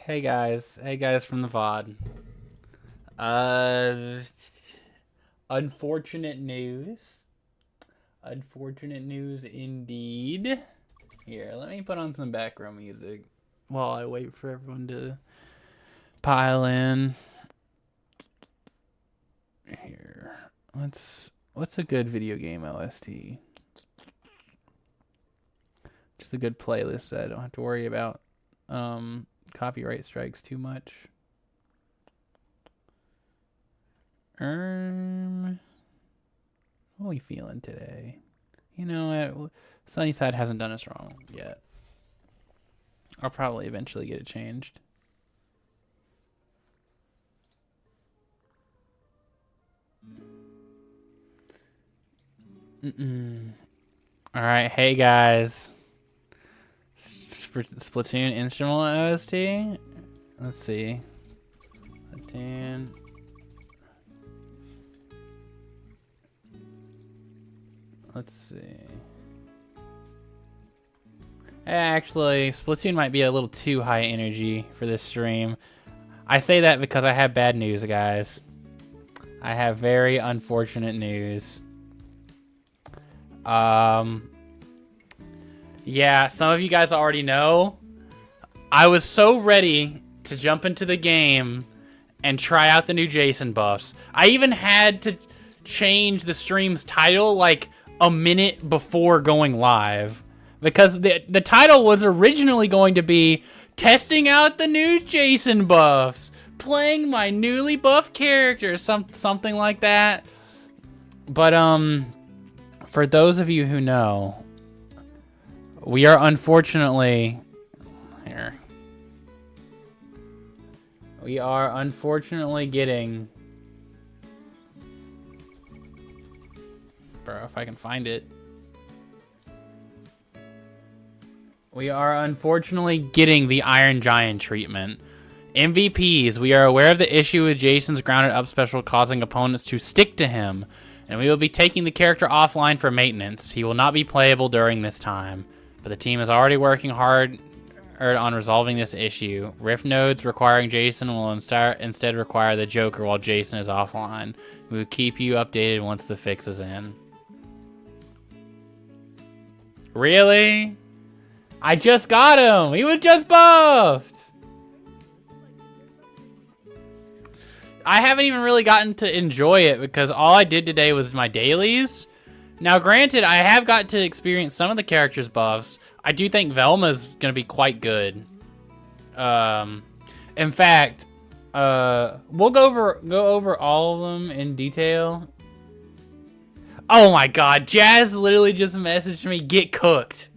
Hey guys from the VOD. Uh, unfortunate news. Unfortunate news indeed. Here, let me put on some background music while I wait for everyone to pile in. Here, what's a good video game OST? Just a good playlist that I don't have to worry about copyright strikes too much. What are we feeling today? You know, Sunnyside hasn't done us wrong yet. I'll probably eventually get it changed. All right, hey guys. Splatoon instrumental OST. Let's see. Splatoon. Let's see. Actually, Splatoon might be a little too high energy for this stream. I say that because I have bad news, guys. I have very unfortunate news. Yeah, some of you guys already know. I was so ready to jump into the game and try out the new Jason buffs. I even had to change the stream's title like a minute before going live, because the title was originally going to be testing out the new Jason buffs, playing my newly buffed character, something like that. But for those of you who know, we are unfortunately here. We are unfortunately getting, bro, if I can find it. We are unfortunately getting the Iron Giant treatment. MVPs, we are aware of the issue with Jason's grounded up special causing opponents to stick to him, and we will be taking the character offline for maintenance. He will not be playable during this time, but the team is already working hard on resolving this issue. Rift nodes requiring Jason will instead require the Joker while Jason is offline. We will keep you updated once the fix is in. Really? I just got him! He was just buffed! I haven't even really gotten to enjoy it because all I did today was my dailies. Now, granted, I have got to experience some of the characters' buffs. I do think Velma's gonna be quite good. In fact, we'll go over all of them in detail. Oh my God, Jazz literally just messaged me, "Get cooked."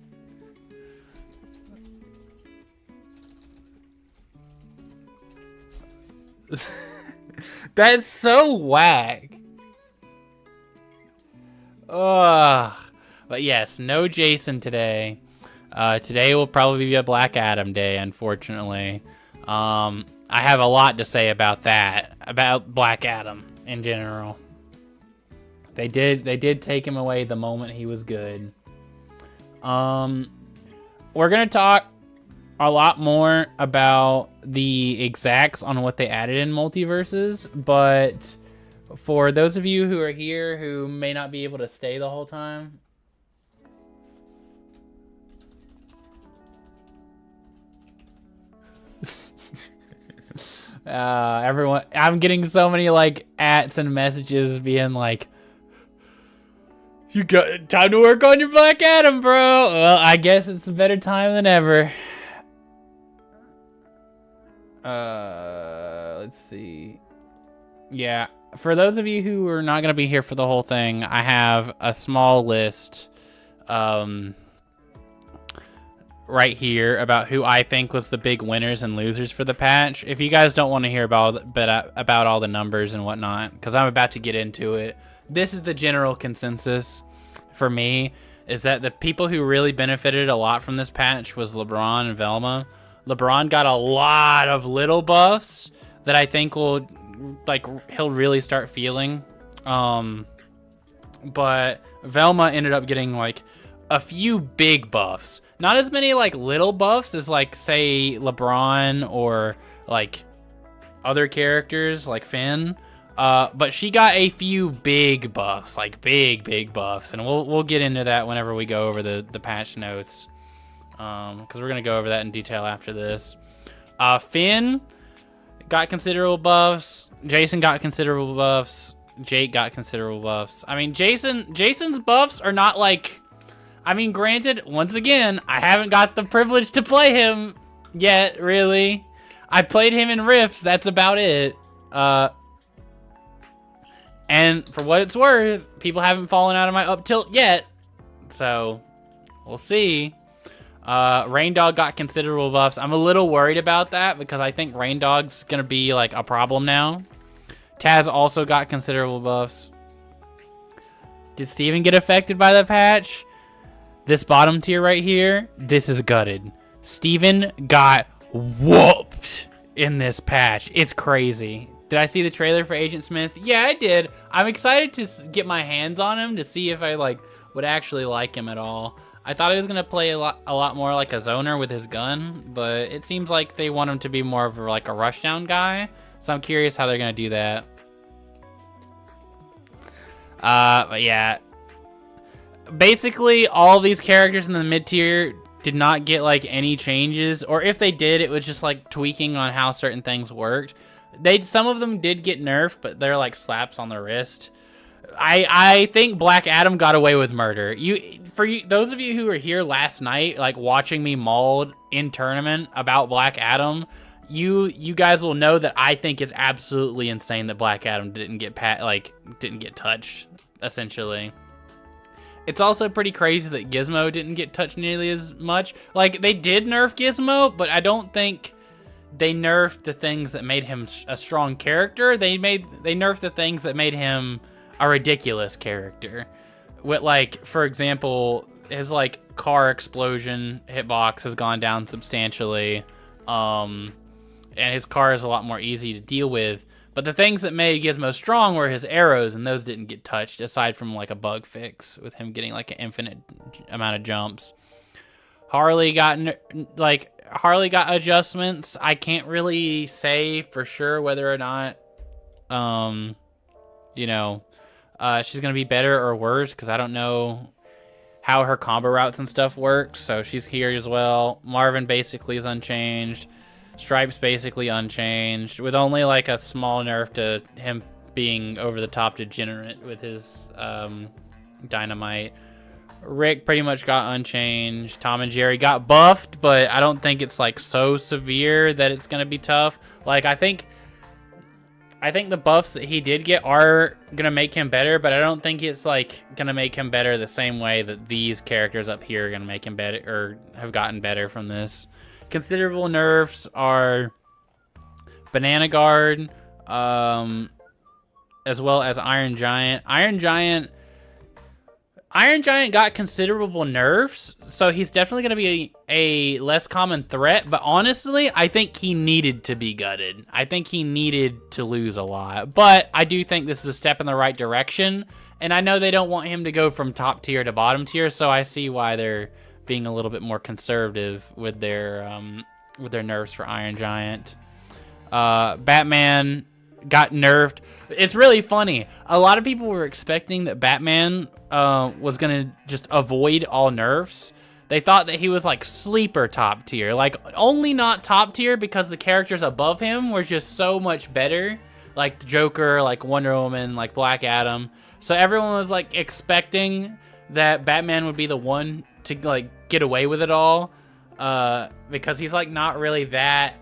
That's so whack. Ugh. But yes, no Jason today. Today will probably be a Black Adam day, unfortunately. I have a lot to say about that, about Black Adam in general. They did take him away the moment he was good. We're gonna talk a lot more about the exacts on what they added in Multiverses, but for those of you who are here who may not be able to stay the whole time, everyone, I'm getting so many like ats and messages being like, "You got time to work on your Black Adam, bro." Well, I guess it's a better time than ever. Let's see. Yeah, for those of you who are not going to be here for the whole thing, I have a small list right here about who I think was the big winners and losers for the patch. If you guys don't want to hear about all the numbers and whatnot, because I'm about to get into it, this is the general consensus for me, is that the people who really benefited a lot from this patch was LeBron and Velma. LeBron got a lot of little buffs that I think will, like, he'll really start feeling. But Velma ended up getting, like, a few big buffs. Not as many like little buffs as like say LeBron or like other characters like Finn. But she got a few big buffs, like big buffs, and we'll get into that whenever we go over the patch notes, because we're gonna go over that in detail after this. Finn got considerable buffs. Jason got considerable buffs. Jake got considerable buffs. I mean, Jason's buffs are not like, I mean, granted, once again, I haven't got the privilege to play him yet, really. I played him in Rifts, that's about it. And for what it's worth, people haven't fallen out of my up tilt yet. So, we'll see. Rain Dog got considerable buffs. I'm a little worried about that because I think Rain Dog's going to be like a problem now. Taz also got considerable buffs. Did Steven get affected by the patch? This bottom tier right here, this is gutted. Steven got whooped in this patch. It's crazy. Did I see the trailer for Agent Smith? Yeah, I did. I'm excited to get my hands on him to see if I like would actually like him at all. I thought he was gonna play a lot more like a zoner with his gun, but it seems like they want him to be more of like a rushdown guy. So I'm curious how they're gonna do that. But yeah, basically all these characters in the mid tier did not get like any changes, or if they did, it was just like tweaking on how certain things worked. Some of them did get nerfed, but they're like slaps on the wrist. I think Black Adam got away with murder. Those of you who were here last night, like watching me mauled in tournament about Black Adam, you guys will know that I think it's absolutely insane that Black Adam didn't get touched, essentially. It's also pretty crazy that Gizmo didn't get touched nearly as much. Like, they did nerf Gizmo, but I don't think they nerfed the things that made him a strong character. They nerfed the things that made him a ridiculous character. With, like, for example, his like car explosion hitbox has gone down substantially, and his car is a lot more easy to deal with. But the things that made Gizmo strong were his arrows, and those didn't get touched, aside from like a bug fix with him getting like an infinite amount of jumps. Harley got adjustments. I can't really say for sure whether or not, she's gonna be better or worse, because I don't know how her combo routes and stuff work. So she's here as well. Marvin basically is unchanged. Stripes basically unchanged, with only like a small nerf to him being over the top degenerate with his dynamite. Rick pretty much got unchanged. Tom and Jerry got buffed, but I don't think it's like so severe that it's gonna be tough. Like, I think the buffs that he did get are gonna make him better, but I don't think it's like gonna make him better the same way that these characters up here are gonna make him better or have gotten better from this. Considerable nerfs are Banana Guard, as well as Iron Giant. Iron Giant got considerable nerfs, so he's definitely going to be a less common threat, but honestly, I think he needed to be gutted. I think he needed to lose a lot, but I do think this is a step in the right direction, and I know they don't want him to go from top tier to bottom tier, so I see why they're being a little bit more conservative with their nerfs for Iron Giant. Batman got nerfed. It's really funny. A lot of people were expecting that Batman was gonna just avoid all nerfs. They thought that he was like sleeper top tier, like only not top tier because the characters above him were just so much better, like the Joker, like Wonder Woman, like Black Adam. So everyone was like expecting that Batman would be the one to like get away with it all, because he's like not really that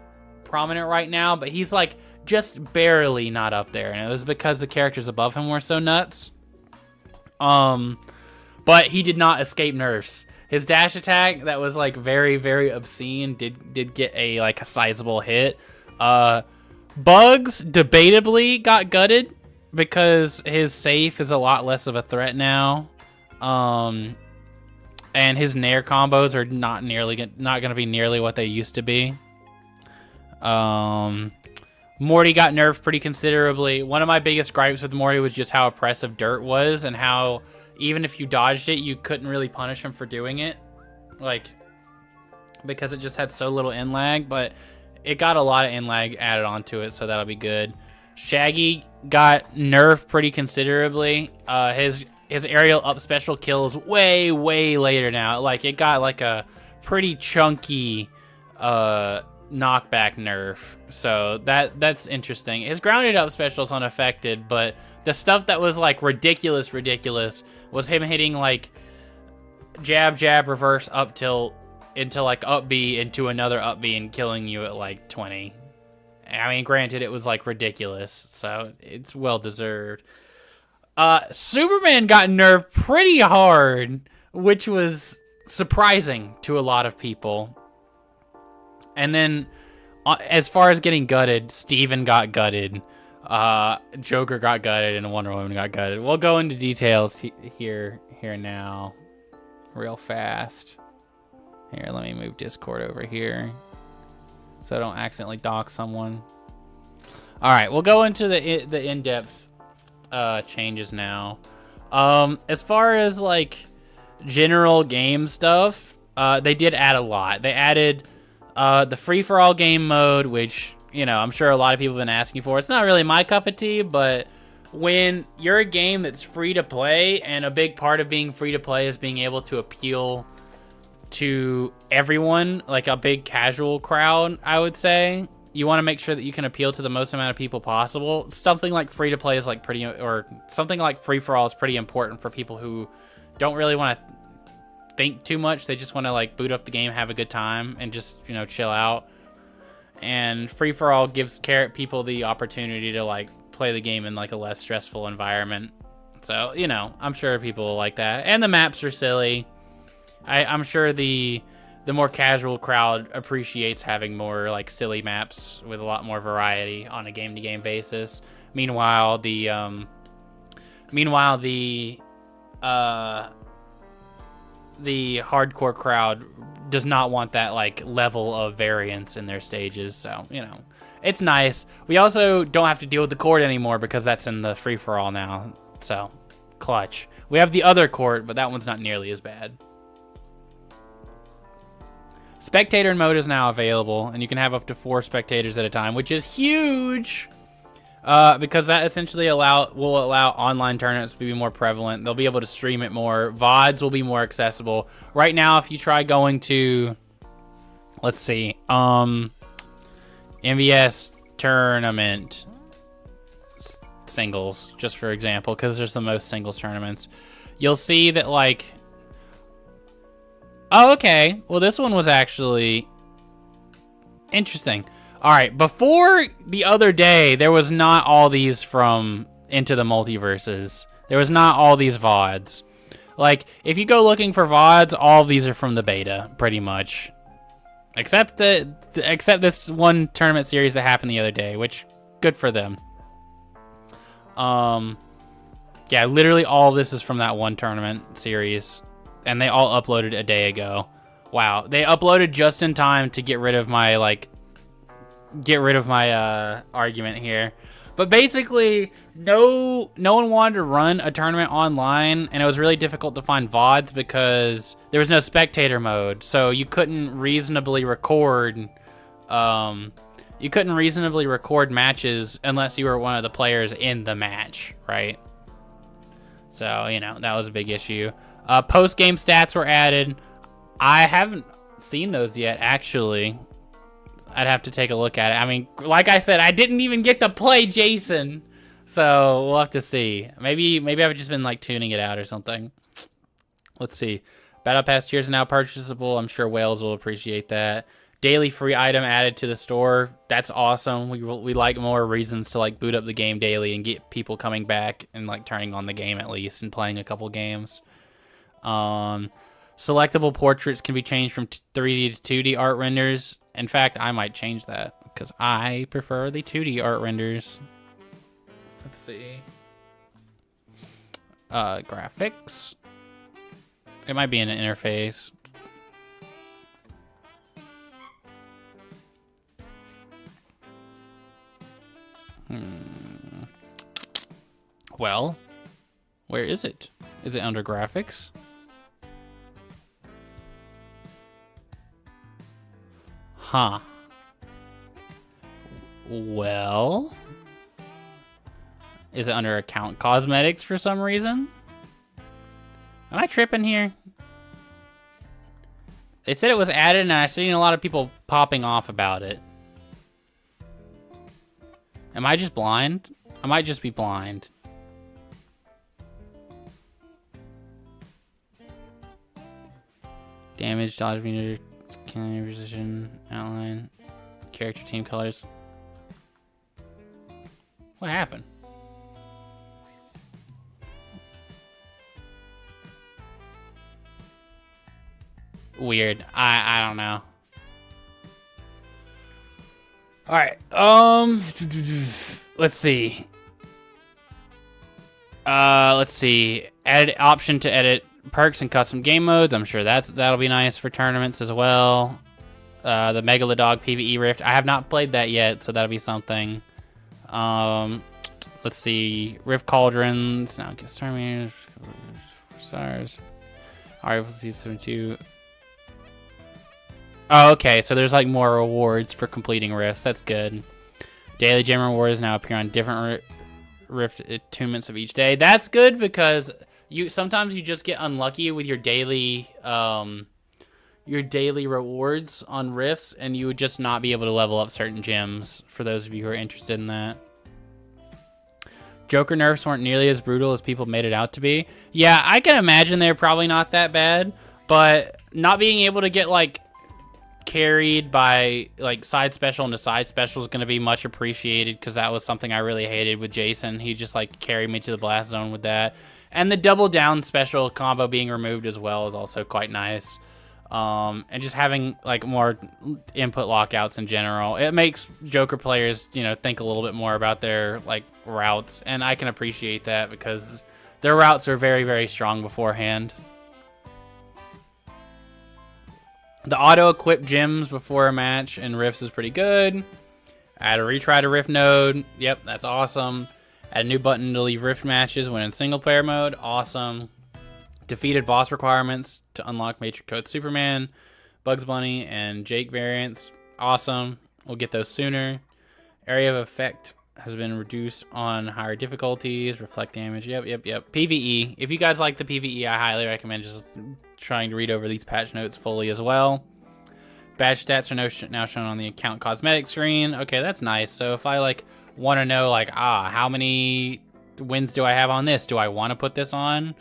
prominent right now, but he's like just barely not up there, and it was because the characters above him were so nuts. But he did not escape nerfs. His dash attack that was like very, very obscene did get a like a sizable hit. Bugs debatably got gutted because his safe is a lot less of a threat now. And his Nair combos are not going to be nearly what they used to be. Morty got nerfed pretty considerably. One of my biggest gripes with Morty was just how oppressive Dirt was, and how even if you dodged it, you couldn't really punish him for doing it, like, because it just had so little in lag. But it got a lot of in lag added onto it, so that'll be good. Shaggy got nerfed pretty considerably. His aerial up special kills way later now. Like, it got like a pretty chunky knockback nerf, so that's interesting. His grounded up special is unaffected, but the stuff that was like ridiculous was him hitting like jab reverse up tilt into like up B into another up B and killing you at like 20. I mean, granted, it was like ridiculous, so it's well deserved. Superman got nerfed pretty hard, which was surprising to a lot of people. And then, as far as getting gutted, Steven got gutted, Joker got gutted, and Wonder Woman got gutted. We'll go into details here now, real fast. Here, let me move Discord over here, so I don't accidentally dox someone. All right, we'll go into the in-depth changes now. As far as like general game stuff, they did add a lot. They added the free-for-all game mode, which, you know, I'm sure a lot of people have been asking for. It's not really my cup of tea, but when you're a game that's free to play, and a big part of being free to play is being able to appeal to everyone, like a big casual crowd, I would say, you want to make sure that you can appeal to the most amount of people possible. Something like free to play is like pretty, or something like free for all is pretty important for people who don't really want to think too much. They just want to like boot up the game, have a good time, and just, you know, chill out. And free for all gives people the opportunity to like play the game in like a less stressful environment. So, you know, I'm sure people will like that. And the maps are silly. I'm sure the more casual crowd appreciates having more like silly maps with a lot more variety on a game-to-game basis. Meanwhile, the hardcore crowd does not want that like level of variance in their stages. So, you know, it's nice. We also don't have to deal with the court anymore because that's in the free-for-all now. So, clutch. We have the other court, but that one's not nearly as bad. Spectator mode is now available, and you can have up to 4 spectators at a time, which is huge, because that essentially will allow online tournaments to be more prevalent. They'll be able to stream it more. VODs will be more accessible. Right now, if you try going to, let's see, MVS tournament singles, just for example, because there's the most singles tournaments, you'll see that like, oh, okay. Well, this one was actually interesting. All right, before the other day, there was not all these from Into the Multiverses. There was not all these VODs. Like, if you go looking for VODs, all of these are from the beta, pretty much. Except this one tournament series that happened the other day, which, good for them. Yeah, literally all of this is from that one tournament series. And they all uploaded a day ago. Wow, they uploaded just in time to get rid of my argument here. But basically, no one wanted to run a tournament online, and it was really difficult to find VODs because there was no spectator mode, so you couldn't reasonably record. You couldn't reasonably record matches unless you were one of the players in the match, right? So, you know, that was a big issue. Post-game stats were added. I haven't seen those yet, actually. I'd have to take a look at it. I mean, like I said, I didn't even get to play Jason. So, we'll have to see. Maybe I've just been, like, tuning it out or something. Let's see. Battle Pass tiers are now purchasable. I'm sure Wales will appreciate that. Daily free item added to the store. That's awesome. We like more reasons to, like, boot up the game daily and get people coming back and, like, turning on the game at least and playing a couple games. Selectable portraits can be changed from 3D to 2D art renders. In fact, I might change that because I prefer the 2D art renders. Let's see. Graphics. It might be in an interface. Well, where is it? Is it under graphics? Huh. Well, is it under account cosmetics for some reason? Am I tripping here? They said it was added, and I've seen a lot of people popping off about it. Am I just blind? I might just be blind. Damage, dodge meter, position, outline, character team colors. What happened? Weird. I don't know. All right. Let's see. Let's see. Edit option to edit perks and custom game modes. I'm sure that'll be nice for tournaments as well. The Megalodog PvE Rift. I have not played that yet, so that'll be something. Let's see. Rift Cauldrons. Now get Starmie. Stars. Alright, let's see 72. Oh, okay. So there's like more rewards for completing rifts. That's good. Daily gem rewards now appear on different rift attunements of each day. That's good because sometimes you just get unlucky with your daily rewards on rifts, and you would just not be able to level up certain gems. For those of you who are interested in that. Joker nerfs weren't nearly as brutal as people made it out to be. Yeah, I can imagine they're probably not that bad, but not being able to get like carried by like side special into side special is going to be much appreciated, because that was something I really hated with Jason. He just like carried me to the blast zone with that. And the double down special combo being removed as well is also quite nice. And just having like more input lockouts in general, it makes Joker players, you know, think a little bit more about their like routes, and I can appreciate that because their routes are very, very strong beforehand. The auto-equip gems before a match in Rifts is pretty good. Add a retry to Rift node. Yep, that's awesome. Add a new button to leave Rift matches when in single-player mode. Awesome. Defeated boss requirements to unlock Matrix Code Superman, Bugs Bunny, and Jake variants. Awesome. We'll get those sooner. Area of effect has been reduced on higher difficulties. Reflect damage. Yep. PvE. If you guys like the PvE, I highly recommend just trying to read over these patch notes fully as well. Badge stats are now shown on the account cosmetic screen. Okay, that's nice. So if I like want to know like, how many wins do I have on this? Do I want to put this on?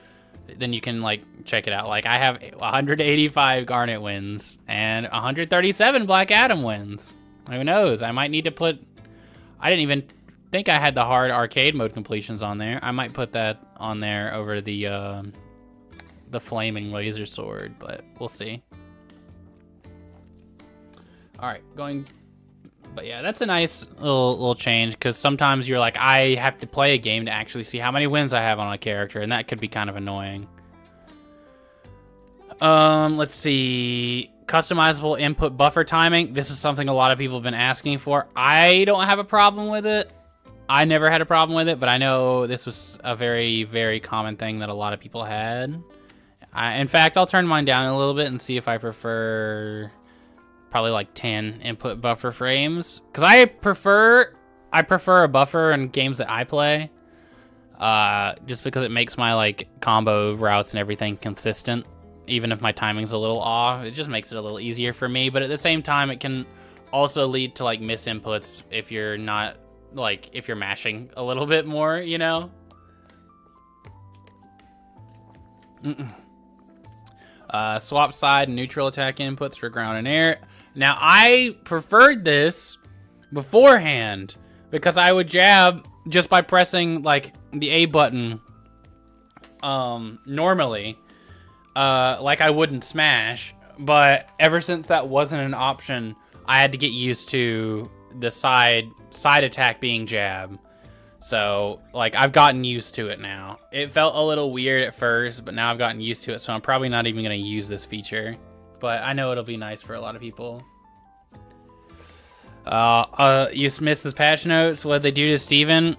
Then you can like check it out. Like I have 185 Garnet wins and 137 Black Adam wins. Who knows? I might need to put, I didn't even think I had the hard arcade mode completions on there. I might put that on there over the flaming laser sword, but we'll see. All right, but yeah, that's a nice little change, because sometimes you're like, I have to play a game to actually see how many wins I have on a character, and that could be kind of annoying. Let's see. Customizable input buffer timing. This is something a lot of people have been asking for. I don't have a problem with it. I never had a problem with it, but I know this was a very, very common thing that a lot of people had. In fact, I'll turn mine down a little bit and see if I prefer probably like 10 input buffer frames, because I prefer a buffer in games that I play, just because it makes my like combo routes and everything consistent, even if my timing's a little off. It just makes it a little easier for me, but at the same time it can also lead to like misinputs if you're not like, if you're mashing a little bit more, you know. Swap side and neutral attack inputs for ground and air. Now, I preferred this beforehand because I would jab just by pressing like the A button normally, like I wouldn't smash. But ever since that wasn't an option, I had to get used to the side attack being jab. So, like, I've gotten used to it now. It felt a little weird at first, but now I've gotten used to it, so I'm probably not even going to use this feature. But I know it'll be nice for a lot of people. You missed this patch notes. What'd they do to Steven?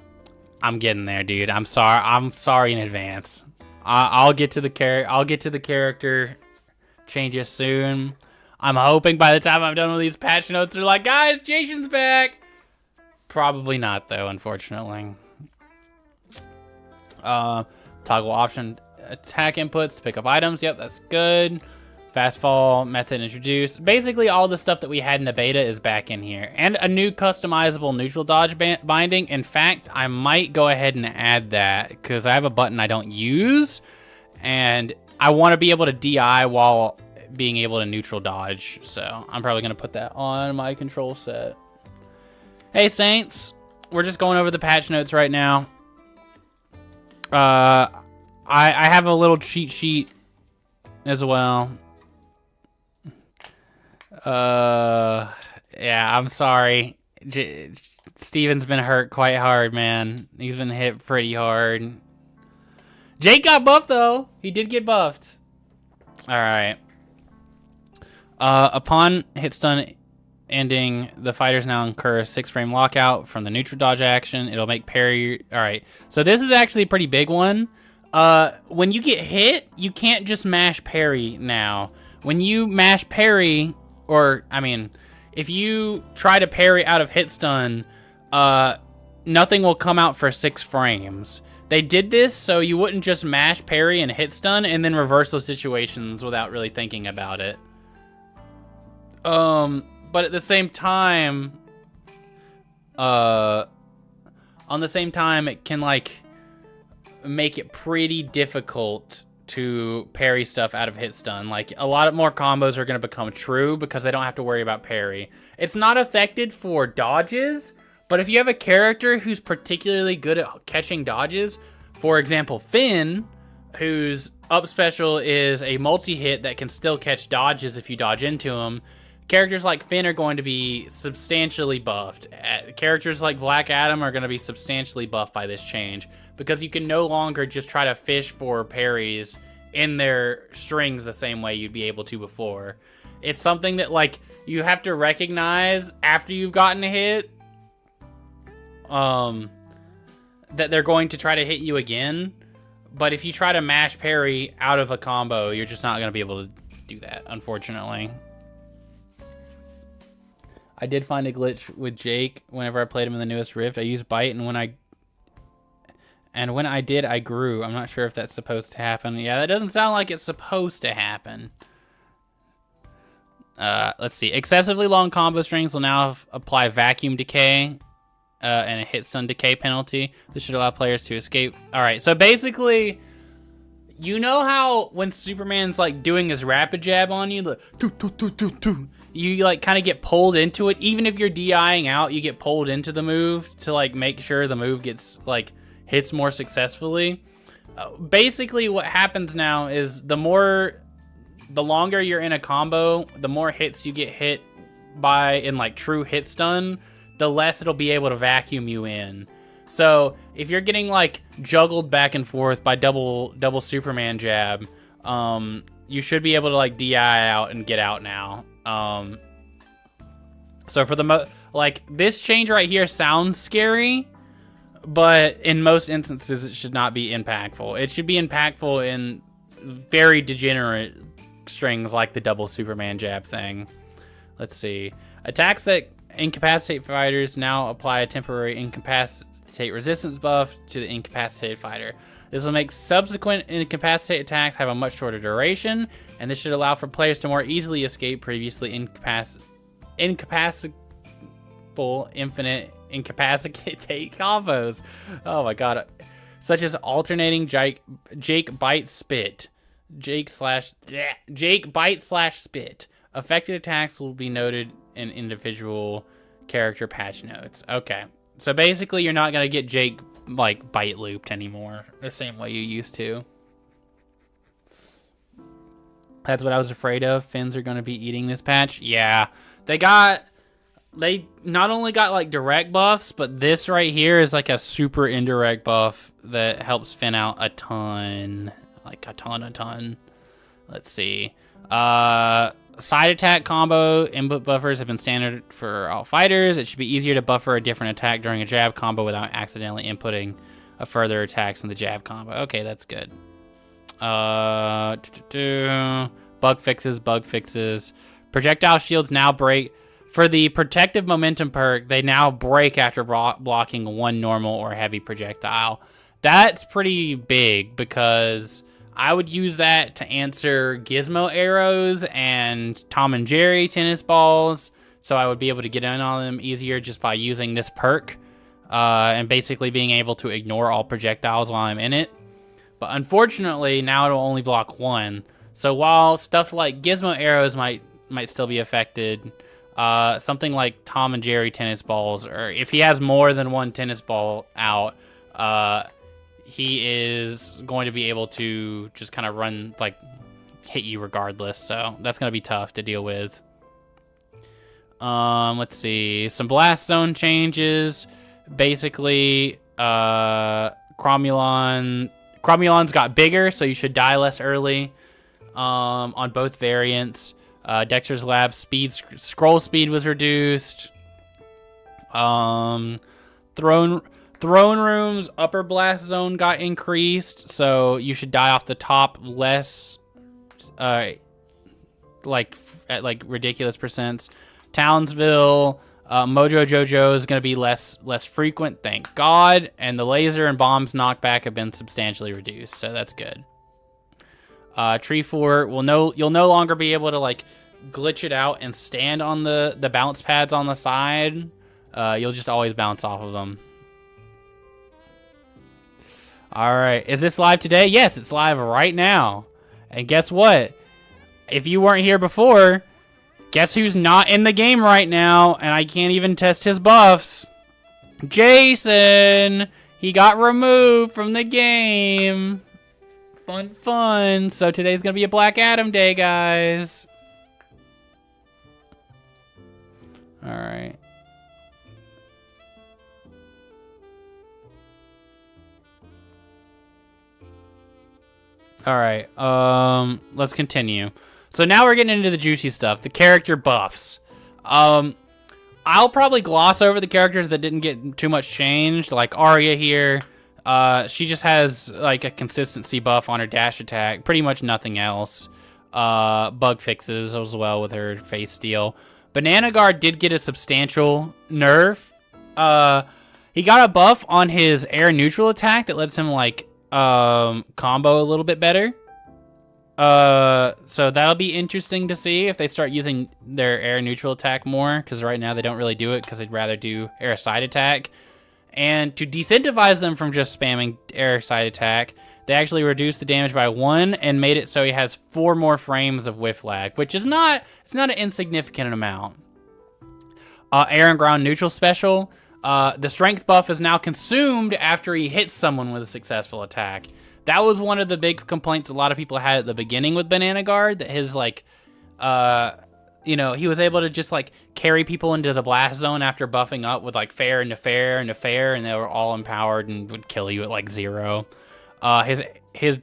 I'm getting there, dude. I'm sorry in advance. I'll get to the character changes soon. I'm hoping by the time I'm done with these patch notes, they're like, guys, Jason's back. Probably not, though, unfortunately. Toggle option attack inputs to pick up items. Yep, that's good. Fast fall method introduced. Basically, all the stuff that we had in the beta is back in here. And a new customizable neutral dodge binding. In fact, I might go ahead and add that because I have a button I don't use. And I want to be able to DI while being able to neutral dodge. So I'm probably going to put that on my control set. Hey, Saints. We're just going over the patch notes right now. I have a little cheat sheet as well. Yeah, I'm sorry. Steven's been hurt quite hard, man. He's been hit pretty hard. Jake got buffed, though. He did get buffed. All right. Upon hit stun ending, the fighters now incur a 6-frame lockout from the neutral dodge action. It'll make parry. All right. So this is actually a pretty big one. When you get hit, you can't just mash parry now. When you mash parry, or, I mean, if you try to parry out of hit stun, nothing will come out for 6 frames. They did this so you wouldn't just mash parry and hit stun and then reverse those situations without really thinking about it. But at the same time, it can, like, make it pretty difficult to parry stuff out of hit stun. Like, a lot more combos are going to become true because they don't have to worry about parry. It's not affected for dodges, but if you have a character who's particularly good at catching dodges, for example, Finn, whose up special is a multi-hit that can still catch dodges if you dodge into him, characters like Finn are going to be substantially buffed. Characters like Black Adam are going to be substantially buffed by this change because you can no longer just try to fish for parries in their strings the same way you'd be able to before. It's something that, like, you have to recognize after you've gotten a hit, that they're going to try to hit you again. But if you try to mash parry out of a combo, you're just not going to be able to do that, unfortunately. I did find a glitch with Jake whenever I played him in the newest Rift. I used Bite, and when I did, I grew. I'm not sure if that's supposed to happen. Yeah, that doesn't sound like it's supposed to happen. Let's see. Excessively long combo strings will now apply vacuum decay and a hit stun decay penalty. This should allow players to escape. All right, so basically, you know how when Superman's like doing his rapid jab on you, the you like kind of get pulled into it. Even if you're DIing out, you get pulled into the move to like make sure the move gets like hits more successfully. Basically, what happens now is the longer you're in a combo, the more hits you get hit by in like true hit stun, the less it'll be able to vacuum you in. So if you're getting like juggled back and forth by double Superman jab, you should be able to like DI out and get out now. So for the like this change right here sounds scary, but in most instances it should not be impactful. It should be impactful in very degenerate strings like the double Superman jab thing. Let's see. Attacks that incapacitate fighters now apply a temporary incapacitate resistance buff to the incapacitated fighter. This will make subsequent incapacitate attacks have a much shorter duration, and this should allow for players to more easily escape previously incapacitable infinite incapacitate combos. Oh my god. Such as alternating Jake Bite Spit. Jake Bite / Spit. Affected attacks will be noted in individual character patch notes. Okay. So basically you're not going to get Jake like bite looped anymore the same way you used to. That's what I was afraid of. Finns are going to be eating this patch. Yeah. They not only got like direct buffs, but this right here is like a super indirect buff that helps Finn out a ton. Like a ton. Let's see. Side attack combo input buffers have been standard for all fighters. It should be easier to buffer a different attack during a jab combo without accidentally inputting a further attacks in the jab combo. Okay, that's good. Bug fixes. Projectile shields now break. For the protective momentum perk, they now break after blocking one normal or heavy projectile. That's pretty big because I would use that to answer Gizmo arrows and Tom and Jerry tennis balls. So I would be able to get in on them easier just by using this perk and basically being able to ignore all projectiles while I'm in it. But unfortunately, now it'll only block one. So while stuff like Gizmo arrows might still be affected, something like Tom and Jerry tennis balls, or if he has more than one tennis ball out, he is going to be able to just kind of run, like, hit you regardless. So that's going to be tough to deal with. Let's see. Some blast zone changes. Basically, Cromulon's got bigger, so you should die less early on both variants. Dexter's Lab scroll speed was reduced. Throne Room's upper blast zone got increased, so you should die off the top less, at ridiculous percents. Townsville, Mojo Jojo is going to be less frequent, thank God, and the laser and bombs knockback have been substantially reduced, so that's good. Tree Fort you'll no longer be able to like glitch it out and stand on the bounce pads on the side. You'll just always bounce off of them. All right, is this live today? Yes, it's live right now. And guess what? If you weren't here before, guess who's not in the game right now? And I can't even test his buffs. Jason! He got removed from the game. Fun. So today's gonna be a Black Adam day, guys. All right. All right. Let's continue. So now we're getting into the juicy stuff, the character buffs. I'll probably gloss over the characters that didn't get too much changed, like Arya here. She just has like a consistency buff on her dash attack, pretty much nothing else. Bug fixes as well with her face steal. Banana Guard did get a substantial nerf. He got a buff on his air neutral attack that lets him like combo a little bit better. So that'll be interesting to see if they start using their air neutral attack more, because right now they don't really do it because they'd rather do air side attack. And to decentivize them from just spamming air side attack, they actually reduced the damage by 1 and made it so he has 4 more frames of whiff lag, which is not an insignificant amount. Air and ground neutral special. The strength buff is now consumed after he hits someone with a successful attack. That was one of the big complaints a lot of people had at the beginning with Banana Guard, that his like, he was able to just like carry people into the blast zone after buffing up with like fair and fair and fair, and they were all empowered and would kill you at like 0. His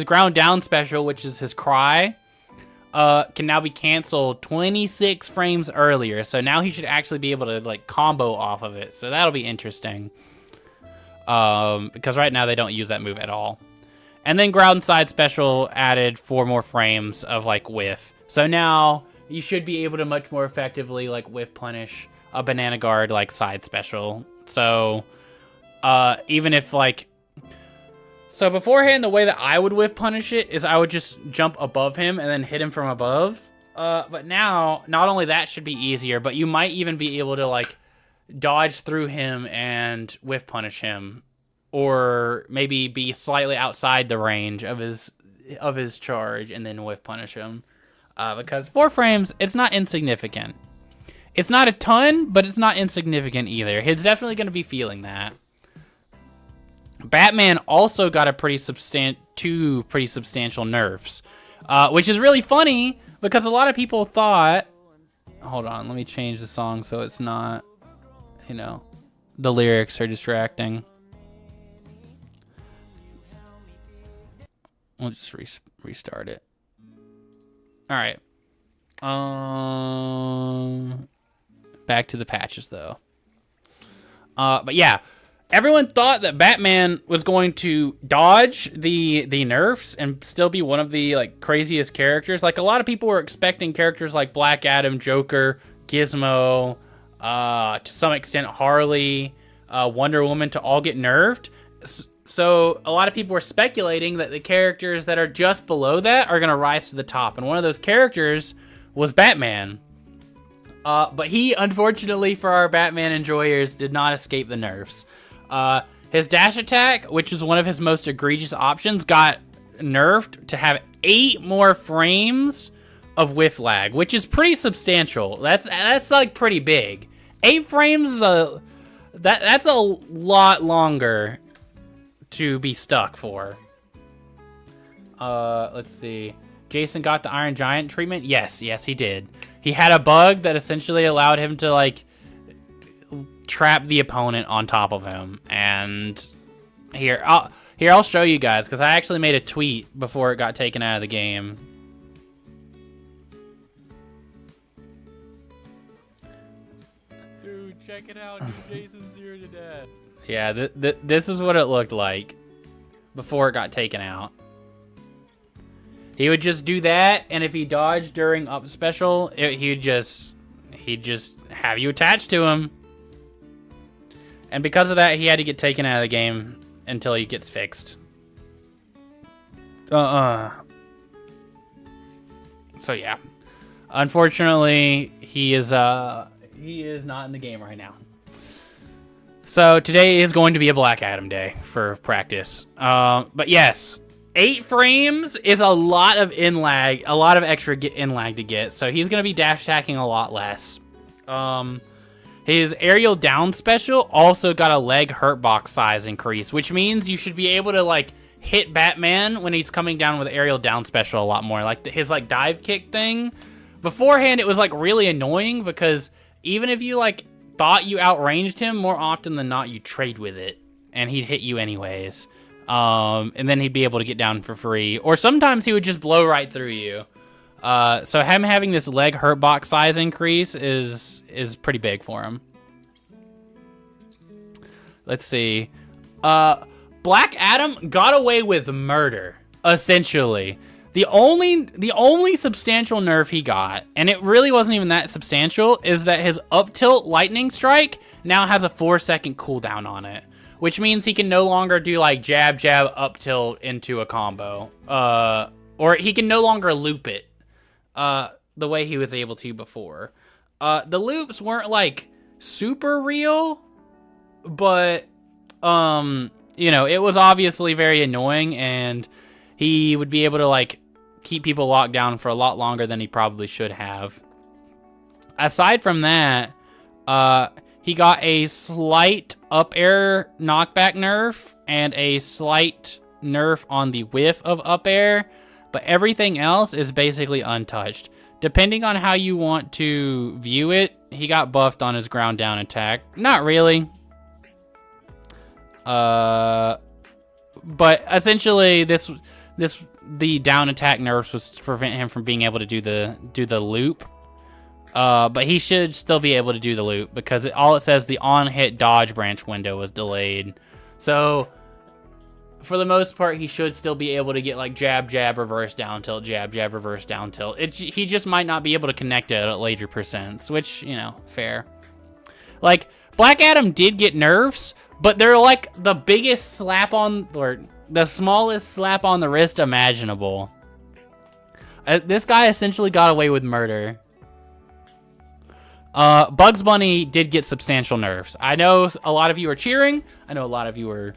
ground down special, which is his cry, can now be canceled 26 frames earlier. So now he should actually be able to like combo off of it. So that'll be interesting. Because right now they don't use that move at all. And then ground side special added 4 more frames of like whiff. So now you should be able to much more effectively like whiff punish a Banana Guard like side special. So even if like, so beforehand the way that I would whiff punish it is I would just jump above him and then hit him from above. But now not only that should be easier, but you might even be able to like dodge through him and whiff punish him, or maybe be slightly outside the range of his charge and then whiff punish him, because 4 frames, it's not insignificant. It's not a ton, but it's not insignificant either. He's definitely going to be feeling that. Batman also got a two pretty substantial nerfs, which is really funny because a lot of people thought, hold on, let me change the song so it's not, the lyrics are distracting. We'll just restart it. All right. Back to the patches though. But yeah, everyone thought that Batman was going to dodge the nerfs and still be one of the like craziest characters. Like a lot of people were expecting characters like Black Adam, Joker, Gizmo, to some extent Harley, Wonder Woman to all get nerfed. So a lot of people were speculating that the characters that are just below that are going to rise to the top. And one of those characters was Batman. But he, unfortunately for our Batman enjoyers, did not escape the nerfs. His dash attack, which is one of his most egregious options, got nerfed to have 8 more frames of whiff lag, which is pretty substantial. That's like pretty big. 8 frames is that's a lot longer to be stuck for. Let's see. Jason got the Iron Giant treatment? Yes, he did. He had a bug that essentially allowed him to like trap the opponent on top of him. And here I'll show you guys, because I actually made a tweet before it got taken out of the game. Dude, check it out. Jason's here to death. Yeah, this is what it looked like before it got taken out. He would just do that, and if he dodged during up special, he'd just have you attached to him. And because of that, he had to get taken out of the game until he gets fixed. So yeah, unfortunately, he is not in the game right now. So today is going to be a Black Adam day for practice. But yes, 8 frames is a lot of in-lag, a lot of extra in-lag to get. So he's going to be dash attacking a lot less. His aerial down special also got a leg hurt box size increase, which means you should be able to like hit Batman when he's coming down with aerial down special a lot more. Like his like dive kick thing. Beforehand, it was like really annoying because even if you like thought you outranged him, more often than not you trade with it and he'd hit you anyways. And then he'd be able to get down for free, or sometimes he would just blow right through you. So him having this leg hurt box size increase is pretty big for him. Let's see. Black Adam got away with murder, essentially. The only substantial nerf he got, and it really wasn't even that substantial, is that his up tilt lightning strike now has a 4-second cooldown on it, which means he can no longer do like jab jab up tilt into a combo, or he can no longer loop it the way he was able to before. The loops weren't like super real, but you know, it was obviously very annoying, and he would be able to like keep people locked down for a lot longer than he probably should have. Aside from that, he got a slight up air knockback nerf and a slight nerf on the whiff of up air, but everything else is basically untouched. Depending on how you want to view it, he got buffed on his ground down attack. Not really. But essentially the down attack nerfs was to prevent him from being able to do the loop. But he should still be able to do the loop because all it says the on hit dodge branch window was delayed. So for the most part, he should still be able to get like jab jab reverse down tilt, jab jab reverse down tilt. He just might not be able to connect it at later percents, which, you know, fair. Like Black Adam did get nerfs, but they're like the biggest slap on, or the smallest slap on the wrist imaginable. This guy essentially got away with murder. Bugs Bunny did get substantial nerfs. I know a lot of you are cheering. I know a lot of you are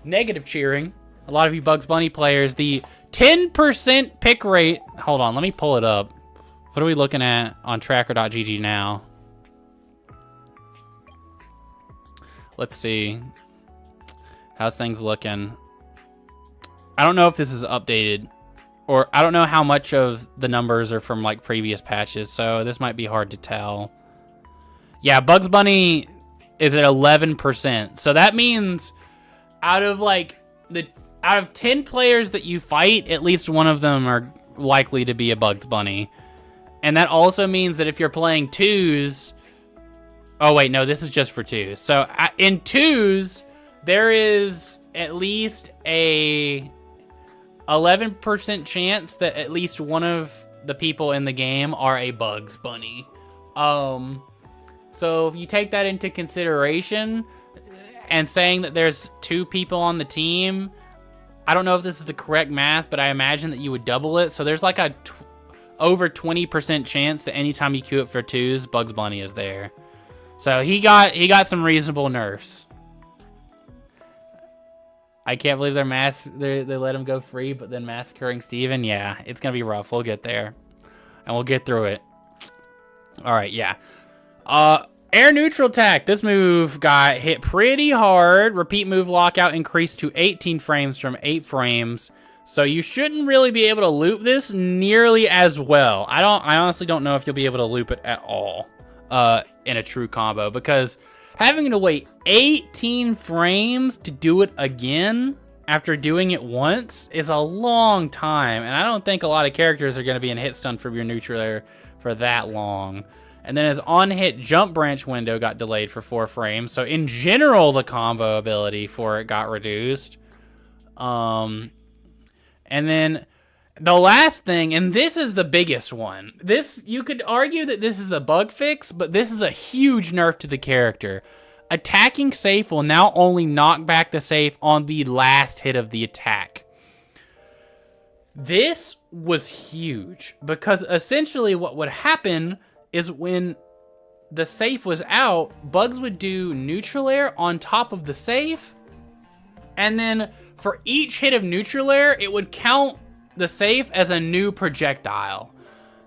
negative cheering. A lot of you Bugs Bunny players. The 10% pick rate. Hold on, let me pull it up. What are we looking at on tracker.gg now? Let's see. How's things looking? I don't know if this is updated, or I don't know how much of the numbers are from like previous patches, so this might be hard to tell. Yeah, Bugs Bunny is at 11%. So that means out of 10 players that you fight, at least one of them are likely to be a Bugs Bunny. And that also means that if you're playing twos, Oh, wait, no, this is just for 2s. So in 2s, there is at least a 11% chance that at least one of the people in the game are a Bugs Bunny. So if you take that into consideration and saying that there's 2 people on the team, I don't know if this is the correct math, but I imagine that you would double it. So there's like a over 20% chance that anytime you queue it for 2s, Bugs Bunny is there. So he got some reasonable nerfs. I can't believe they let him go free, but then massacring Steven. Yeah, it's gonna be rough. We'll get there, and we'll get through it. All right, yeah. Air neutral attack. This move got hit pretty hard. Repeat move lockout increased to 18 frames from 8 frames. So you shouldn't really be able to loop this nearly as well. I honestly don't know if you'll be able to loop it at all in a true combo, because having to wait 18 frames to do it again after doing it once is a long time, and I don't think a lot of characters are going to be in hit stun from your neutral air for that long. And then his on-hit jump branch window got delayed for 4 frames, so in general the combo ability for it got reduced. And then the last thing, and this is the biggest one. This, you could argue that this is a bug fix, but this is a huge nerf to the character. Attacking safe will now only knock back the safe on the last hit of the attack. This was huge, because essentially what would happen is when the safe was out, Bugs would do neutral air on top of the safe, and then for each hit of neutral air, it would count the safe as a new projectile.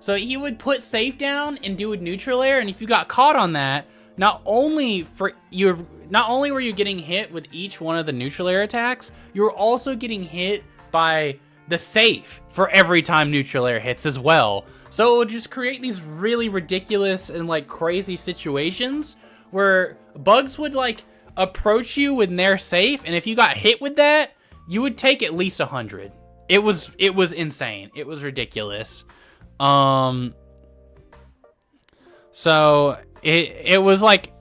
So he would put safe down and do a neutral air, and if you got caught on that, not only were you getting hit with each one of the neutral air attacks, you were also getting hit by the safe for every time neutral air hits as well. So it would just create these really ridiculous and like crazy situations where Bugs would like approach you with their safe, and if you got hit with that, you would take at least 100. It was insane. It was ridiculous. So it was like,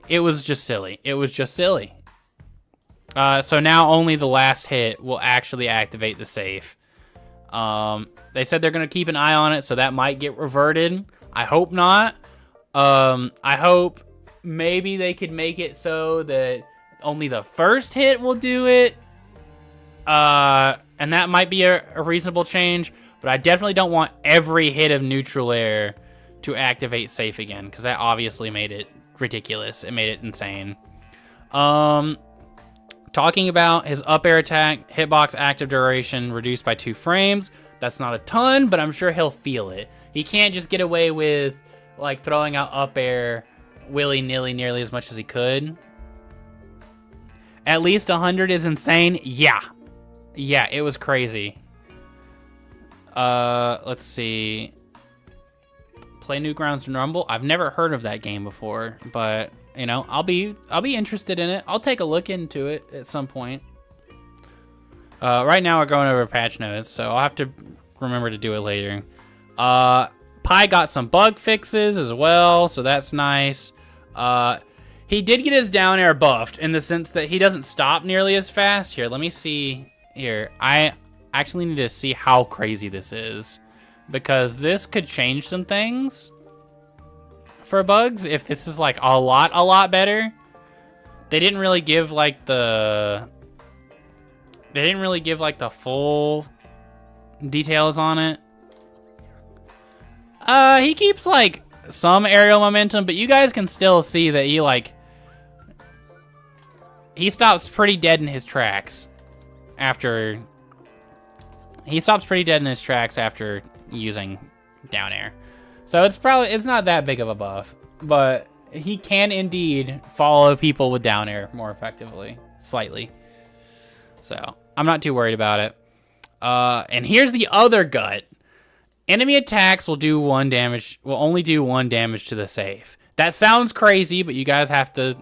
it was just silly. It was just silly. So now only the last hit will actually activate the safe. They said they're going to keep an eye on it, so that might get reverted. I hope not. I hope maybe they could make it so that only the first hit will do it. And that might be a reasonable change, but I definitely don't want every hit of neutral air to activate safe again, because that obviously made it ridiculous. It made it insane. Talking about his up air attack, hitbox active duration reduced by 2 frames. That's not a ton, but I'm sure he'll feel it. He can't just get away with like throwing out up air willy-nilly nearly as much as he could. At least 100 is insane. Yeah, it was crazy. Let's see. Play Newgrounds and Rumble. I've never heard of that game before, but you know, I'll be interested in it. I'll take a look into it at some point. Right now we're going over patch notes, so I'll have to remember to do it later. Pi got some bug fixes as well, so that's nice. He did get his down air buffed in the sense that he doesn't stop nearly as fast. Here, let me see. Here, I actually need to see how crazy this is, because this could change some things for Bugs if this is like a lot better. They didn't really give like the full details on it. He keeps like some aerial momentum, but you guys can still see that he stops pretty dead in his tracks after using down air. So it's not that big of a buff, but he can indeed follow people with down air more effectively, slightly. So I'm not too worried about it. And here's the other gut. Enemy attacks will only do 1 damage to the safe. That sounds crazy, but you guys have to,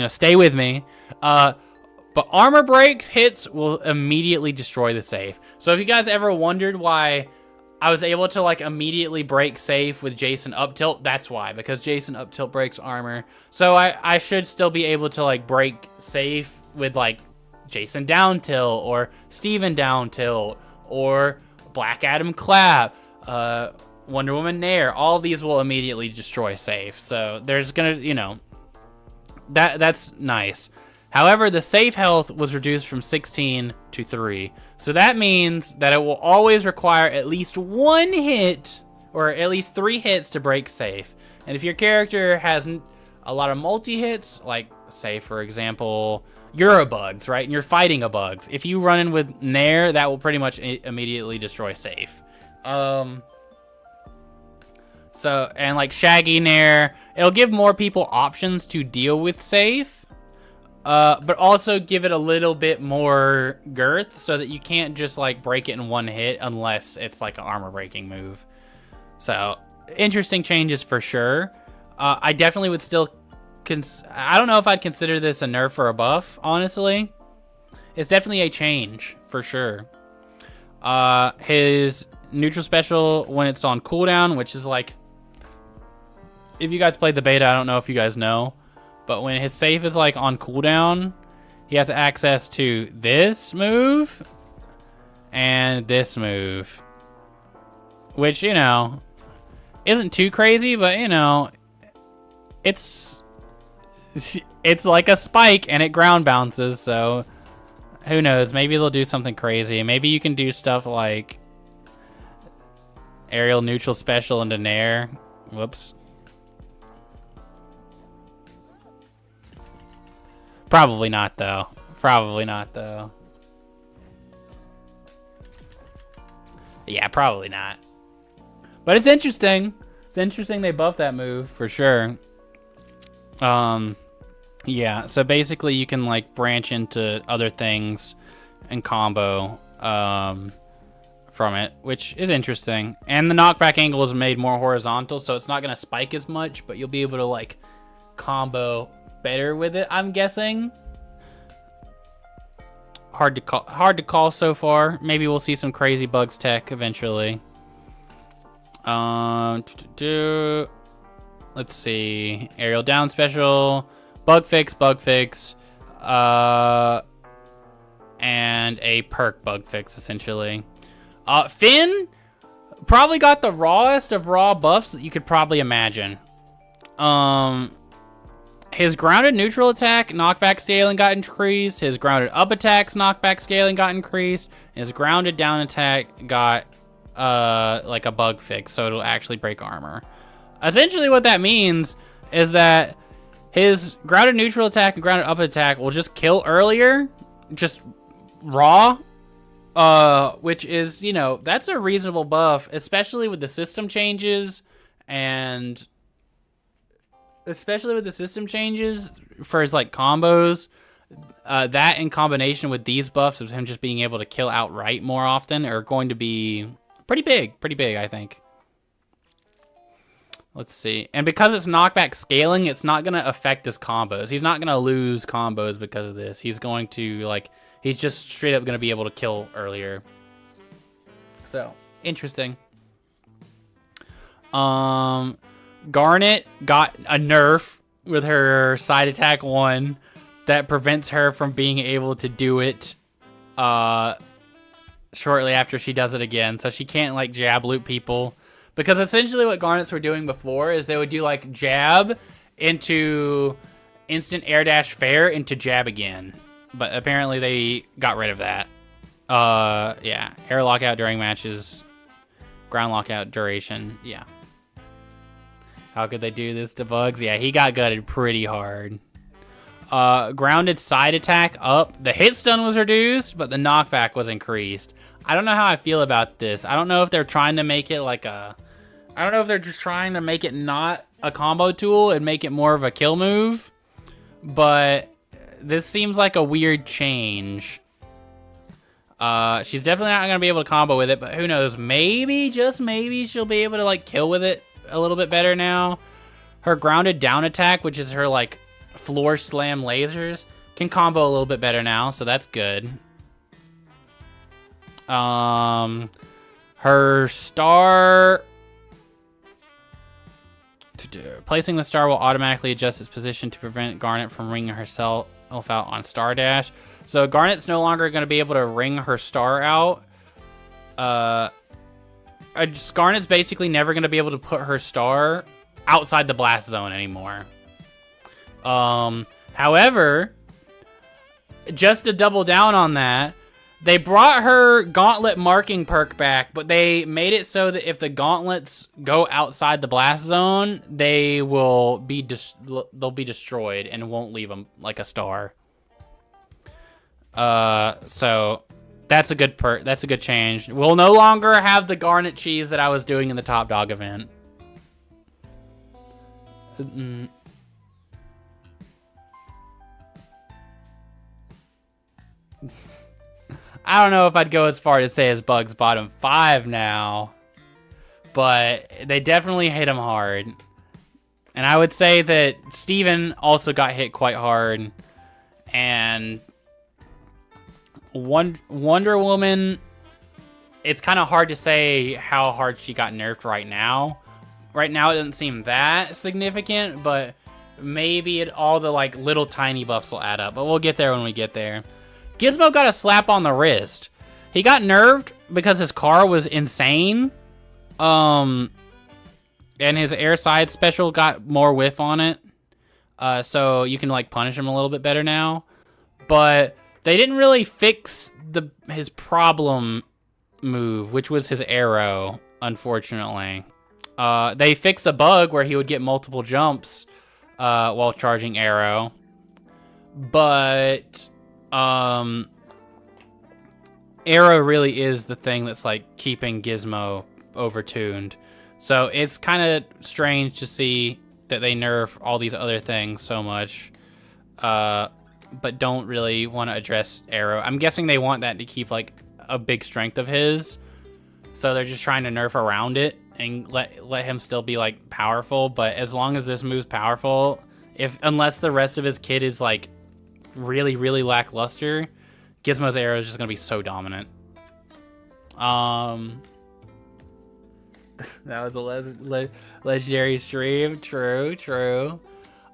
stay with me. But armor breaks hits will immediately destroy the safe. So if you guys ever wondered why I was able to like immediately break safe with Jason up tilt. That's why, because Jason up tilt breaks armor. So I should still be able to like break safe with like Jason down tilt or Steven down tilt or Black Adam clap, Wonder Woman nair. All of these will immediately destroy safe. So there's gonna, you know, that's nice. However, the safe health was reduced from 16 to 3. So that means that it will always require at least 1 hit or at least 3 hits to break safe. And if your character has a lot of multi-hits, like say for example, Eurobugs, right? And you're fighting a bugs. If you run in with Nair, that will pretty much immediately destroy safe. So, and like Shaggy Nair, it'll give more people options to deal with safe. But also give it a little bit more girth so that you can't just like break it in 1 hit unless it's like an armor breaking move. So interesting changes for sure. I definitely would still I don't know if I'd consider this a nerf or a buff, honestly. It's definitely a change for sure. His neutral special when it's on cooldown, which is like, if you guys played the beta, I don't know if you guys know, but when his safe is like on cooldown, he has access to this move and this move, which, you know, isn't too crazy, but you know, it's like a spike and it ground bounces. So who knows? Maybe they'll do something crazy. Maybe you can do stuff like aerial neutral special into Nair. Whoops. Probably not, though. Probably not, though. Yeah, probably not. But it's interesting. It's interesting they buffed that move, for sure. Yeah, so basically you can, like, branch into other things and combo from it, which is interesting. And the knockback angle is made more horizontal, so it's not going to spike as much, but you'll be able to, like, combo better with it, I'm guessing. Hard to call so far. Maybe we'll see some crazy bugs tech eventually. Let's see. Aerial down special, bug fix, and a perk bug fix essentially. Finn probably got the rawest of raw buffs that you could probably imagine. His grounded neutral attack knockback scaling got increased. His grounded up attacks knockback scaling got increased. His grounded down attack got like a bug fix, so it'll actually break armor. Essentially what that means is that his grounded neutral attack and grounded up attack will just kill earlier, just raw, which is, you know, that's a reasonable buff, especially with the system changes and especially with the system changes for his like combos. That in combination with these buffs of him just being able to kill outright more often are going to be pretty big, I think. Let's see. And because it's knockback scaling, it's not going to affect his combos. He's not going to lose combos because of this. He's going to, like, he's just straight up going to be able to kill earlier. So, interesting. Garnet got a nerf with her side attack 1 that prevents her from being able to do it shortly after she does it again. So she can't, like, jab loop people. Because essentially what Garnets were doing before is they would do, like, jab into instant air dash fair into jab again. But apparently they got rid of that. Yeah. Air lockout during matches. Ground lockout duration. Yeah. How could they do this to Bugs? Yeah, he got gutted pretty hard. Grounded side attack up. The hit stun was reduced, but the knockback was increased. I don't know how I feel about this. I don't know if they're trying to make it like a... I don't know if they're just trying to make it not a combo tool and make it more of a kill move. But this seems like a weird change. She's definitely not going to be able to combo with it, but who knows? Maybe, just maybe, she'll be able to like kill with it a little bit better now. Her grounded down attack, which is her like floor slam lasers, can combo a little bit better now, so that's good. Her Her star... Placing the star will automatically adjust its position to prevent Garnet from ringing herself out on Star Dash. So Garnet's no longer going to be able to ring her star out. Garnet's basically never going to be able to put her star outside the blast zone anymore. However, just to double down on that, they brought her gauntlet marking perk back, but they made it so that if the gauntlets go outside the blast zone, they will be they'll be destroyed and won't leave them like a star. So that's a good perk. That's a good change. We'll no longer have the garnet cheese that I was doing in the Top Dog event. I don't know if I'd go as far to say as Bug's bottom 5 now, but they definitely hit him hard. And I would say that Steven also got hit quite hard. And Wonder Woman, it's kind of hard to say how hard she got nerfed right now. Right now it doesn't seem that significant, but maybe all the like little tiny buffs will add up. But we'll get there when we get there. Gizmo got a slap on the wrist. He got nerfed because his car was insane. And his air side special got more whiff on it. So you can like punish him a little bit better now. But they didn't really fix his problem move, which was his arrow, unfortunately. They fixed a bug where he would get multiple jumps while charging arrow. But arrow really is the thing that's like keeping Gizmo overtuned. So it's kind of strange to see that they nerf all these other things so much, but don't really want to address arrow. I'm guessing they want that to keep like a big strength of his, so they're just trying to nerf around it and let him still be like powerful. But as long as this move's powerful, unless the rest of his kit is like really, really lackluster, Gizmo's arrow is just gonna be so dominant. That was a legendary stream. True.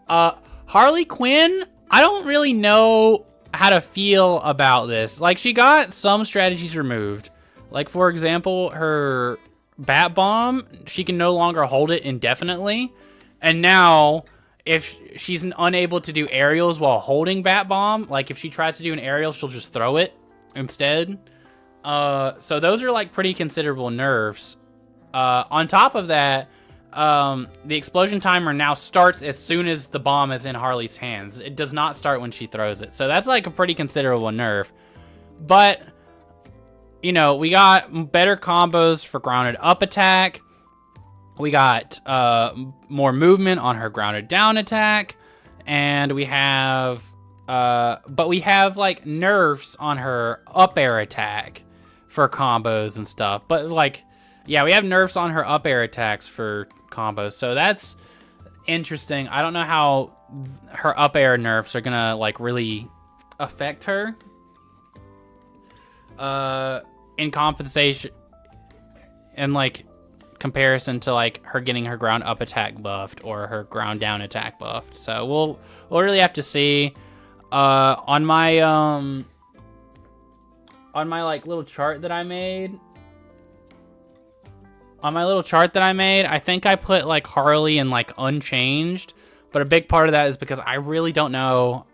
Harley Quinn, I don't really know how to feel about this. Like, she got some strategies removed. Like, for example, her Bat Bomb, she can no longer hold it indefinitely. And now, if she's unable to do aerials while holding Bat Bomb, like if she tries to do an aerial, she'll just throw it instead. So those are like pretty considerable nerfs. On top of that, the explosion timer now starts as soon as the bomb is in Harley's hands. It does not start when she throws it. So that's like a pretty considerable nerf. But, you know, we got better combos for grounded up attack. We got more movement on her grounded down attack, and we have, but we have like nerfs on her up air attack for combos and stuff. But like, yeah, we have nerfs on her up air attacks for combos, so that's interesting. I don't know how her up air nerfs are gonna like really affect her. In compensation, and like comparison to like her getting her ground up attack buffed or her ground down attack buffed. So we'll really have to see. On my like little chart that I made. I think I put like Harley in like unchanged, but a big part of that is because I really don't know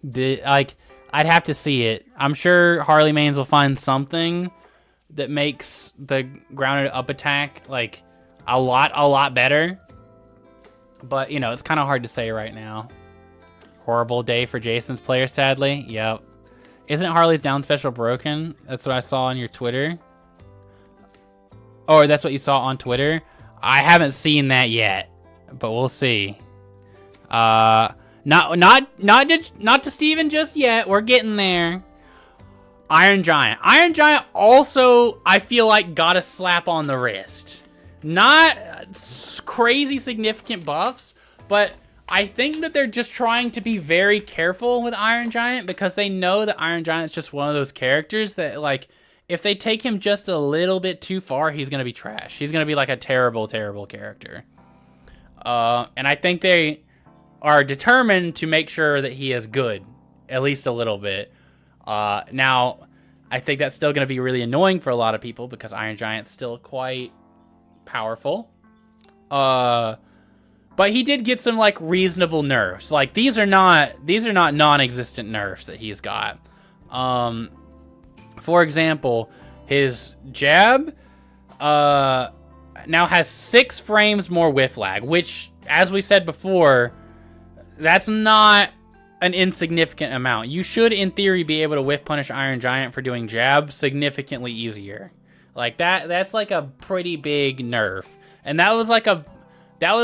like I'd have to see it. I'm sure Harley mains will find something that makes the grounded up attack like a lot better. But, you know, it's kind of hard to say right now. Horrible day for Jason's player, sadly. Yep. Isn't Harley's down special broken? That's what I saw on your Twitter. Or that's what you saw on Twitter. I haven't seen that yet, but we'll see. Not to Steven just yet. We're getting there. Iron Giant. Iron Giant also, I feel like, got a slap on the wrist. Not crazy significant buffs, but I think that they're just trying to be very careful with Iron Giant because they know that Iron Giant's just one of those characters that, like, if they take him just a little bit too far, he's going to be trash. He's going to be like a terrible, terrible character. And I think they are determined to make sure that he is good, at least a little bit. Now, I think that's still going to be really annoying for a lot of people because Iron Giant's still quite powerful. But he did get some like reasonable nerfs. Like these are not non-existent nerfs that he's got. For example, his jab now has 6 frames more whiff lag, which, as we said before, that's not an insignificant amount. You should, in theory, be able to whiff punish Iron Giant for doing jabs significantly easier. Like that's like a pretty big nerf. And that was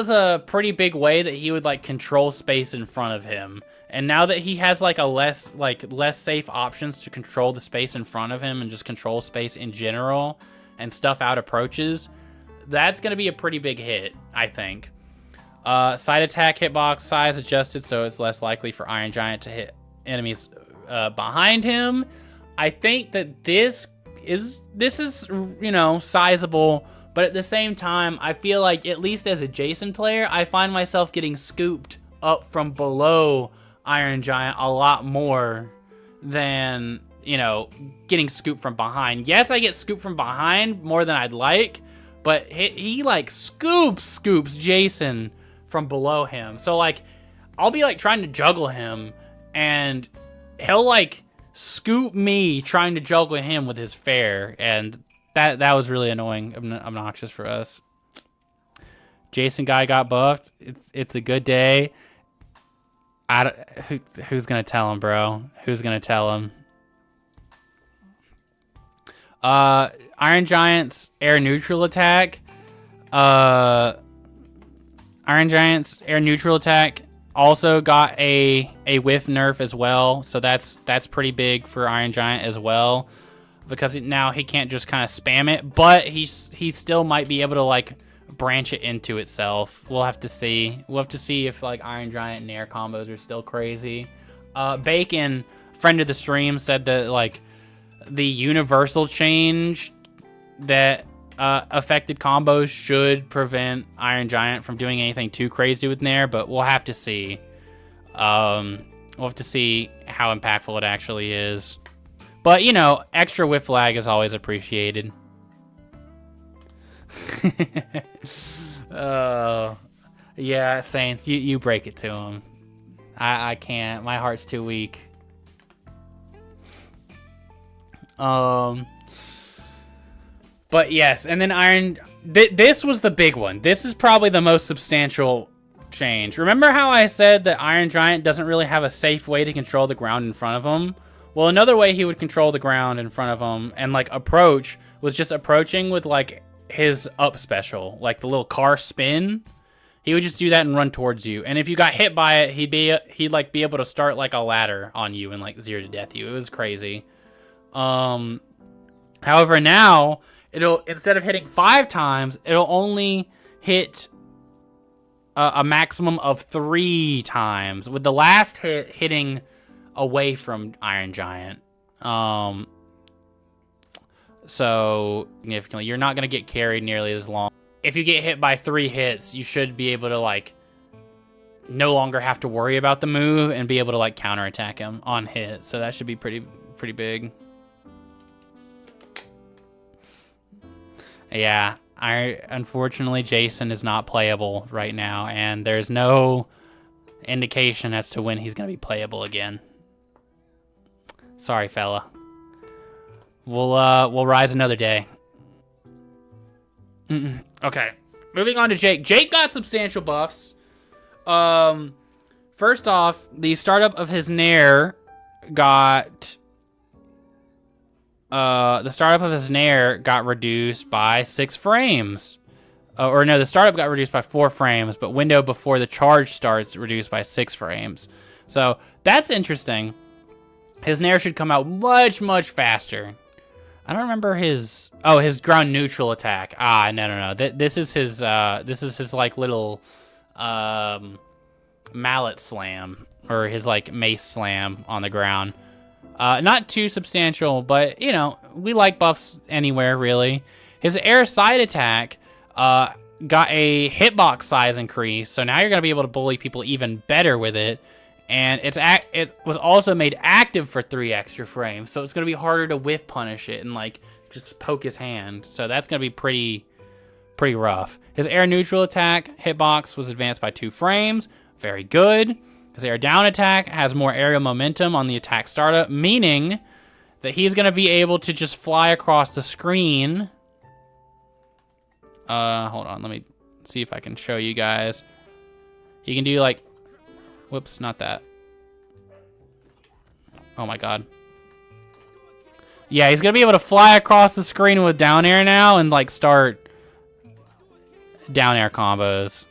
a pretty big way that he would like control space in front of him. And now that he has like less safe options to control the space in front of him and just control space in general and stuff out approaches, that's going to be a pretty big hit, I think. Side attack hitbox size adjusted so it's less likely for Iron Giant to hit enemies behind him. I think that this is, you know, sizable, but at the same time, I feel like, at least as a Jason player, I find myself getting scooped up from below Iron Giant a lot more than, you know, getting scooped from behind. Yes, I get scooped from behind more than I'd like, but he like scoops Jason from below him. So like, I'll be like trying to juggle him, and he'll like scoop me trying to juggle him with his fair, and that was really annoying, obnoxious for us. Jason guy got buffed. It's a good day. Who's gonna tell him, bro? Who's gonna tell him? Iron Giant's air neutral attack. Iron Giant's air neutral attack also got a whiff nerf as well, so that's pretty big for Iron Giant as well, because now he can't just kind of spam it, but he still might be able to like branch it into itself. We'll have to see. We'll have to see if like Iron Giant Nair combos are still crazy. Bacon, friend of the stream, said that like the universal change that affected combos should prevent Iron Giant from doing anything too crazy with Nair, but we'll have to see. We'll have to see how impactful it actually is. But, you know, extra whiff lag is always appreciated. Yeah, Saints, you break it to him. I can't. My heart's too weak. But yes, and then this was the big one. This is probably the most substantial change. Remember how I said that Iron Giant doesn't really have a safe way to control the ground in front of him? Well, another way he would control the ground in front of him and like approach was just approaching with like his up special, like the little car spin. He would just do that and run towards you. And if you got hit by it, he'd like be able to start like a ladder on you and like 0 to death you. It was crazy. However, now it'll, instead of hitting 5 times, it'll only hit a maximum of 3 times, with the last hit hitting away from Iron Giant. So significantly, you're not going to get carried nearly as long. If you get hit by 3 hits, you should be able to like no longer have to worry about the move and be able to like counterattack him on hit. So that should be pretty big. Yeah, unfortunately Jason is not playable right now, and there's no indication as to when he's going to be playable again. Sorry, fella. We'll rise another day. Okay, moving on to Jake. Jake got substantial buffs. First off, the startup of his Nair got reduced by 6 frames. Or no, the startup got reduced by 4 frames, but window before the charge starts reduced by 6 frames. So that's interesting. His Nair should come out much faster. I don't remember his ground neutral attack. No. This is his like little mallet slam, or his like mace slam on the ground. Not too substantial, but you know, we like buffs anywhere, really. His air side attack got a hitbox size increase, so now you're going to be able to bully people even better with it. And it was also made active for 3 extra frames, so it's going to be harder to whiff punish it and like just poke his hand. So that's going to be pretty rough. His air neutral attack hitbox was advanced by 2 frames. Very good. His air down attack has more aerial momentum on the attack startup, meaning that he's going to be able to just fly across the screen. Hold on, let me see if I can show you guys. He can do like, whoops, not that. Oh my god. Yeah, he's going to be able to fly across the screen with down air now and like start down air combos.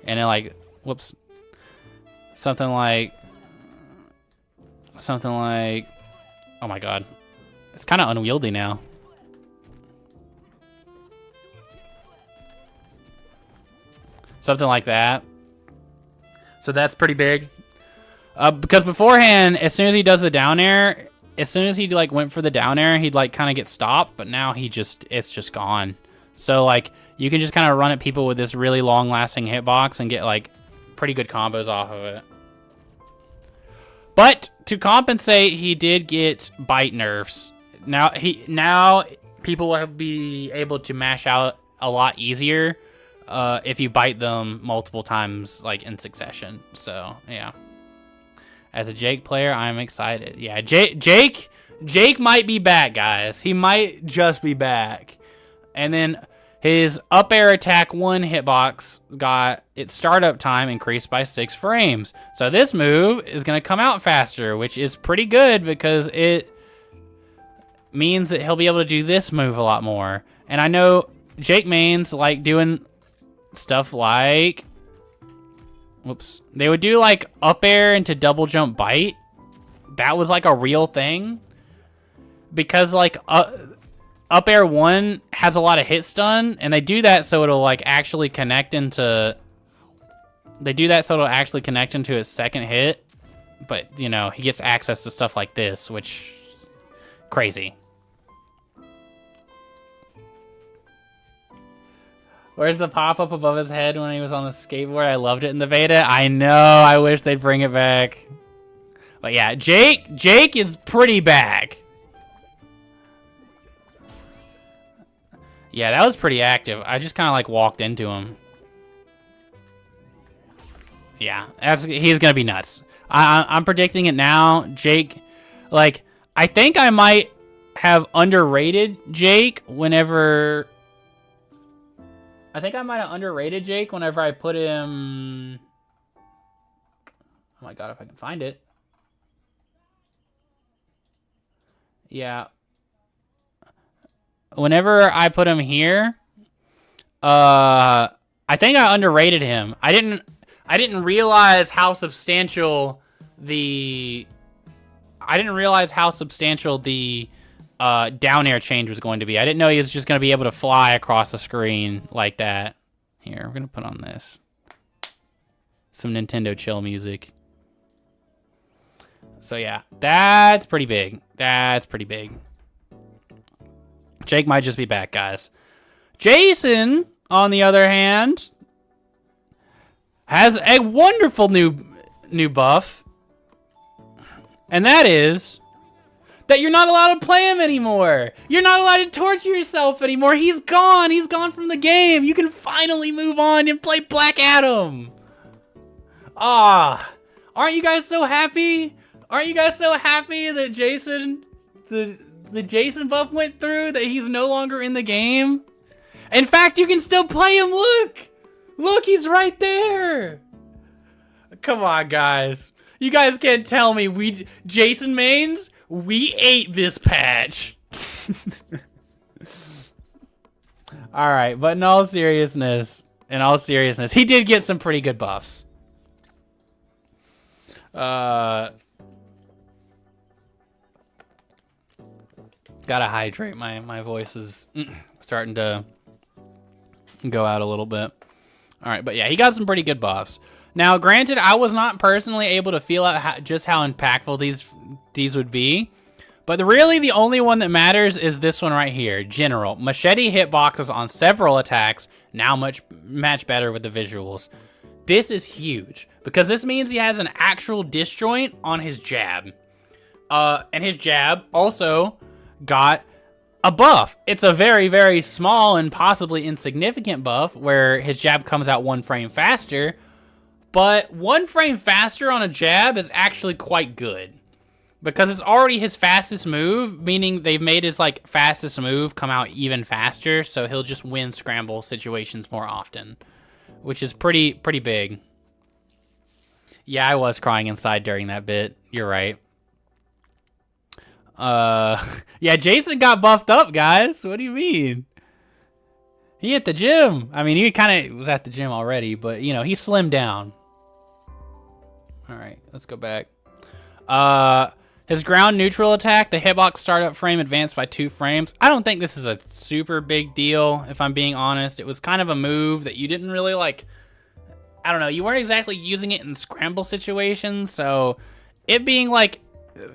And then like, whoops, something like, oh my god. It's kind of unwieldy now. Something like that. So that's pretty big. Because beforehand, as soon as he does the down air, as soon as he like went for the down air, he'd like kind of get stopped, but now it's just gone. So like you can just kind of run at people with this really long lasting hitbox and get like pretty good combos off of it. But to compensate, he did get bite nerfs. Now people will be able to mash out a lot easier if you bite them multiple times like in succession. So yeah. As a Jake player, I'm excited. Yeah, Jake might be back, guys. He might just be back. And then his up air attack 1 hitbox got its startup time increased by 6 frames. So this move is going to come out faster, which is pretty good because it means that he'll be able to do this move a lot more. And I know Jake mains like doing stuff like, whoops, they would do like up air into double jump bite. That was like a real thing because like up air 1 has a lot of hit stun, and they do that so it'll like actually connect into, his second hit. But you know, he gets access to stuff like this, which crazy. Where's the pop-up above his head when he was on the skateboard? I loved it in the beta. I know, I wish they'd bring it back. But yeah, Jake is pretty back. Yeah, that was pretty active. I just kind of like walked into him. Yeah, he's gonna be nuts. I'm predicting it now. Jake, like, I think I might have underrated Jake whenever... I think I might have underrated Jake whenever I put him... Oh my god, if I can find it. Yeah. Whenever I put him here, I think I underrated him. I didn't realize how substantial the down air change was going to be. I didn't know he was just going to be able to fly across the screen like that. Here, we're going to put on this. Some Nintendo chill music. So yeah, that's pretty big. That's pretty big. Jake might just be back, guys. Jason, on the other hand, has a wonderful new buff. And that is that you're not allowed to play him anymore. You're not allowed to torture yourself anymore. He's gone. He's gone from the game. You can finally move on and play Black Adam. Ah, aren't you guys so happy? Aren't you guys so happy that Jason, the Jason buff went through, that he's no longer in the game? In fact, you can still play him. Look, he's right there. Come on, guys. You guys can't tell me Jason mains, we ate this patch. All right, but in all seriousness, he did get some pretty good buffs. Gotta hydrate. My voice is starting to go out a little bit. All right, but yeah, he got some pretty good buffs. Now, granted, I was not personally able to feel out just how impactful these would be, But really, the only one that matters is this one right here, General. Machete hitboxes on several attacks, now match better with the visuals. This is huge, because this means he has an actual disjoint on his jab. And his jab also got a buff. It's a very, very small and possibly insignificant buff, where his jab comes out 1 frame faster. But 1 frame faster on a jab is actually quite good, because it's already his fastest move, meaning they've made his like fastest move come out even faster, so he'll just win scramble situations more often, which is pretty big. Yeah, I was crying inside during that bit. You're right. Yeah, Jason got buffed up, guys. What do you mean? He hit the gym. I mean, he kind of was at the gym already, but you know, he slimmed down. All right, let's go back. His ground neutral attack, the hitbox startup frame advanced by 2 frames. I don't think this is a super big deal, if I'm being honest. It was kind of a move that you didn't really like, I don't know, you weren't exactly using it in scramble situations, so it being like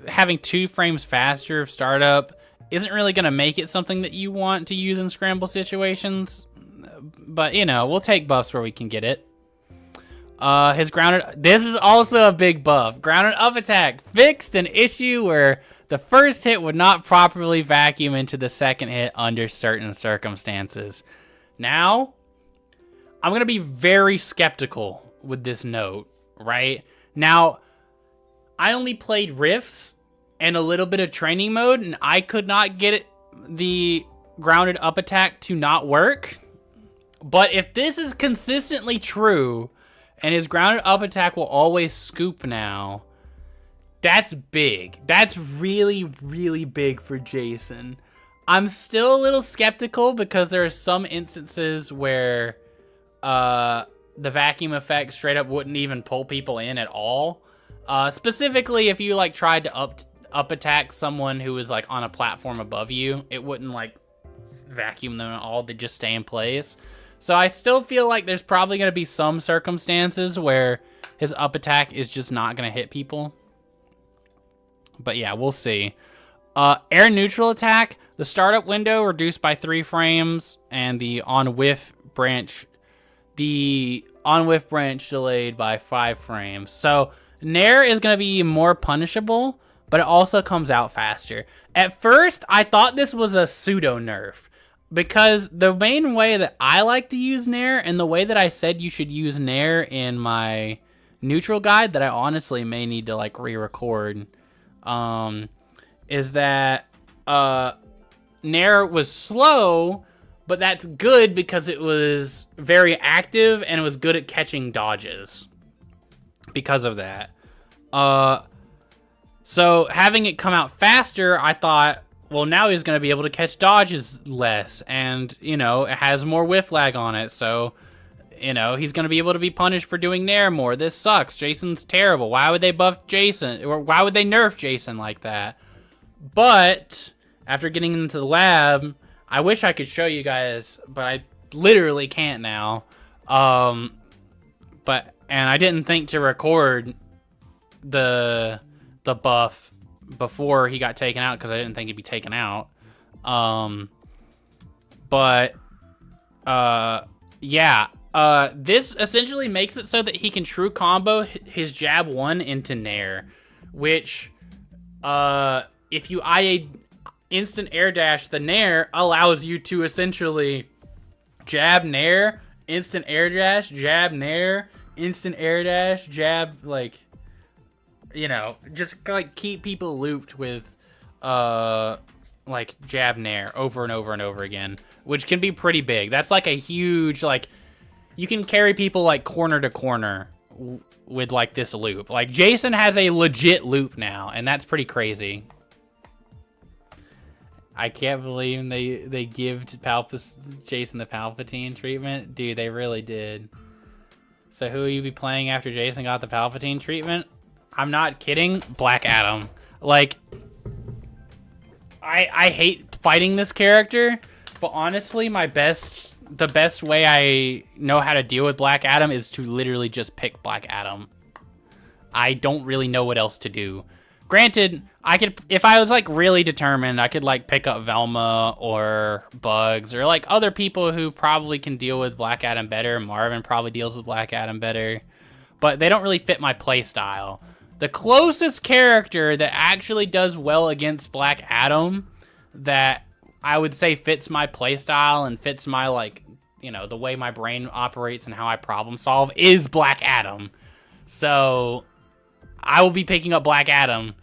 having 2 frames faster of startup isn't really going to make it something that you want to use in scramble situations. But, you know, we'll take buffs where we can get it. His grounded... This is also a big buff. Grounded up attack fixed an issue where the first hit would not properly vacuum into the second hit under certain circumstances. Now, I'm going to be very skeptical with this note, right? Now, I only played Rifts and a little bit of training mode, and I could not get the grounded up attack to not work. But if this is consistently true, and his grounded up attack will always scoop now, that's big. That's really, really big for Jason. I'm still a little skeptical because there are some instances where the vacuum effect straight up wouldn't even pull people in at all. Specifically, if you like tried to up attack someone who was like on a platform above you, it wouldn't like vacuum them at all. They'd just stay in place. So I still feel like there's probably going to be some circumstances where his up attack is just not going to hit people. But yeah, we'll see. Air neutral attack, the startup window reduced by 3 frames, and the on whiff branch delayed by 5 frames. So Nair is going to be more punishable, but it also comes out faster. At first, I thought this was a pseudo nerf, because the main way that I like to use Nair, and the way that I said you should use Nair in my neutral guide that I honestly may need to like re-record, is that Nair was slow, but that's good because it was very active and it was good at catching dodges because of that. So having it come out faster, I thought, well, now he's going to be able to catch dodges less, and, you know, it has more whiff lag on it, so, you know, he's going to be able to be punished for doing Nair more. This sucks. Jason's terrible. Why would they buff Jason? Or why would they nerf Jason like that? But after getting into the lab, I wish I could show you guys, but I literally can't now. And I didn't think to record the buff before he got taken out because I didn't think he'd be taken out. Yeah. This essentially makes it so that he can true combo his jab 1 into Nair, which if you IA instant air dash the Nair, allows you to essentially jab Nair, instant air dash, jab Nair, instant air dash, jab, like, you know, just like keep people looped with like jab Nair over and over and over again, which can be pretty big. That's like a huge, like, you can carry people like corner to corner with like this loop. Like Jason has a legit loop now, and that's pretty crazy. I can't believe they give Jason the Palpatine treatment. Dude, they really did. So who will you be playing after Jason got the Palpatine treatment? I'm not kidding. Black Adam. Like, I hate fighting this character, but honestly, the best way I know how to deal with Black Adam is to literally just pick Black Adam. I don't really know what else to do. Granted, I could, if I was like really determined, I could like pick up Velma or Bugs or like other people who probably can deal with Black Adam better. Marvin probably deals with Black Adam better, but they don't really fit my playstyle. The closest character that actually does well against Black Adam that I would say fits my playstyle and fits my, like, you know, the way my brain operates and how I problem solve is Black Adam. So I will be picking up Black Adam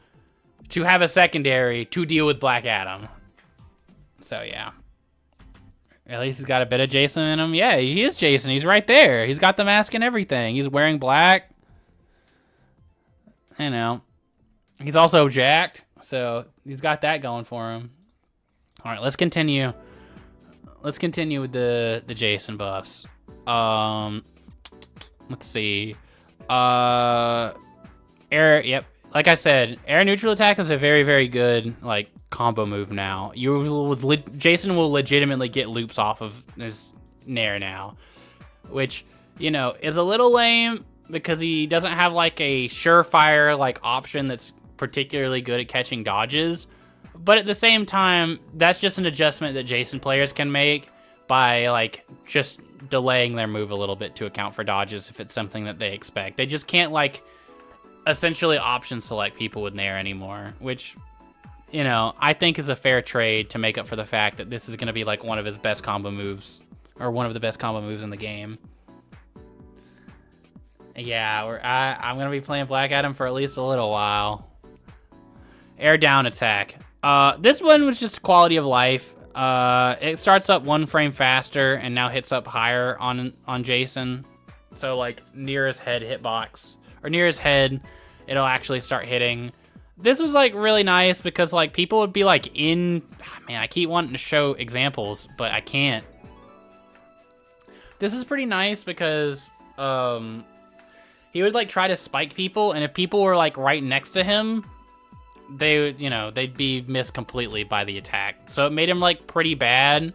to have a secondary to deal with Black Adam. So yeah. At least he's got a bit of Jason in him. Yeah, he is Jason. He's right there. He's got the mask and everything. He's wearing black. You know. He's also jacked. So he's got that going for him. All right, let's continue. Let's continue with the Jason buffs. Let's see. Air, yep. Like I said, air neutral attack is a very, very good like combo move now. Jason will legitimately get loops off of his Nair now, which, you know, is a little lame because he doesn't have like a surefire like option that's particularly good at catching dodges. But at the same time, that's just an adjustment that Jason players can make by like just delaying their move a little bit to account for dodges if it's something that they expect. They just can't like essentially option select people with Nair anymore, which, you know, I think is a fair trade to make up for the fact that this is going to be like one of his best combo moves, or one of the best combo moves in the game. Yeah, I'm going to be playing Black Adam for at least a little while. Air down attack. This one was just quality of life. It starts up 1 frame faster and now hits up higher on Jason. So like near his head hitbox, or near his head, it'll actually start hitting. This was like really nice because like people would be like man, I keep wanting to show examples, but I can't. This is pretty nice because he would like try to spike people, and if people were like right next to him, they would, you know, they'd be missed completely by the attack. So it made him like pretty bad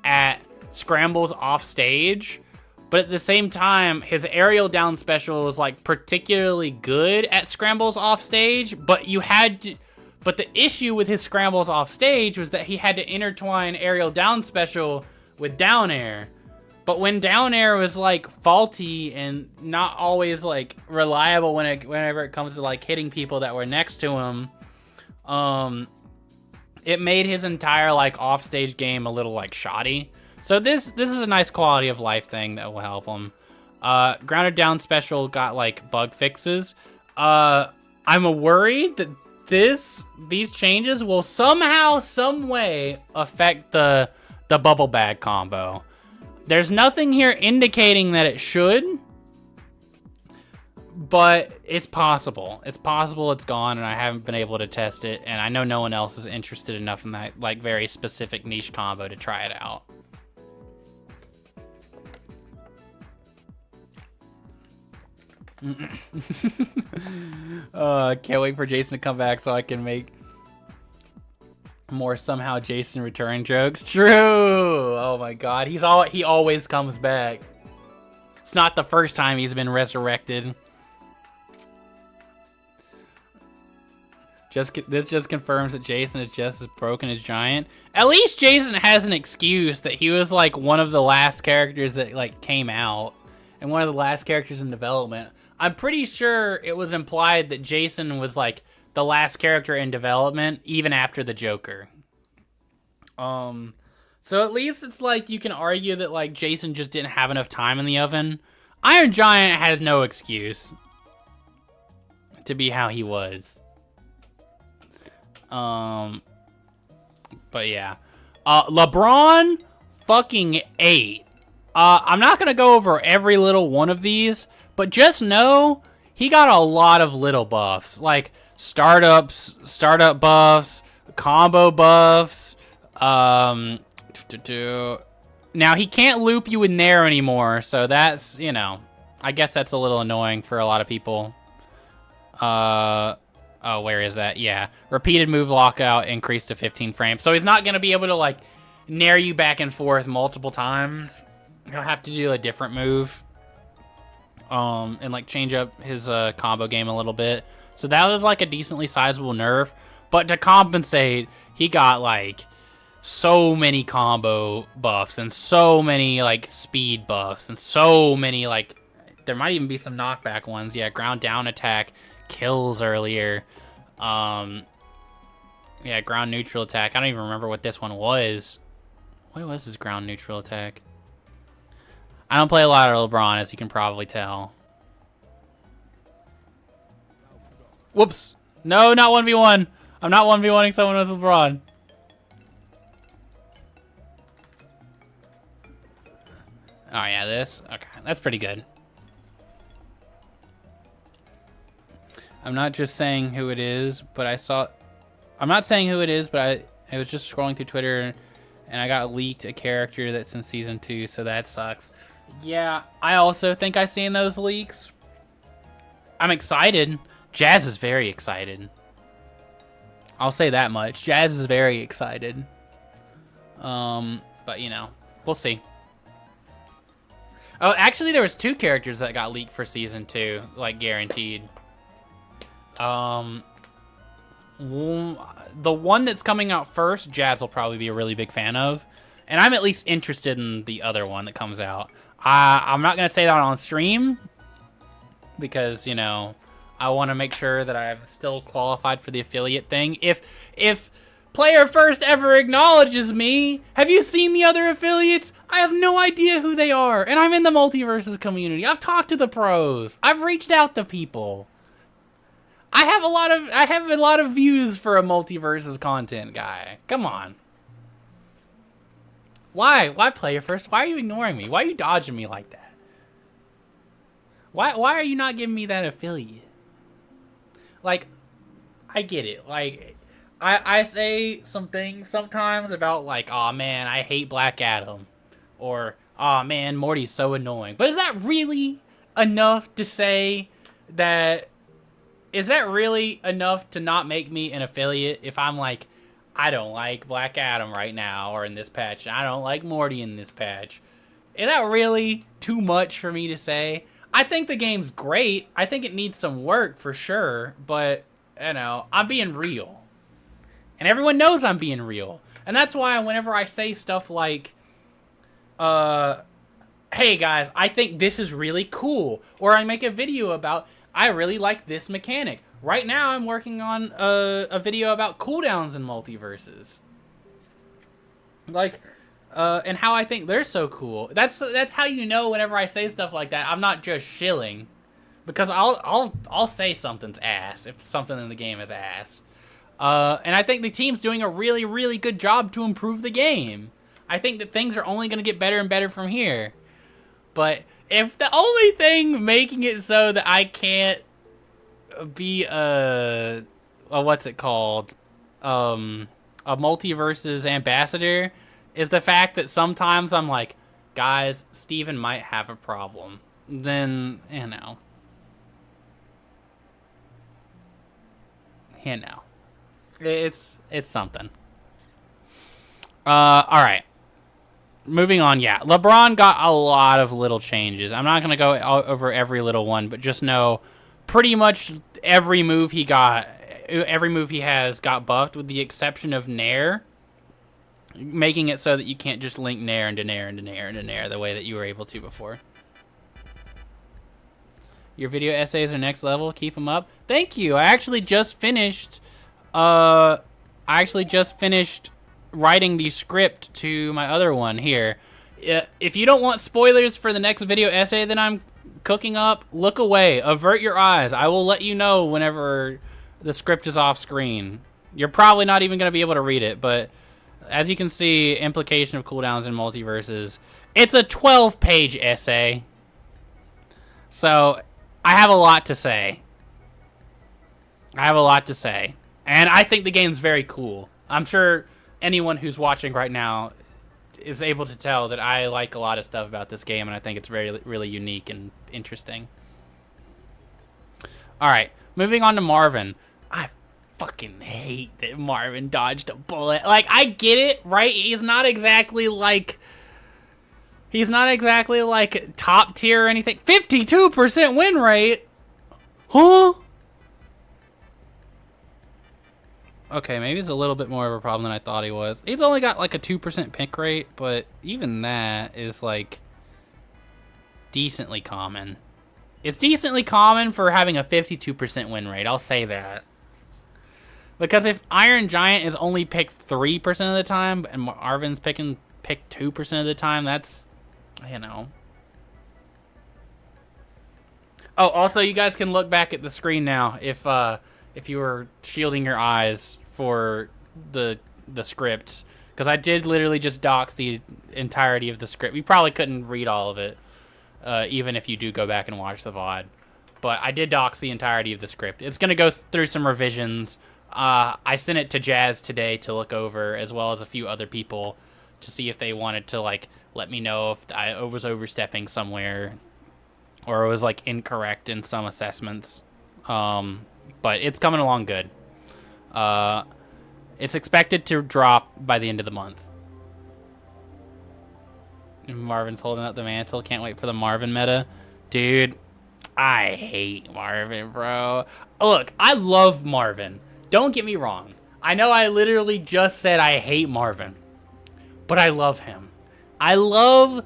at scrambles off stage. But at the same time, his aerial down special was like particularly good at scrambles off stage, but but the issue with his scrambles off stage was that he had to intertwine aerial down special with down air. But when down air was like faulty and not always like reliable whenever it comes to like hitting people that were next to him, it made his entire like offstage game a little like shoddy. So this is a nice quality of life thing that will help him. Grounded down special got like bug fixes. I'm worried that these changes will somehow, some way affect the bubble bag combo. There's nothing here indicating that it should, but it's possible. It's possible it's gone, and I haven't been able to test it, and I know no one else is interested enough in that like very specific niche combo to try it out. Can't wait for Jason to come back so I can make more somehow Jason return jokes. True. Oh my god, he always comes back. It's not the first time he's been resurrected. This just confirms that Jason is just as broken as Giant. At least Jason has an excuse that he was like one of the last characters that like came out and one of the last characters in development. I'm pretty sure it was implied that Jason was like the last character in development even after the Joker. So at least it's like you can argue that like Jason just didn't have enough time in the oven. Iron Giant has no excuse to be how he was. But yeah. LeBron fucking 8. I'm not gonna go over every little one of these, but just know he got a lot of little buffs, like startup buffs, combo buffs. Now he can't loop you with Nair anymore, so that's, you know, I guess that's a little annoying for a lot of people. Oh, where is that? Yeah, repeated move lockout increased to 15 frames, so he's not gonna be able to like Nair you back and forth multiple times. He'll have to do a different move. and like change up his combo game a little bit. So that was like a decently sizable nerf. But to compensate, he got like so many combo buffs and so many like speed buffs and so many like, there might even be some knockback ones. Yeah, ground down attack kills earlier. Yeah, ground neutral attack. I don't even remember what this one was. What was his ground neutral attack? I don't play a lot of LeBron, as you can probably tell. Whoops. No, not 1v1. I'm not 1v1ing someone with LeBron. Oh, yeah, this? Okay, that's pretty good. I'm not just saying who it is, but I saw... I'm not saying who it is, but I was just scrolling through Twitter, and I got leaked a character that's in Season 2, so that sucks. Yeah, I also think I've seen those leaks. I'm excited. Jazz is very excited. I'll say that much. Jazz is very excited. But, you know, we'll see. Oh, actually, there was 2 characters that got leaked for Season 2, like, guaranteed. The one that's coming out first, Jazz will probably be a really big fan of. And I'm at least interested in the other one that comes out. I'm not going to say that on stream, because, you know, I want to make sure that I'm still qualified for the affiliate thing. If Player First ever acknowledges me, have you seen the other affiliates? I have no idea who they are, and I'm in the Multiverses community. I've talked to the pros. I've reached out to people. I have a lot of views for a Multiverses content guy. Come on. Why? Why Player First? Why are you ignoring me? Why are you dodging me like that? Why are you not giving me that affiliate? Like, I get it. Like, I say some things sometimes about, like, oh man, I hate Black Adam. Or, oh man, Morty's so annoying. But is that really enough to say that... Is that really enough to not make me an affiliate if I'm like, I don't like Black Adam right now or in this patch, and I don't like Morty in this patch? Is that really too much for me to say? I think the game's great. I think it needs some work for sure, but, you know, I'm being real. And everyone knows I'm being real. And that's why whenever I say stuff like, hey guys, I think this is really cool, or I make a video about, I really like this mechanic. Right now, I'm working on a video about cooldowns in Multiverses. Like, and how I think they're so cool. That's how you know whenever I say stuff like that, I'm not just shilling. Because I'll say something's ass if something in the game is ass. And I think the team's doing a really, really good job to improve the game. I think that things are only going to get better and better from here. But if the only thing making it so that I can't be what's it called? A Multiverses ambassador is the fact that sometimes I'm like, guys, Steven might have a problem. Then, you know. You know. It's something. Alright. Moving on, yeah. LeBron got a lot of little changes. I'm not going to go over every little one, but just know pretty much every move he has got buffed, with the exception of Nair, making it so that you can't just link Nair into Nair into Nair into Nair the way that you were able to before. Your video essays are next level. Keep them up. Thank you. I actually just finished writing the script to my other one here. If you don't want spoilers for the next video essay that I'm cooking up, look away. Avert your eyes. I will let you know whenever the script is off screen. You're probably not even going to be able to read it, but as you can see, implication of cooldowns in Multiverses. It's a 12-page essay. So, I have a lot to say. And I think the game's very cool. I'm sure anyone who's watching right now is able to tell that I like a lot of stuff about this game, and I think it's really unique and interesting. Alright, moving on to Marvin. I fucking hate that Marvin dodged a bullet. Like, I get it, right? He's not exactly, like, He's not exactly like top tier or anything. 52% win rate? Huh? Okay, maybe he's a little bit more of a problem than I thought he was. He's only got like a 2% pick rate, but even that is like decently common. It's decently common for having a 52% win rate, I'll say that. Because if Iron Giant is only picked 3% of the time and Marvin's picked 2% of the time, that's, you know. Oh, also you guys can look back at the screen now if you were shielding your eyes for the script, because I did literally just dox the entirety of the script. You probably couldn't read all of it, even if you do go back and watch the VOD. But I did dox the entirety of the script. It's going to go through some revisions. I sent it to Jazz today to look over, as well as a few other people, to see if they wanted to like let me know if I was overstepping somewhere or it was like incorrect in some assessments. But it's coming along good. It's expected to drop by the end of the month. Marvin's holding up the mantle. Can't wait for the Marvin meta. Dude, I hate Marvin, bro. Look, I love Marvin. Don't get me wrong. I know I literally just said I hate Marvin, but I love him. I love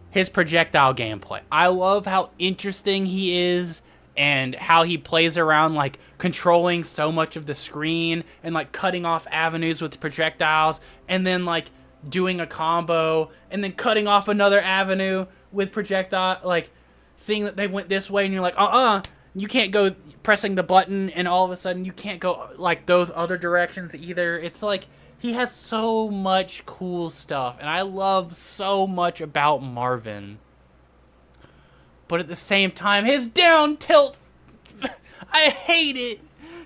his projectile gameplay. I love how interesting he is and how he plays around, like controlling so much of the screen and like cutting off avenues with projectiles and then like doing a combo and then cutting off another avenue with projectile, like seeing that they went this way and you're like, you can't go pressing the button and all of a sudden you can't go like those other directions either. It's like he has so much cool stuff and I love so much about Marvin. But at the same time, his down tilt, I hate it.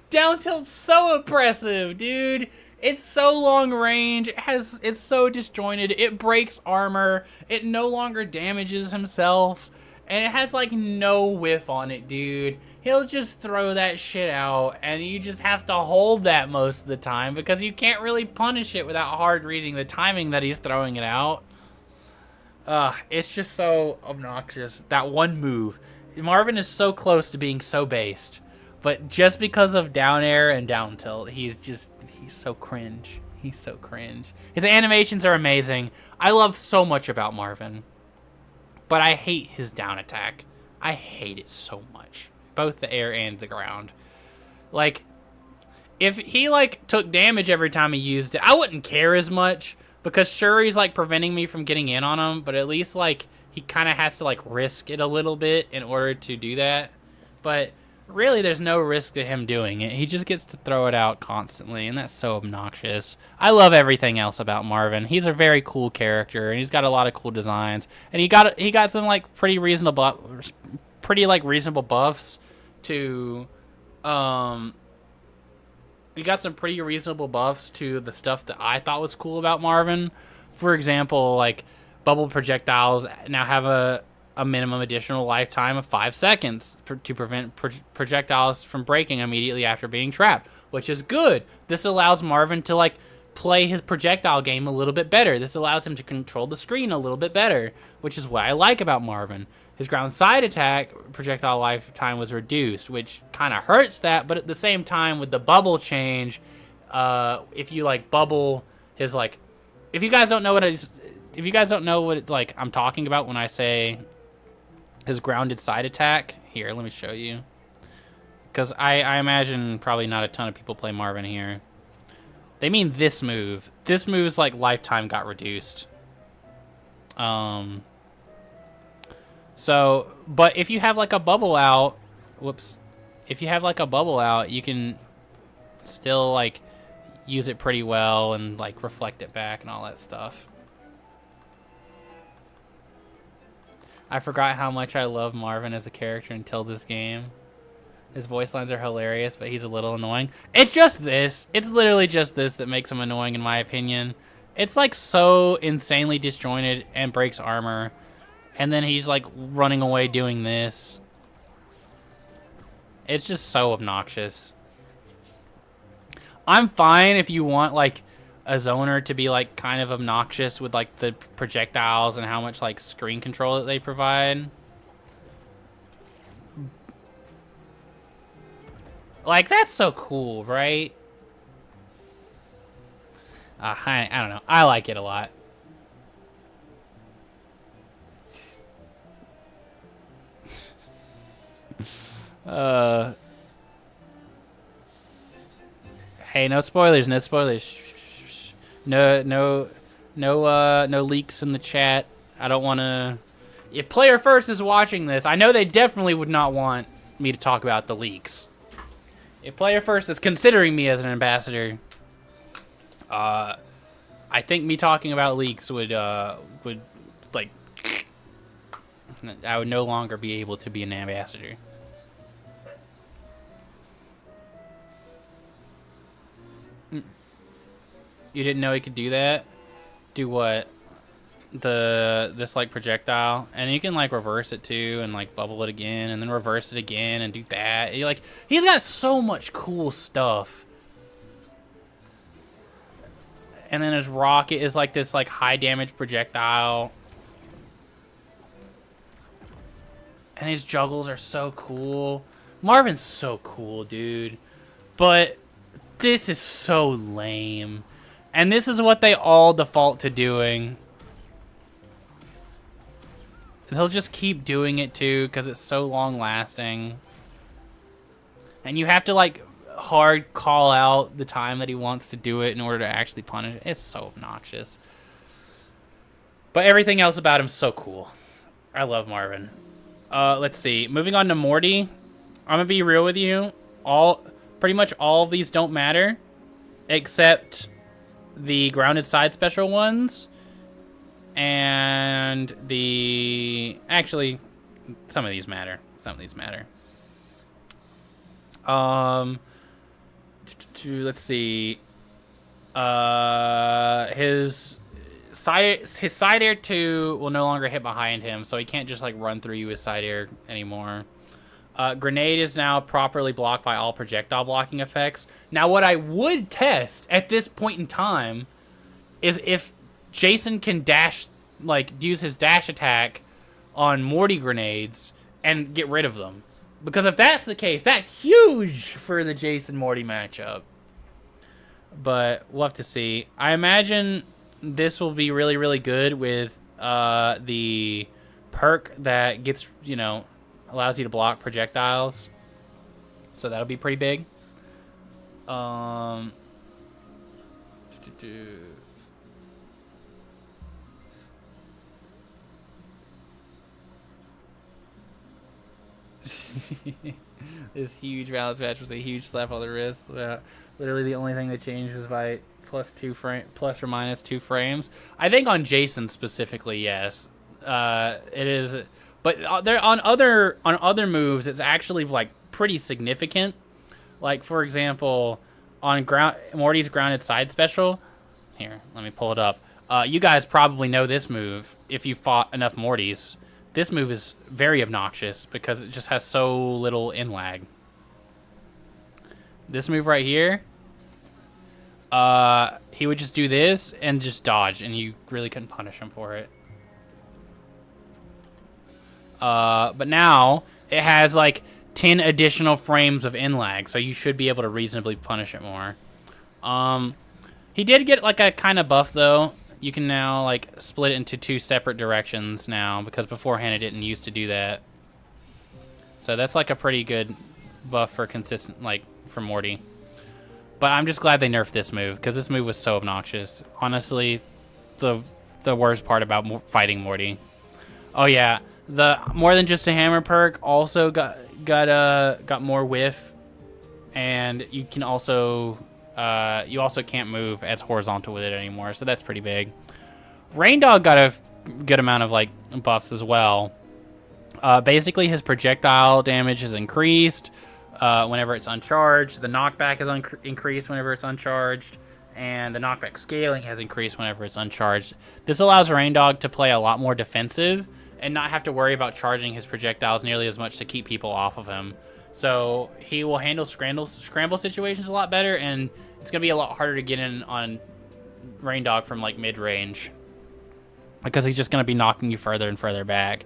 Down tilt's so oppressive, dude. It's so long range. It's so disjointed. It breaks armor. It no longer damages himself. And it has like no whiff on it, dude. He'll just throw that shit out and you just have to hold that most of the time because you can't really punish it without hard reading the timing that he's throwing it out. It's just so obnoxious. That one move. Marvin is so close to being so based. But just because of down air and down tilt, he's so cringe. He's so cringe. His animations are amazing. I love so much about Marvin. But I hate his down attack. I hate it so much. Both the air and the ground. Like, if he, like, took damage every time he used it, I wouldn't care as much. Because sure, he's, like, preventing me from getting in on him. But at least, like, he kind of has to, like, risk it a little bit in order to do that. But really, there's no risk to him doing it. He just gets to throw it out constantly. And that's so obnoxious. I love everything else about Marvin. He's a very cool character. And he's got a lot of cool designs. And he got some, like, pretty reasonable buffs to... We got some pretty reasonable buffs to the stuff that I thought was cool about Marvin. For example, like bubble projectiles now have a minimum additional lifetime of 5 seconds to prevent projectiles from breaking immediately after being trapped, which is good. This allows Marvin to like play his projectile game a little bit better. This allows him to control the screen a little bit better, which is what I like about Marvin. His ground side attack projectile lifetime was reduced, which kind of hurts that, but at the same time with the bubble change, if you like bubble his like, if you guys don't know what it's like I'm talking about when I say his grounded side attack, here, let me show you. Because I imagine probably not a ton of people play Marvin here. They mean this move. This move's like lifetime got reduced. So, but if you have like a bubble out, if you have like a bubble out, you can still like use it pretty well and like reflect it back and all that stuff. I forgot how much I love Marvin as a character until this game. His voice lines are hilarious, but he's a little annoying. It's just this. It's literally just this that makes him annoying in my opinion. It's like so insanely disjointed and breaks armor. And then he's like running away doing this. It's just so obnoxious. I'm fine if you want like a zoner to be like kind of obnoxious with like the projectiles and how much like screen control that they provide. Like, that's so cool, right? I don't know. I like it a lot. Hey, no spoilers, no spoilers. No leaks in the chat. I don't want to... If Player First is watching this, I know they definitely would not want me to talk about the leaks. If Player First is considering me as an ambassador, I think me talking about leaks would like... I would no longer be able to be an ambassador. You didn't know he could do that? Do what? This like projectile, and you can like reverse it too, and like bubble it again, and then reverse it again, and do that. He's got so much cool stuff. And then his rocket is like this like high damage projectile, and his juggles are so cool. Marvin's so cool, dude, but this is so lame. And this is what they all default to doing. They'll just keep doing it too because it's so long lasting. And you have to like hard call out the time that he wants to do it in order to actually punish it. It's so obnoxious. But everything else about him's so cool. I love Marvin. Let's see. Moving on to Morty. I'm gonna be real with you. Pretty much all of these don't matter, except the grounded side special ones, and actually, some of these matter. Let's see. His side air 2 will no longer hit behind him, so he can't just like run through you with side air anymore. Grenade is now properly blocked by all projectile blocking effects. Now, what I would test at this point in time is if Jason can dash, like, use his dash attack on Morty grenades and get rid of them. Because if that's the case, that's huge for the Jason-Morty matchup. But we'll have to see. I imagine this will be really, really good with the perk that gets, you know, allows you to block projectiles, so that'll be pretty big. This huge balance match was a huge slap on the wrist. Literally, the only thing that changed was by plus or minus 2 frames. I think on Jason specifically, yes, it is. But there on other moves, it's actually like pretty significant. Like for example, on Morty's grounded side special. Here, let me pull it up. You guys probably know this move if you fought enough Mortys. This move is very obnoxious because it just has so little in lag. This move right here, he would just do this and just dodge, and you really couldn't punish him for it. But now it has like 10 additional frames of in lag, so you should be able to reasonably punish it more. He did get like a kind of buff though. You can now like split it into 2 separate directions now, because beforehand it didn't used to do that. So that's like a pretty good buff for consistent, like for Morty. But I'm just glad they nerfed this move, because this move was so obnoxious. Honestly, the worst part about fighting Morty. Oh yeah. The more than just a hammer perk also got more whiff, and you can also you also can't move as horizontal with it anymore, so that's pretty big. Rain Dog got a good amount of like buffs as well. Basically, his projectile damage is increased whenever it's uncharged. The knockback is increased whenever it's uncharged, and the knockback scaling has increased whenever it's uncharged. This allows Rain Dog to play a lot more defensive and not have to worry about charging his projectiles nearly as much to keep people off of him. So he will handle scramble situations a lot better, and it's going to be a lot harder to get in on Rain Dog from like mid-range, because he's just going to be knocking you further and further back.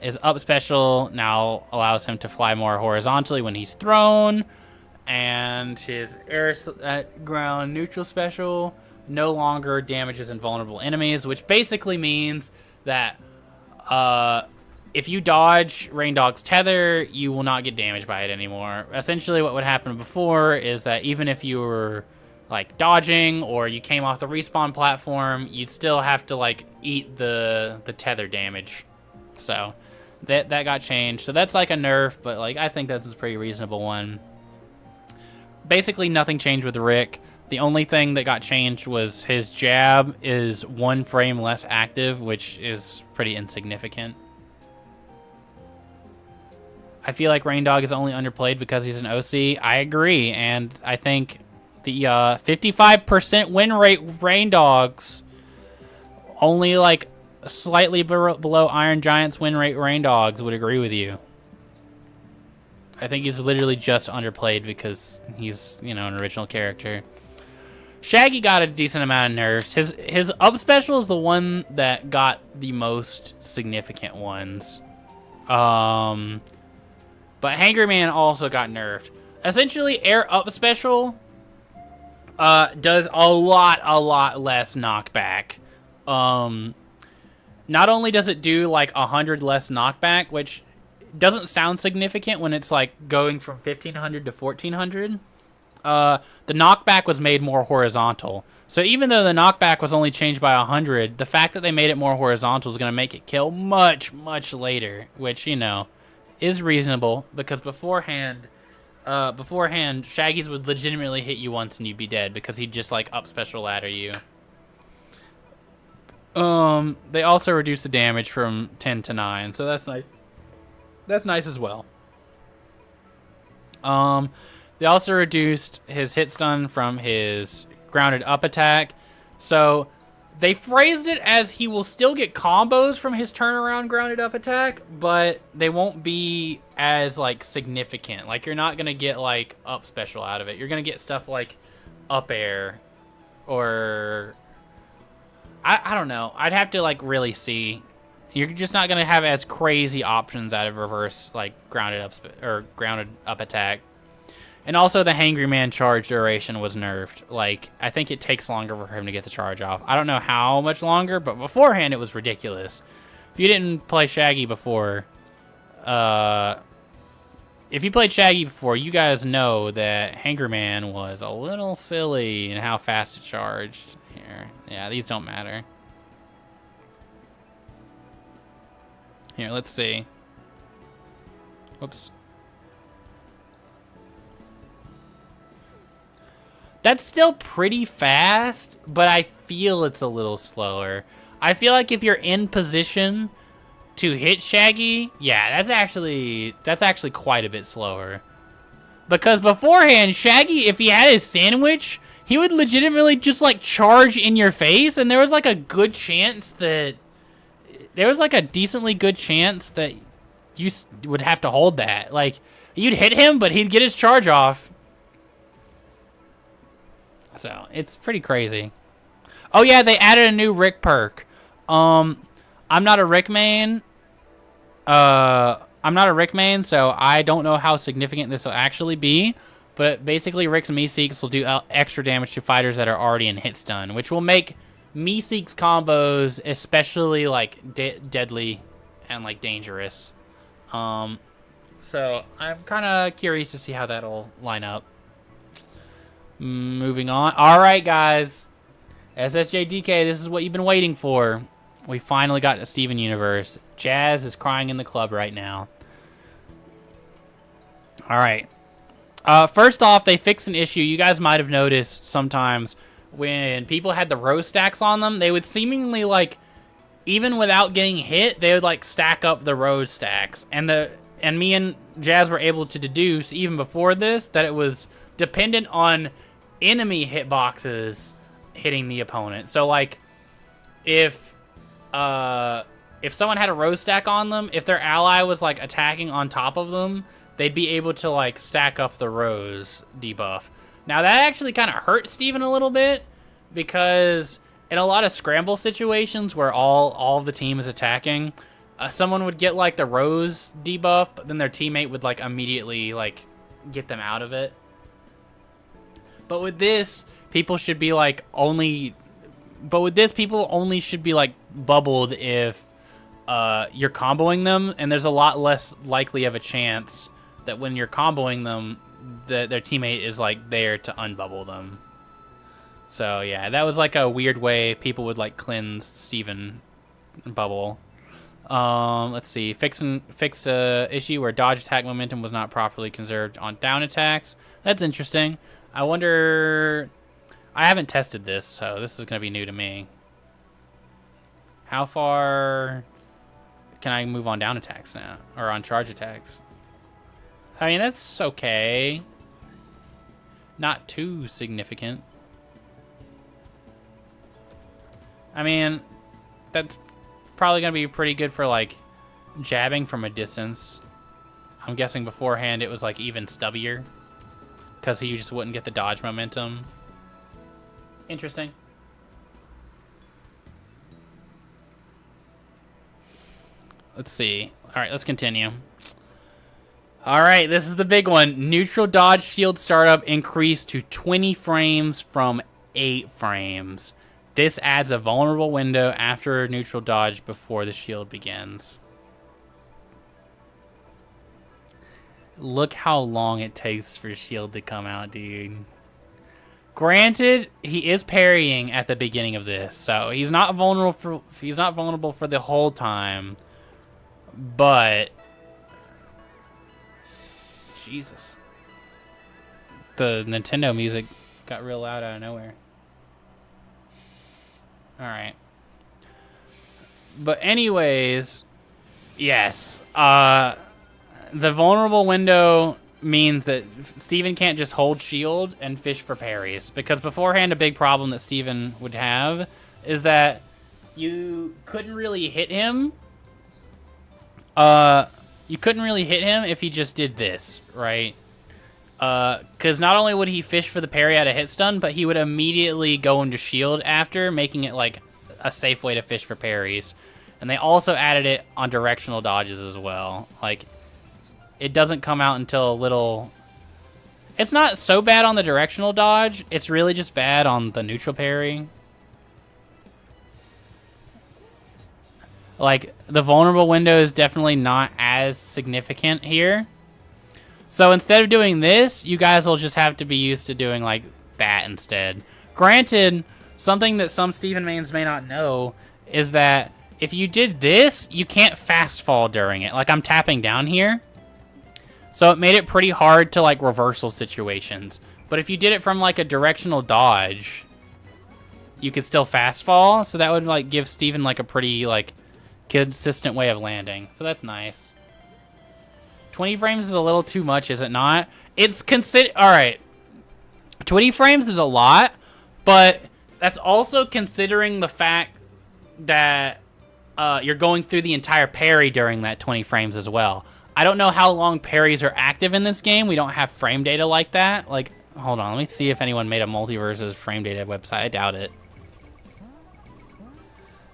His up special now allows him to fly more horizontally when he's thrown, and his air ground neutral special no longer damages invulnerable enemies, which basically means that if you dodge Rain Dog's tether, you will not get damaged by it anymore. Essentially what would happen before is that even if you were like dodging or you came off the respawn platform, you'd still have to like eat the tether damage. So that got changed. So that's like a nerf, but like I think that's a pretty reasonable one. Basically nothing changed with Rick. The only thing that got changed was his jab is 1 frame less active, which is pretty insignificant. I feel like Rain Dog is only underplayed because he's an OC. I agree, and I think the 55% win rate Rain Dogs, only like slightly below Iron Giant's win rate Rain Dogs, would agree with you. I think he's literally just underplayed because he's, you know, an original character. Shaggy got a decent amount of nerfs. His up special is the one that got the most significant ones. But Hangry Man also got nerfed. Essentially, air up special does a lot less knockback. Not only does it do like 100 less knockback, which doesn't sound significant when it's like going from 1500 to 1400. The knockback was made more horizontal. So even though the knockback was only changed by 100, the fact that they made it more horizontal is going to make it kill much later, which, you know, is reasonable, because beforehand Shaggy's would legitimately hit you once and you'd be dead because he'd just like up special ladder you. They also reduced the damage from 10 to 9, so that's nice. That's nice as well. They also reduced his hit stun from his grounded up attack. So they phrased it as he will still get combos from his turnaround grounded up attack, but they won't be as like significant. Like you're not going to get like up special out of it. You're going to get stuff like up air or I don't know. I'd have to like really see. You're just not going to have as crazy options out of reverse like grounded up attack. And also the Hangry Man charge duration was nerfed. Like, I think it takes longer for him to get the charge off. I don't know how much longer, but beforehand it was ridiculous. If you didn't play Shaggy before, if you played Shaggy before, you guys know that Hangry Man was a little silly in how fast it charged. Here, yeah, these don't matter. Here, let's see. Whoops. That's still pretty fast, but I feel it's a little slower. I feel like if you're in position to hit Shaggy, yeah, that's actually quite a bit slower. Because beforehand, Shaggy, if he had his sandwich, he would legitimately just like charge in your face, and there was like a good chance that decently good chance that you would have to hold that. Like, you'd hit him, but he'd get his charge off. So, it's pretty crazy. Oh yeah, they added a new Rick perk. I'm not a Rick main. So I don't know how significant this will actually be. But basically, Rick's Meeseeks will do extra damage to fighters that are already in hit stun, which will make Meeseeks combos especially like deadly and like dangerous. So I'm kind of curious to see how that'll line up. Moving on. All right, guys. SSJDK, this is what you've been waiting for. We finally got a Steven Universe. Jazz is crying in the club right now. All right. First off, they fixed an issue. You guys might have noticed sometimes when people had the rose stacks on them, they would seemingly like, even without getting hit, they would like stack up the rose stacks. And me and Jazz were able to deduce even before this that it was dependent on enemy hitboxes hitting the opponent. So like if someone had a rose stack on them, if their ally was like attacking on top of them, they'd be able to like stack up the rose debuff. Now that actually kind of hurt Steven a little bit because in a lot of scramble situations where all of the team is attacking, someone would get like the Rose debuff, but then their teammate would like immediately like get them out of it. But with this, people should be like only. But with this, people only should be like bubbled if you're comboing them, and there's a lot less likely of a chance that when you're comboing them, their teammate is like there to unbubble them. So yeah, that was like a weird way people would like cleanse Steven bubble. Let's see, fix a issue where dodge attack momentum was not properly conserved on down attacks. That's interesting. I wonder. I haven't tested this, so this is gonna be new to me. How far can I move on down attacks now, or on charge attacks? I mean, that's okay. Not too significant. I mean, that's probably going to be pretty good for, like, jabbing from a distance. I'm guessing beforehand it was, like, even stubbier. Because he just wouldn't get the dodge momentum. Interesting. Let's see. Alright, let's continue. Alright, this is the big one. Neutral dodge shield startup increased to 20 frames from 8 frames. This adds a vulnerable window after neutral dodge before the shield begins. Look how long it takes for shield to come out, dude. Granted, he is parrying at the beginning of this, so he's not vulnerable for the whole time. But Jesus. The Nintendo music got real loud out of nowhere. Alright. But anyways, yes. The vulnerable window means that Steven can't just hold shield and fish for parries. Because beforehand, a big problem that Steven would have is that you couldn't really hit him. You couldn't really hit him if he just did this, right? Because not only would he fish for the parry out of hit stun, but he would immediately go into shield after, making it like a safe way to fish for parries. And they also added it on directional dodges as well. Like, it doesn't come out until a little... It's not so bad on the directional dodge. It's really just bad on the neutral parry. Like, the vulnerable window is definitely not as significant here. So instead of doing this, you guys will just have to be used to doing like that instead. Granted, something that some Steven mains may not know is that if you did this, you can't fast fall during it. Like, I'm tapping down here. So it made it pretty hard to like reversal situations. But if you did it from like a directional dodge, you could still fast fall. So that would like give Steven like a pretty like consistent way of landing. So that's nice. 20 frames is a little too much, is it not? It's alright. 20 frames is a lot, but that's also considering the fact that you're going through the entire parry during that 20 frames as well. I don't know how long parries are active in this game. We don't have frame data like that. Like, hold on, let me see if anyone made a Multiversus frame data website. I doubt it.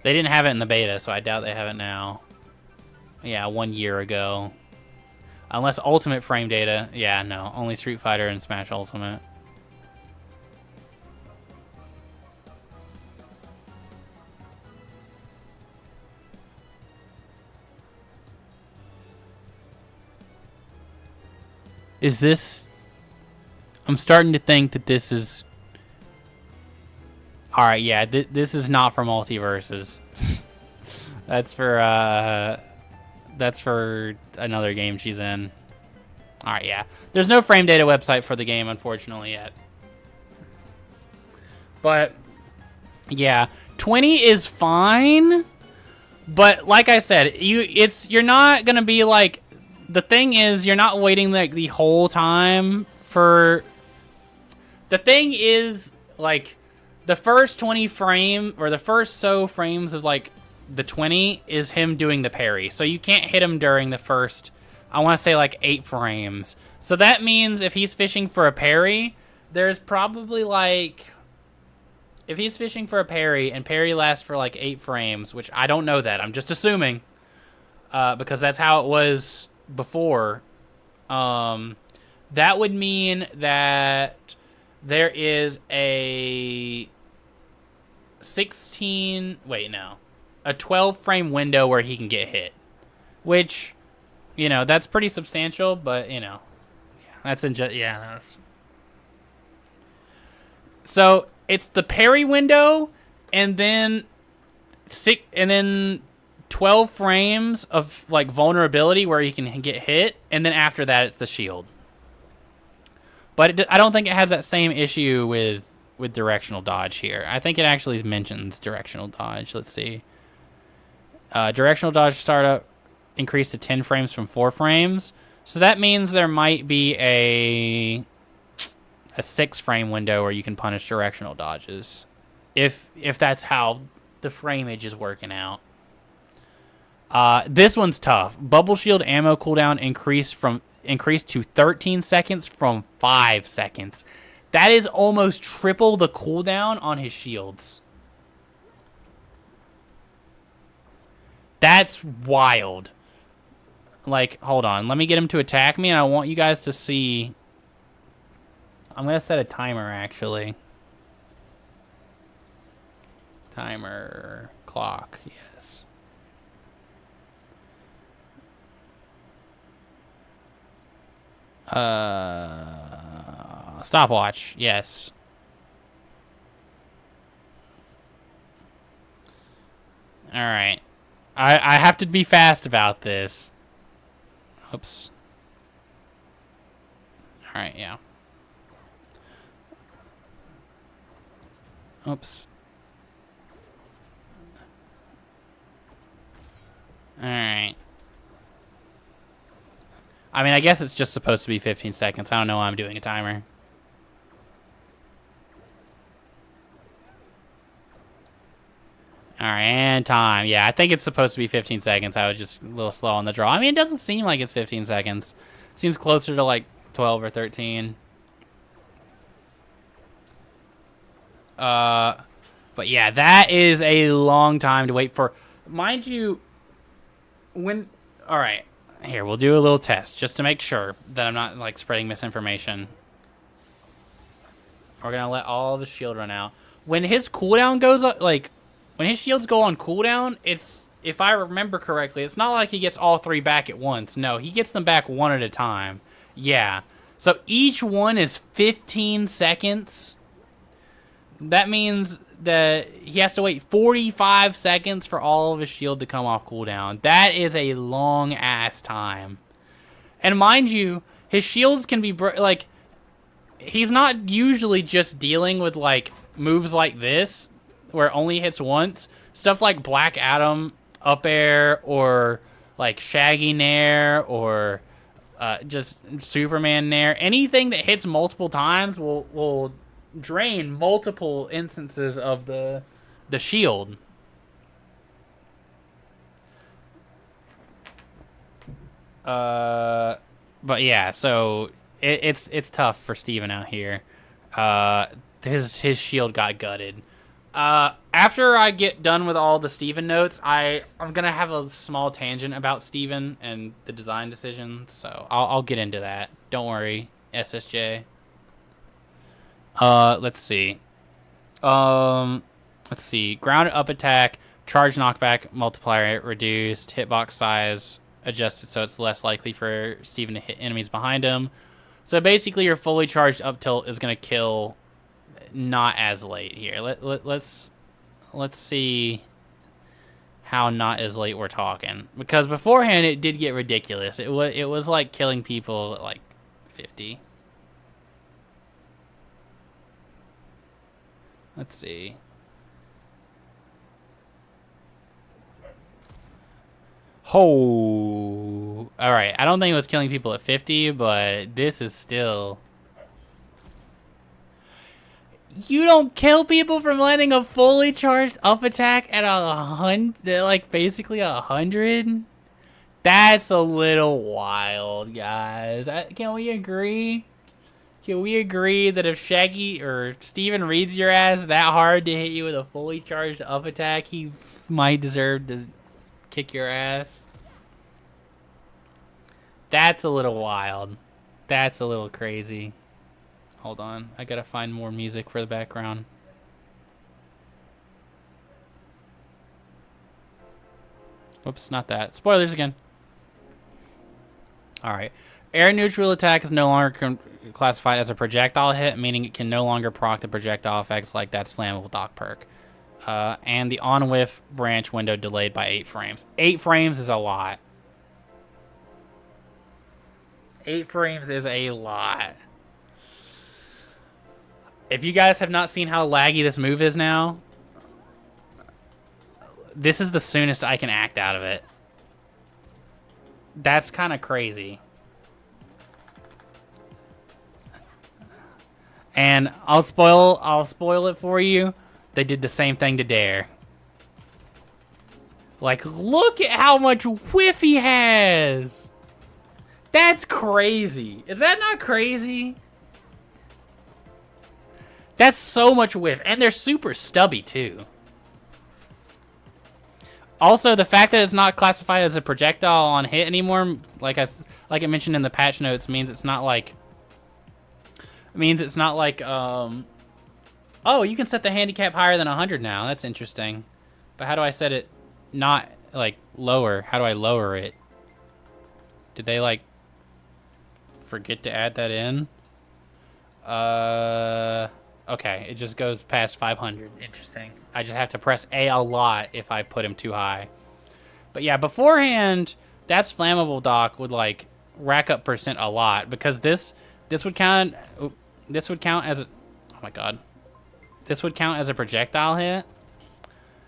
They didn't have it in the beta, so I doubt they have it now. Yeah, 1 year ago. Unless Ultimate frame data. Yeah, no. Only Street Fighter and Smash Ultimate. Is this... I'm starting to think that this is... Alright, yeah. This is not for Multiverses. That's for, That's for another game she's in. Alright, yeah. There's no frame data website for the game, unfortunately, yet. But, yeah. 20 is fine. But, like I said, you're not gonna be, like... The thing is, you're not waiting, like, the whole time for... The thing is, like, the first 20 frame, or the first frames of, like... The 20 is him doing the parry. So you can't hit him during the first, I want to say like 8 frames. So that means if he's fishing for a parry, there's probably like fishing for a parry and parry lasts for like 8 frames, which I don't know that. I'm just assuming because that's how it was before. That would mean that there is a 12 frame window where he can get hit, which, you know, that's pretty substantial, but, you know, so it's the parry window and then 12 frames of like vulnerability where you can get hit, and then after that it's the shield. But I don't think it has that same issue with directional dodge here. I think it actually mentions directional dodge. Let's see. Directional dodge startup increased to 10 frames from 4 frames. So that means there might be a 6 frame window where you can punish directional dodges. If that's how the frameage is working out. This one's tough. Bubble shield ammo cooldown increased to 13 seconds from 5 seconds. That is almost triple the cooldown on his shields. That's wild. Like, hold on. Let me get him to attack me, and I want you guys to see. I'm going to set a timer, actually. Timer clock, yes. Stopwatch, yes. Alright. I have to be fast about this. Oops. Alright, yeah. Oops. Alright. I mean, I guess it's just supposed to be 15 seconds. I don't know why I'm doing a timer. Alright, and time. Yeah, I think it's supposed to be 15 seconds. I was just a little slow on the draw. I mean, it doesn't seem like it's 15 seconds. It seems closer to like 12 or 13. But yeah, that is a long time to wait for. Mind you, when... Alright, here, we'll do a little test just to make sure that I'm not like spreading misinformation. We're gonna let all of his shield run out. When his cooldown goes up, like... When his shields go on cooldown, it's, if I remember correctly, it's not like he gets all 3 back at once. No, he gets them back one at a time. Yeah. So each one is 15 seconds. That means that he has to wait 45 seconds for all of his shield to come off cooldown. That is a long-ass time. And mind you, his shields can be, like, he's not usually just dealing with, like, moves like this, where it only hits once. Stuff like Black Adam, Up Air, or like Shaggy Nair, or just Superman Nair. Anything that hits multiple times will drain multiple instances of the shield. But yeah, so it's tough for Steven out here. His shield got gutted. After I get done with all the Steven notes, I'm gonna have a small tangent about Steven and the design decisions, so I'll get into that. Don't worry, SSJ. Let's see. Let's see. Grounded up attack, charge knockback multiplier reduced, hitbox size adjusted so it's less likely for Steven to hit enemies behind him. So basically, your fully charged up tilt is gonna kill. Not as late here. Let's see how not as late we're talking, because beforehand it did get ridiculous. It was like killing people at like 50. Let's see. Oh, all right. I don't think it was killing people at 50, but this is still. You don't kill people from landing a fully charged up attack at 100, like basically 100? That's a little wild, guys. Can we agree? Can we agree that if Shaggy or Steven reads your ass that hard to hit you with a fully charged up attack, he might deserve to kick your ass? That's a little wild. That's a little crazy. Hold on. I gotta find more music for the background. Whoops, not that. Spoilers again. Alright. Air neutral attack is no longer classified as a projectile hit, meaning it can no longer proc the projectile effects like that's flammable dock perk. And the on-whiff branch window delayed by 8 frames. 8 frames is a lot. 8 frames is a lot. If you guys have not seen how laggy this move is now, this is the soonest I can act out of it. That's kind of crazy. And I'll spoil it for you. They did the same thing to Dare. Like, look at how much whiff he has. That's crazy. Is that not crazy? That's so much whiff. And they're super stubby, too. Also, the fact that it's not classified as a projectile on hit anymore, like I mentioned in the patch notes, means it's not like... oh, you can set the handicap higher than 100 now. That's interesting. But how do I set it not, like, lower? How do I lower it? Did they, like, forget to add that in? Okay, it just goes past 500. Interesting. I just have to press A lot if I put him too high. But yeah, beforehand, that's flammable dock would, like, rack up percent a lot, because this would count... This would count as a... Oh my god. This would count as a projectile hit.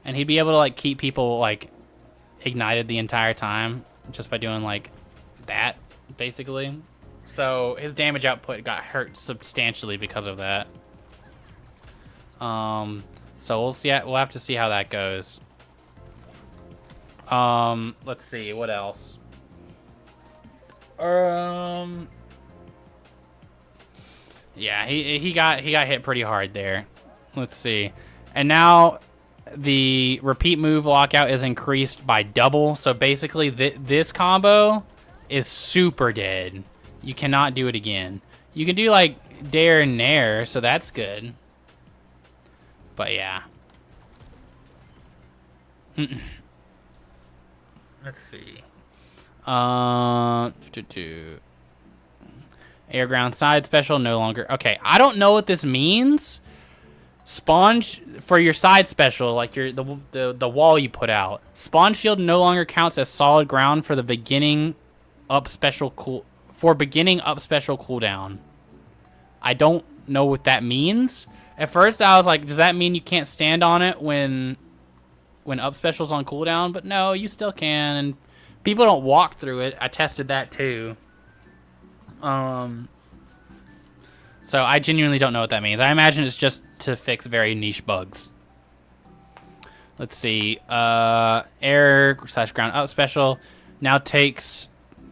And he'd be able to, like, keep people, like, ignited the entire time. Just by doing, like, that, basically. So, his damage output got hurt substantially because of that. So, we'll see. We'll have to see how that goes. Let's see. What else? Yeah, he got hit pretty hard there. Let's see. And now the repeat move lockout is increased by double. So basically this combo is super dead. You cannot do it again. You can do like Dare and Nair, so that's good. But yeah. Let's see. Air ground side special no longer. Okay, I don't know what this means. Spawn for your side special, like the wall you put out. Spawn shield no longer counts as solid ground for the beginning up special cooldown. I don't know what that means. At first I was like, does that mean you can't stand on it when up special's on cooldown? But no, you still can, and people don't walk through it. I tested that too. So I genuinely don't know what that means. I imagine it's just to fix very niche bugs. Let's see. Air/ground up special now takes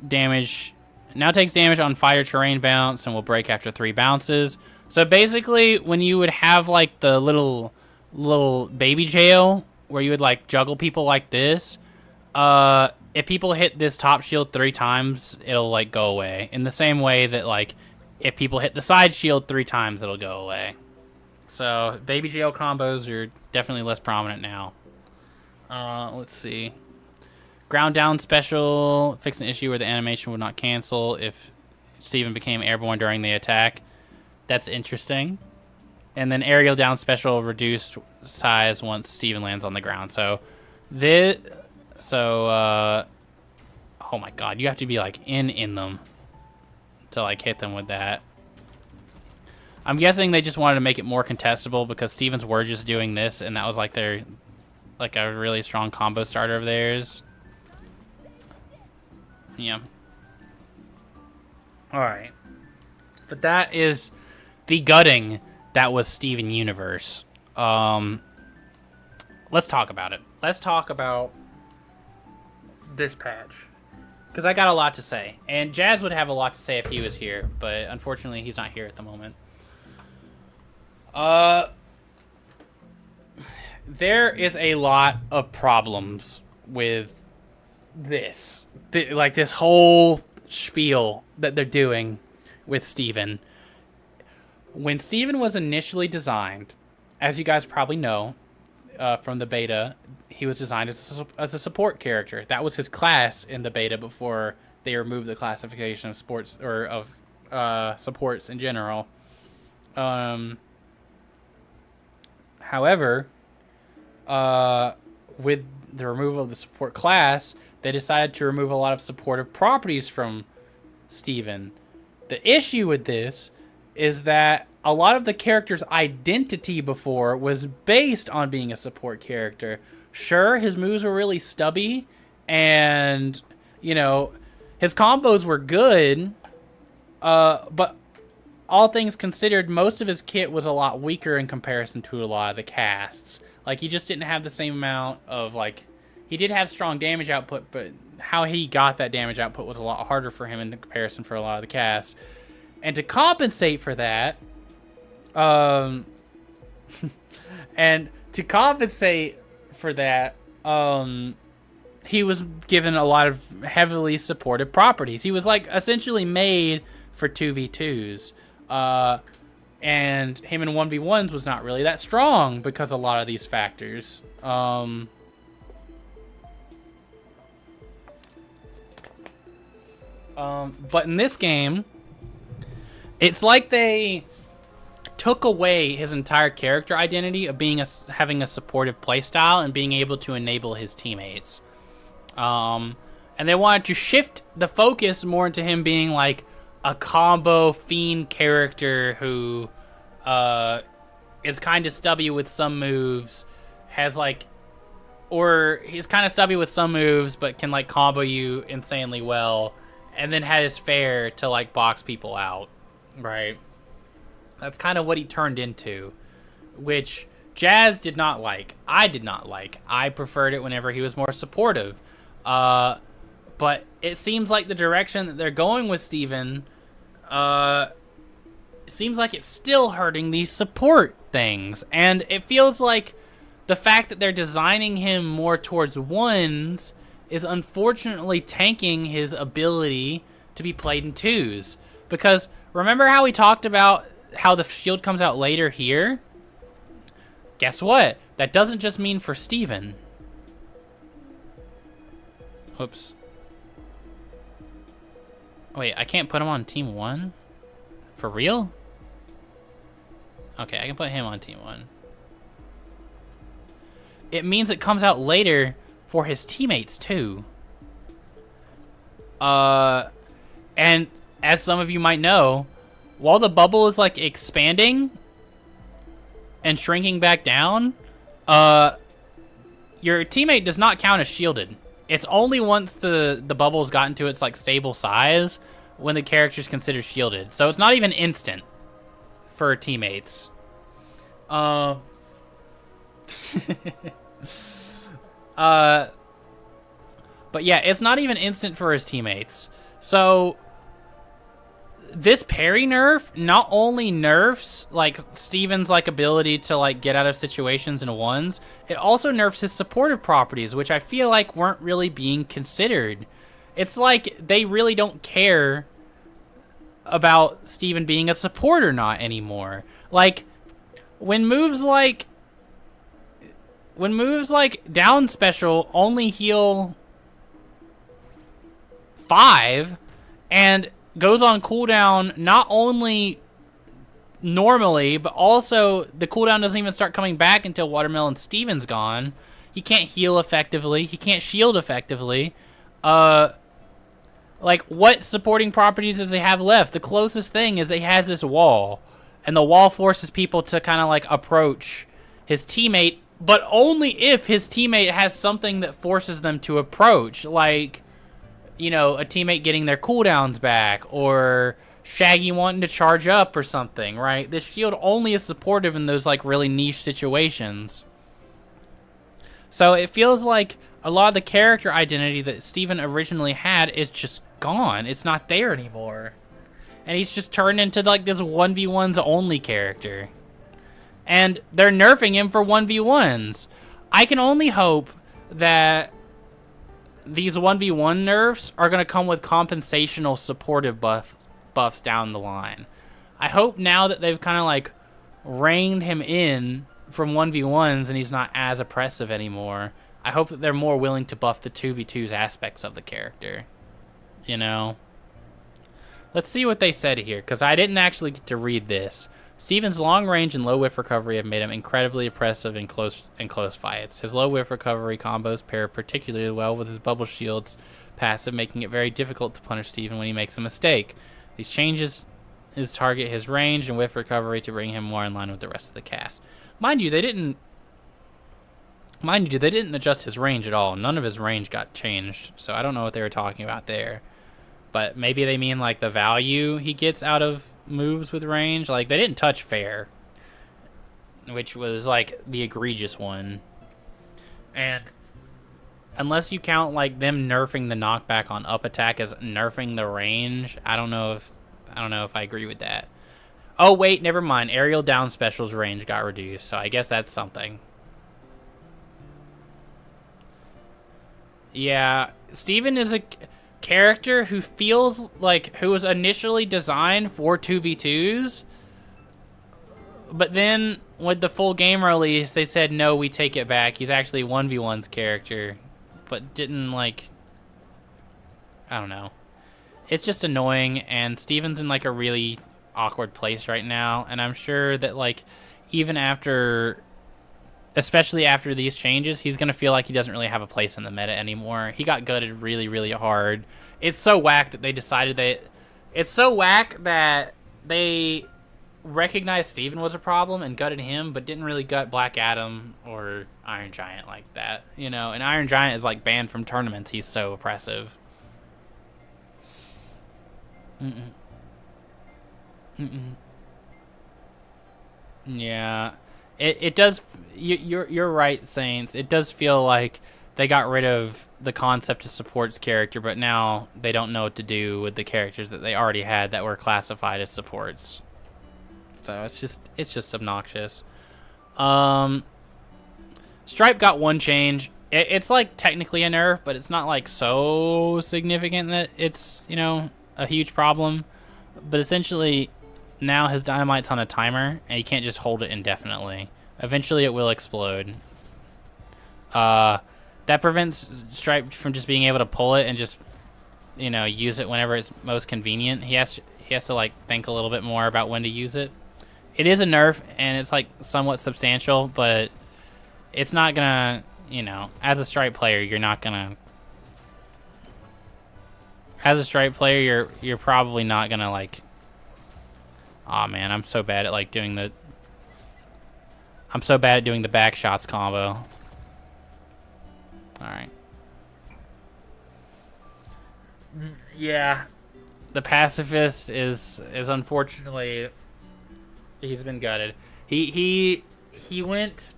damage. Now takes damage on fire terrain bounce and will break after 3 bounces. So basically, when you would have like the little baby jail where you would like juggle people like this, if people hit this top shield 3 times, it'll like go away. In the same way that like if people hit the side shield 3 times, it'll go away. So baby jail combos are definitely less prominent now. Let's see. Ground down special fix an issue where the animation would not cancel if Steven became airborne during the attack. That's interesting. And then aerial down special reduced size once Steven lands on the ground. So oh my god, you have to be like in them to like hit them with that. I'm guessing they just wanted to make it more contestable because Stevens were just doing this, and that was like their like a really strong combo starter of theirs. Yeah. All right. But that is the gutting that was Steven Universe. Let's talk about it. Let's talk about this patch. because I got a lot to say. And Jazz would have a lot to say if he was here, but unfortunately he's not here at the moment. There is a lot of problems with this. Like this whole spiel that they're doing with Steven. When Steven was initially designed, as you guys probably know from the beta, he was designed as a support character. That was his class in the beta before they removed the classification of sports or of supports in general. However, with the removal of the support class, they decided to remove a lot of supportive properties from Steven. The issue with this is that a lot of the character's identity before was based on being a support character. Sure, his moves were really stubby, and, you know, his combos were good, but all things considered, most of his kit was a lot weaker in comparison to a lot of the casts. Like, he just didn't have the same amount of, like... He did have strong damage output, but how he got that damage output was a lot harder for him in comparison for a lot of the cast. And to compensate for that... he was given a lot of heavily supportive properties. He was, like, essentially made for 2v2s. And him in 1v1s was not really that strong because of a lot of these factors. But in this game, it's like they took away his entire character identity of being having a supportive playstyle and being able to enable his teammates. And they wanted to shift the focus more into him being like a combo fiend character who is kind of stubby with some moves, or he's kind of stubby with some moves but can like combo you insanely well, and then had his fare to like box people out, right? That's kind of what he turned into, which Jazz did not like. I did not like. I preferred it whenever he was more supportive. But it seems like the direction that they're going with Steven, it seems like it's still hurting these support things. And it feels like the fact that they're designing him more towards ones is unfortunately tanking his ability to be played in twos. Because remember how we talked about how the shield comes out later here? Guess what? That doesn't just mean for Steven. Whoops. Wait, I can't put him on Team 1? For real? Okay, I can put him on Team 1. It means it comes out later for his teammates too. And as some of you might know, while the bubble is like expanding and shrinking back down, your teammate does not count as shielded. It's only once the bubble's gotten to its like stable size when the character's considered shielded. So it's not even instant for teammates. But yeah, it's not even instant for his teammates. So this parry nerf not only nerfs like Steven's like ability to like get out of situations in ones, it also nerfs his supportive properties, which I feel like weren't really being considered. It's like they really don't care about Steven being a support or not anymore. Like when moves like down special only heal 5 and goes on cooldown not only normally, but also the cooldown doesn't even start coming back until Watermelon Steven's gone. He can't heal effectively. He can't shield effectively. Like, what supporting properties does he have left? The closest thing is that he has this wall, and the wall forces people to kind of, like, approach his teammate, but only if his teammate has something that forces them to approach, like, you know, a teammate getting their cooldowns back, or Shaggy wanting to charge up or something, right? This shield only is supportive in those, like, really niche situations. So it feels like a lot of the character identity that Steven originally had is just gone. It's not there anymore. And he's just turned into like this 1v1s only character. And they're nerfing him for 1v1s. I can only hope that these 1v1 nerfs are going to come with compensational supportive buffs down the line. I hope now that they've kind of like reined him in from 1v1s and he's not as oppressive anymore, I hope that they're more willing to buff the 2v2s aspects of the character. You know? Let's see what they said here, because I didn't actually get to read this. Steven's long range and low whiff recovery have made him incredibly oppressive in close fights. His low whiff recovery combos pair particularly well with his bubble shields passive, making it very difficult to punish Steven when he makes a mistake. These changes his target his range and whiff recovery to bring him more in line with the rest of the cast. Mind you, they didn't adjust his range at all. None of his range got changed, so I don't know what they were talking about there. But maybe they mean like the value he gets out of moves with range. Like, they didn't touch fair, which was like the egregious one. And unless you count like them nerfing the knockback on up attack as nerfing the range, I don't know if I agree with that. Oh wait, never mind. Aerial down specials range got reduced, so I guess that's something. Yeah, Steven is a character who feels like who was initially designed for 2v2s, but then with the full game release they said no, we take it back, he's actually 1v1's character, but didn't like, I don't know. It's just annoying, and Steven's in like a really awkward place right now, and I'm sure that like even after, especially after these changes, he's going to feel like he doesn't really have a place in the meta anymore. He got gutted really, really hard. It's so whack that they decided it's so whack that they recognized Steven was a problem and gutted him, but didn't really gut Black Adam or Iron Giant like that, you know? And Iron Giant is like banned from tournaments. He's so oppressive. Yeah. It does. You're right, Saints. It does feel like they got rid of the concept of supports character, but now they don't know what to do with the characters that they already had that were classified as supports. So it's just obnoxious. Stripe got one change. It's like technically a nerf, but it's not like so significant that it's, you know, a huge problem. But essentially, now his dynamite's on a timer, and you can't just hold it indefinitely. Eventually, it will explode. That prevents Stripe from just being able to pull it and just, you know, use it whenever it's most convenient. He has to like think a little bit more about when to use it. It is a nerf, and it's like somewhat substantial, but it's not gonna, you know, as a Stripe player, you're not gonna. As a Stripe player, you're probably not gonna like. Aw, man, I'm so bad at like doing the. I'm so bad at doing the back shots combo. All right. Yeah, the pacifist is unfortunately, he's been gutted. He went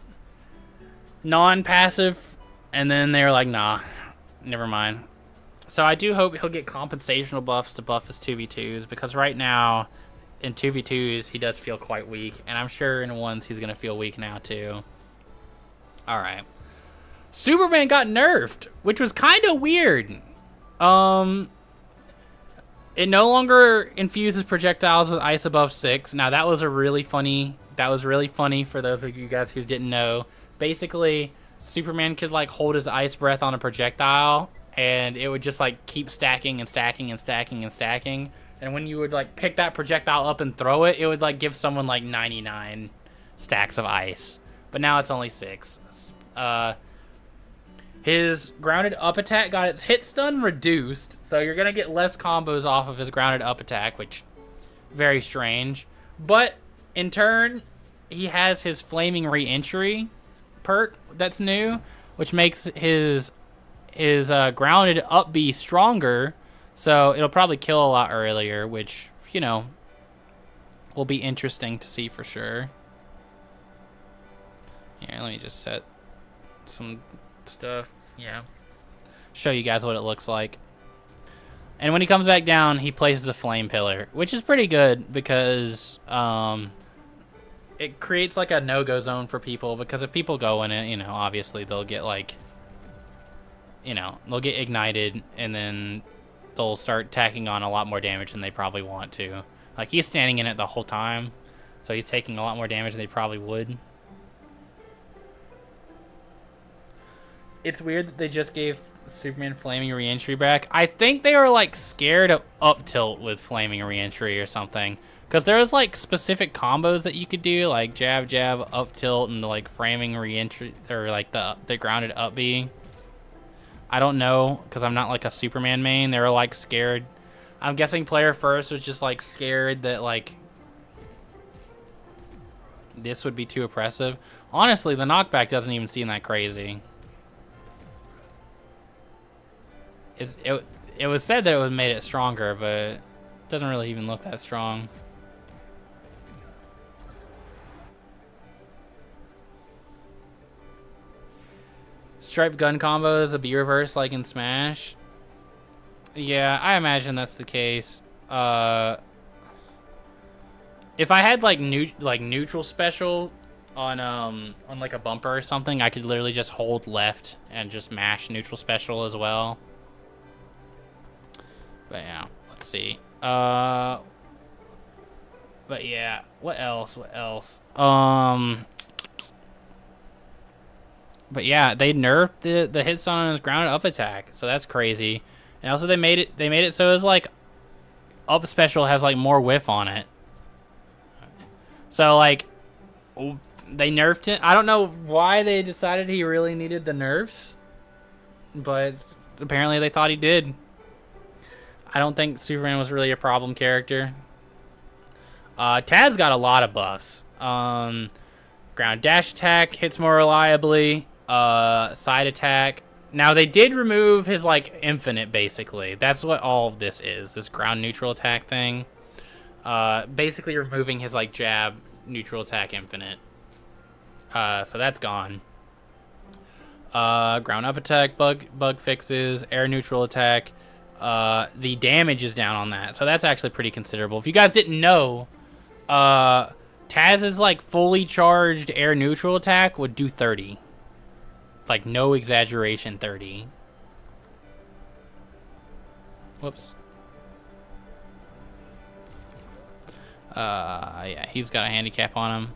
non-passive, and then they were like, nah, never mind. So I do hope he'll get compensational buffs to buff his 2v2s, because right now in 2v2s he does feel quite weak, and I'm sure in ones he's gonna feel weak now too. All right. Superman got nerfed, which was kind of weird. It no longer infuses projectiles with ice above 6. Now that was really funny for those of you guys who didn't know. Basically, Superman could like hold his ice breath on a projectile, and it would just like keep stacking and stacking and stacking and stacking. And when you would like pick that projectile up and throw it, it would like give someone like 99 stacks of ice. But now it's only 6. His grounded up attack got its hit stun reduced, so you're going to get less combos off of his grounded up attack, which very strange. But in turn, he has his flaming re-entry perk that's new, which makes his grounded up B stronger, so it'll probably kill a lot earlier, which, you know, will be interesting to see for sure. Here, let me just set some stuff. Yeah. Show you guys what it looks like. And when he comes back down, he places a flame pillar, which is pretty good because it creates like a no-go zone for people, because if people go in it, you know, obviously they'll get like, you know, they'll get ignited and then they'll start tacking on a lot more damage than they probably want to. Like, he's standing in it the whole time, so he's taking a lot more damage than they probably would. It's weird that they just gave Superman Flaming Reentry back. I think they were like scared of up tilt with Flaming Reentry or something, because there was like specific combos that you could do, like jab jab up tilt and like Flaming Reentry, or like the grounded up B. I don't know, because I'm not like a Superman main. They were like scared. I'm guessing player first was just like scared that like this would be too oppressive. Honestly, the knockback doesn't even seem that crazy. It was said that it would made it stronger, but it doesn't really even look that strong. Striped gun combo is a B reverse like in Smash. Yeah, I imagine that's the case. If I had like neutral special on like a bumper or something, I could literally just hold left and just mash neutral special as well. But yeah, let's see. But yeah, what else? But yeah, they nerfed the hit stun on his grounded up attack, so that's crazy. And also they made it so it's like up special has like more whiff on it. So like they nerfed it. I don't know why they decided he really needed the nerfs, but apparently they thought he did. I don't think Superman was really a problem character. Tad's got a lot of buffs. Ground dash attack hits more reliably. Side attack. Now they did remove his like infinite, basically. That's what all of this is. This ground neutral attack thing. Basically removing his like jab neutral attack infinite. So that's gone. Ground up attack bug fixes. Air neutral attack. The damage is down on that, so that's actually pretty considerable. If you guys didn't know, Taz's like fully charged air neutral attack would do 30. Like, no exaggeration, 30. Whoops. Yeah, he's got a handicap on him.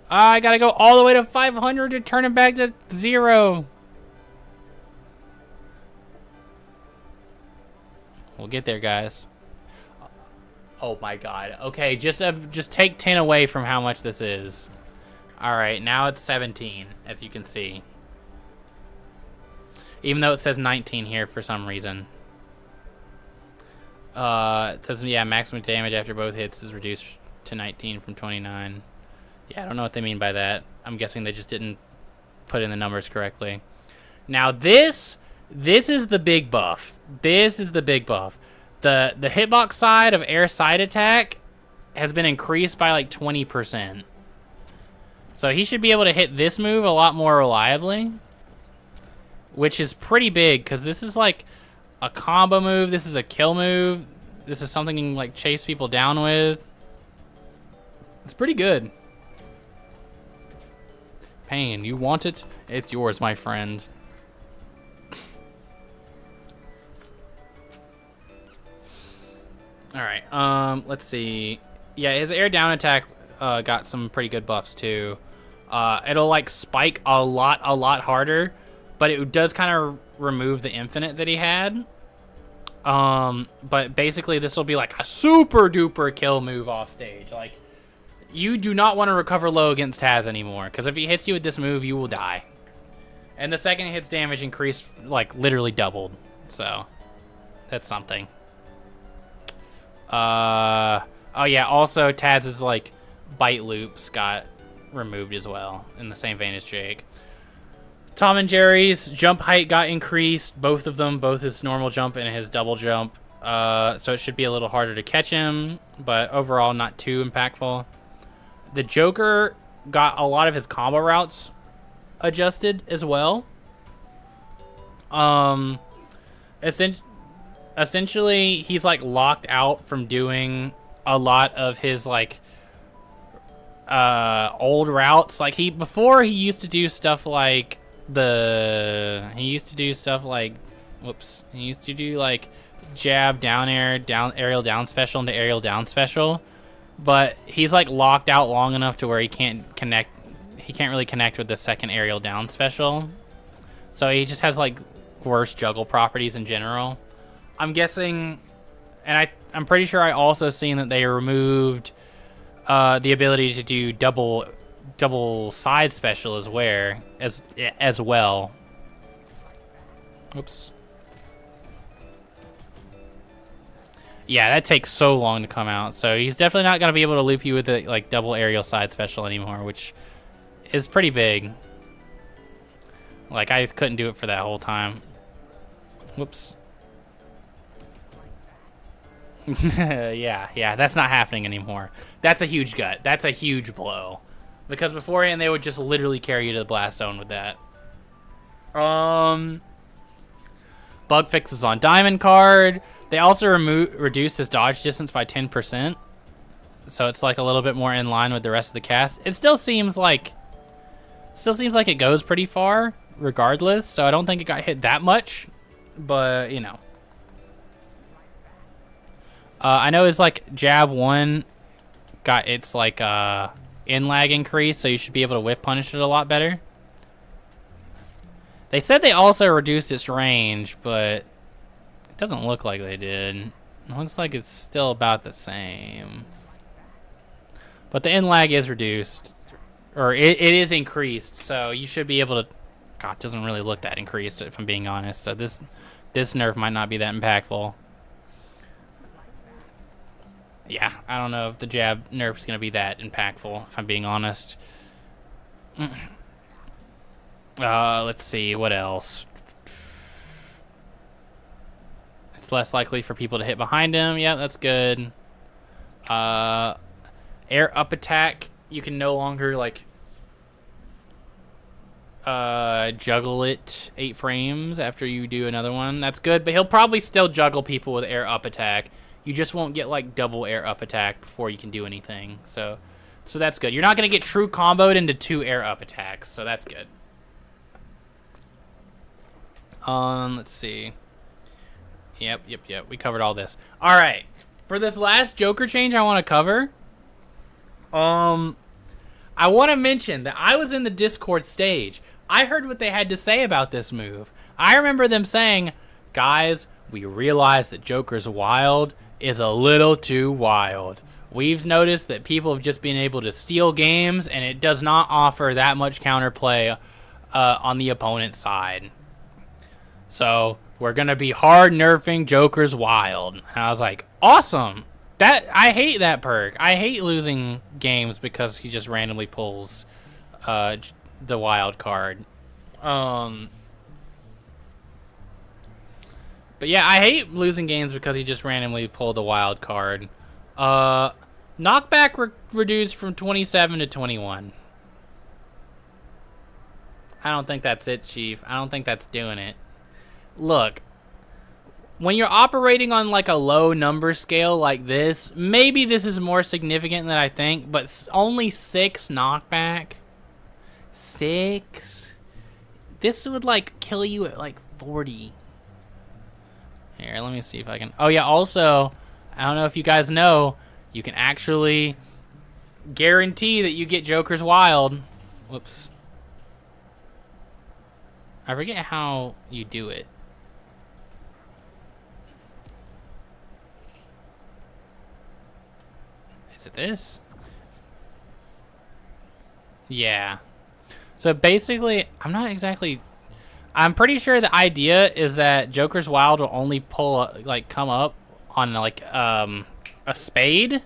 I gotta go all the way to 500 to turn him back to 0. We'll get there, guys. Oh my god. Okay, just take 10 away from how much this is. Alright, now it's 17, as you can see. Even though it says 19 here for some reason. It says, yeah, maximum damage after both hits is reduced to 19 from 29. Yeah, I don't know what they mean by that. I'm guessing they just didn't put in the numbers correctly. Now this is the big buff. This is the big buff. The hitbox side of air side attack has been increased by like 20%. So he should be able to hit this move a lot more reliably, which is pretty big because this is like a combo move. This is a kill move. This is something you can like chase people down with. It's pretty good. Pain, you want it? It's yours, my friend. Alright, let's see. Yeah, his air down attack got some pretty good buffs too. It'll like spike a lot harder, but it does kind of remove the infinite that he had. But basically this will be like a super duper kill move off stage. Like, you do not want to recover low against Taz anymore, because if he hits you with this move, you will die. And the second it hits damage increased, like, literally doubled. So, that's something. Oh yeah, also Taz's, like, bite loops got removed as well, in the same vein as Jake. Tom and Jerry's jump height got increased, both of them, both his normal jump and his double jump. So it should be a little harder to catch him, but overall not too impactful. The Joker got a lot of his combo routes adjusted as well. Um, essentially, he's like locked out from doing a lot of his like old routes. Like before he used to do stuff like he used to do like jab down air down aerial down special into aerial down special, but he's like locked out long enough to where he can't really connect with the second aerial down special, so he just has like worse juggle properties in general. I'm guessing, and I'm pretty sure I also seen that they removed the ability to do double side special as well. Oops. Yeah, that takes so long to come out. So he's definitely not going to be able to loop you with the like double aerial side special anymore, which is pretty big. Like I couldn't do it for that whole time. Whoops. yeah, that's not happening anymore. That's a huge gut. That's a huge blow. Because beforehand they would just literally carry you to the blast zone with that. Bug fixes on Diamond Card. They also reduced his dodge distance by 10%. So it's like a little bit more in line with the rest of the cast. It still seems like it goes pretty far regardless. So I don't think it got hit that much, but you know. I know it's like jab 1 got its like in lag increase, so you should be able to whip punish it a lot better. They said they also reduced its range, but it doesn't look like they did. It looks like it's still about the same. But the in lag is reduced, or it is increased, so you should be able to. God, it doesn't really look that increased if I'm being honest. So this nerf might not be that impactful. Yeah, I don't know if the jab nerf is going to be that impactful, if I'm being honest. Let's see, what else? It's less likely for people to hit behind him. Yeah, that's good. Air up attack, you can no longer, like, juggle it 8 frames after you do another one. That's good, but he'll probably still juggle people with air up attack. You just won't get like double air up attack before you can do anything. So that's good. You're not going to get true comboed into 2 air up attacks, so that's good. Let's see. Yep. We covered all this. All right. For this last Joker change I want to cover, I want to mention that I was in the Discord stage. I heard what they had to say about this move. I remember them saying, guys, we realize that Joker's Wild is a little too wild. We've noticed that people have just been able to steal games, and it does not offer that much counterplay on the opponent's side. So we're going to be hard nerfing Joker's Wild. And I was like, awesome. I hate that perk. I hate losing games because he just randomly pulls the wild card. But yeah, I hate losing games because he just randomly pulled the wild card. Knockback reduced from 27 to 21. I don't think that's it, Chief. I don't think that's doing it. Look, when you're operating on like a low number scale like this, maybe this is more significant than I think, but only 6 knockback. 6? This would like kill you at like 40. Here, let me see if I can. Oh yeah, also, I don't know if you guys know, you can actually guarantee that you get Joker's Wild. Whoops. I forget how you do it. Is it this? Yeah. So basically, I'm pretty sure the idea is that Joker's Wild will only come up on like a spade,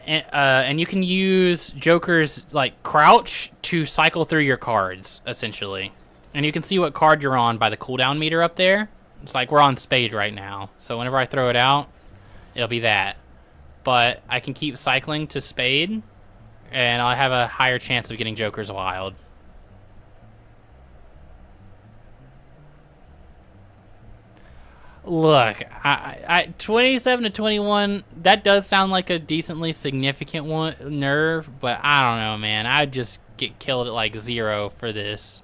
and you can use Joker's like crouch to cycle through your cards essentially, and you can see what card you're on by the cooldown meter up there. It's like we're on spade right now, so whenever I throw it out, it'll be that. But I can keep cycling to spade, and I'll have a higher chance of getting Joker's Wild. Look, I 27 to 21, that does sound like a decently significant nerf, but I don't know, man. I'd just get killed at like 0 for this.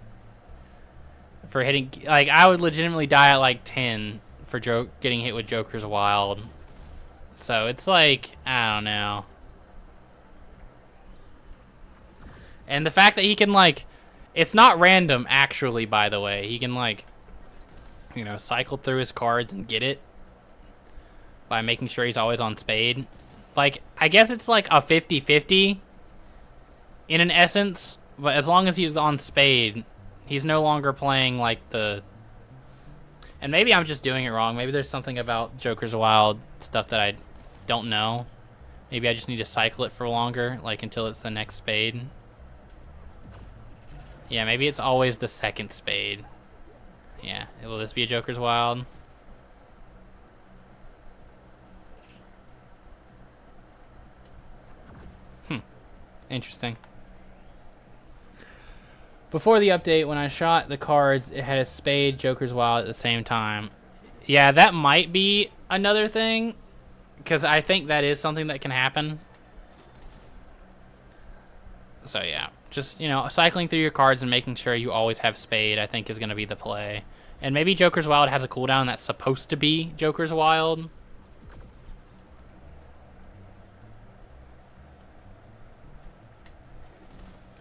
For hitting, like, I would legitimately die at like 10 for getting hit with Joker's Wild. So it's like, I don't know. And the fact that he can, like, it's not random, actually, by the way. He can, like, you know, cycle through his cards and get it by making sure he's always on spade. Like, I guess it's like a 50-50 in an essence, but as long as he's on spade, he's no longer playing, like, the... And maybe I'm just doing it wrong. Maybe there's something about Joker's Wild stuff that I don't know. Maybe I just need to cycle it for longer, like, until it's the next spade. Yeah, maybe it's always the second spade. Yeah, will this be a Joker's Wild? Interesting. Before the update, when I shot the cards, it had a spade, Joker's Wild at the same time. Yeah, that might be another thing, because I think that is something that can happen. So yeah, just, you know, cycling through your cards and making sure you always have spade, I think, is going to be the play. And maybe Joker's Wild has a cooldown that's supposed to be Joker's Wild.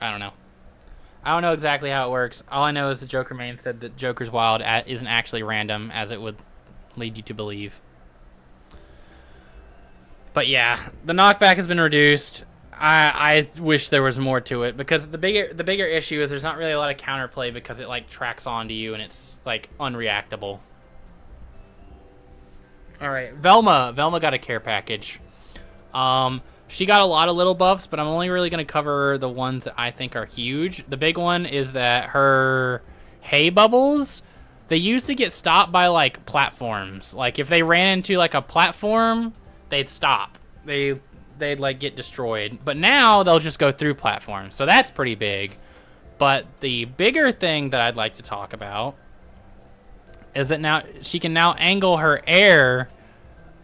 I don't know. I don't know exactly how it works. All I know is the Joker main said that Joker's Wild isn't actually random, as it would lead you to believe. But yeah, the knockback has been reduced. I wish there was more to it, because the bigger issue is there's not really a lot of counterplay, because it like tracks onto you and it's like unreactable. All right, Velma got a care package. She got a lot of little buffs, but I'm only really going to cover the ones that I think are huge. The big one is that her hay bubbles, they used to get stopped by like platforms. Like if they ran into like a platform, they'd stop. They'd like get destroyed. But now they'll just go through platforms. So that's pretty big. But the bigger thing that I'd like to talk about is that now she can now angle her air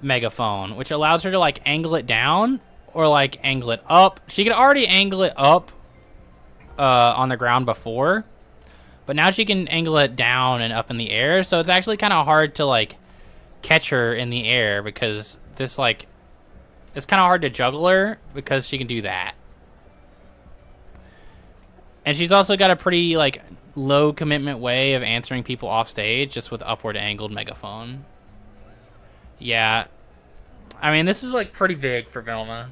megaphone, which allows her to like angle it down or like angle it up. She could already angle it up on the ground before, but now she can angle it down and up in the air. So it's actually kind of hard to like catch her in the air, because this like, it's kind of hard to juggle her because she can do that. And she's also got a pretty like low commitment way of answering people off stage, just with upward angled megaphone. Yeah, I mean, this is like pretty big for Velma.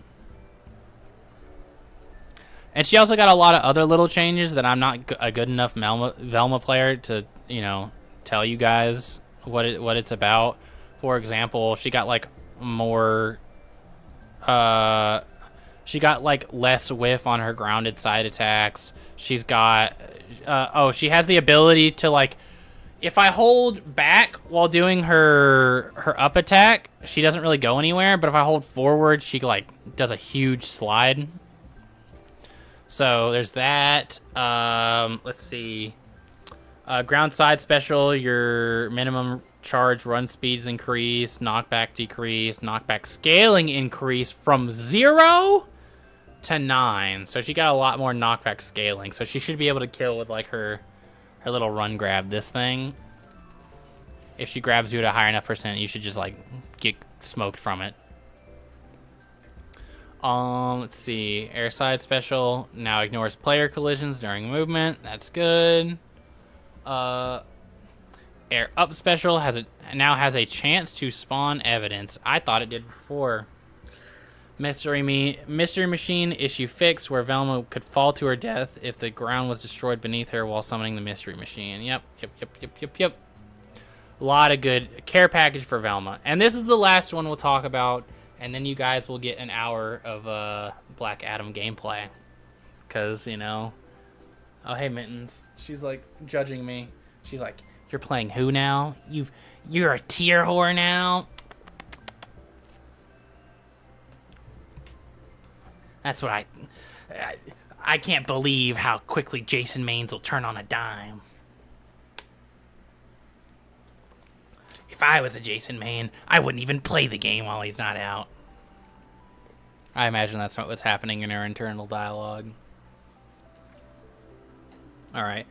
And she also got a lot of other little changes that I'm not a good enough Velma player to, you know, tell you guys what it's about. For example, she got like more, she got like less whiff on her grounded side attacks. She's got, she has the ability to like, if I hold back while doing her up attack, she doesn't really go anywhere. But if I hold forward, she like does a huge slide. So there's that. Let's see. Ground side special, your minimum charge run speeds increase, knockback decrease, knockback scaling increase from 0 to 9. So she got a lot more knockback scaling. So she should be able to kill with like her little run grab this thing. If she grabs you at a high enough percent, you should just like get smoked from it. Let's see. Air side special now ignores player collisions during movement. That's good. Air up special now has a chance to spawn evidence. I thought it did before. Mystery Machine issue fixed, where Velma could fall to her death if the ground was destroyed beneath her while summoning the Mystery Machine. Yep. A lot of good care package for Velma. And this is the last one we'll talk about, and then you guys will get an hour of Black Adam gameplay. Because, you know... Oh, hey, Mittens. She's, like, judging me. She's like, you're playing who now? You're a tier whore now? That's what I can't believe how quickly Jason Maines will turn on a dime. If I was a Jason Maine, I wouldn't even play the game while he's not out. I imagine that's what was happening in her internal dialogue. All right.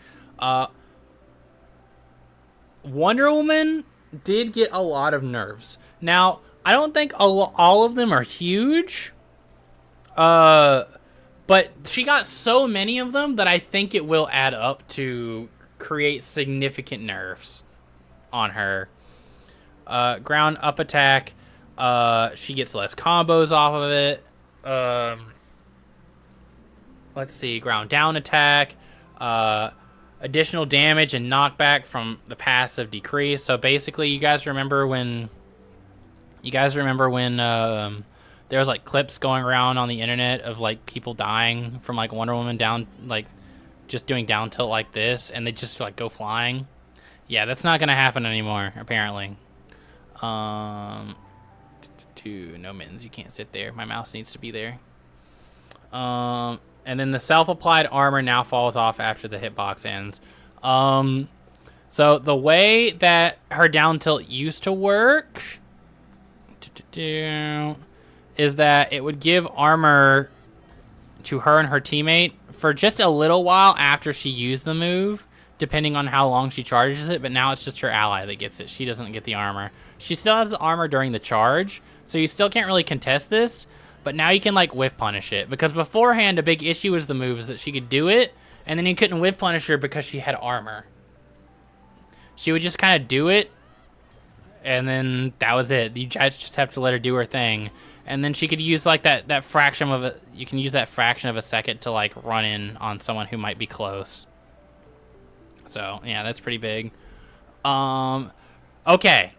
Wonder Woman did get a lot of nerfs. Now, I don't think all of them are huge. But she got so many of them that I think it will add up to create significant nerfs on her. Ground up attack. She gets less combos off of it. Let's see. Ground down attack. Additional damage and knockback from the passive decrease. So basically, you guys remember when there was like clips going around on the internet of like people dying from like Wonder Woman down, like just doing down tilt like this, and they just like go flying. Yeah, that's not gonna happen anymore, apparently. No mittens, you can't sit there. My mouse needs to be there. And then the self-applied armor now falls off after the hitbox ends. So the way that her down tilt used to work is that it would give armor to her and her teammate for just a little while after she used the move, depending on how long she charges it, but now it's just her ally that gets it. She doesn't get the armor. She still has the armor during the charge, so you still can't really contest this, but now you can like whiff punish it, because beforehand a big issue was the move is that she could do it, and then you couldn't whiff punish her because she had armor. She would just kind of do it, and then that was it. You just have to let her do her thing. And then she could use like that fraction of a, you can use that fraction of a second to like run in on someone who might be close. So yeah, that's pretty big. Okay.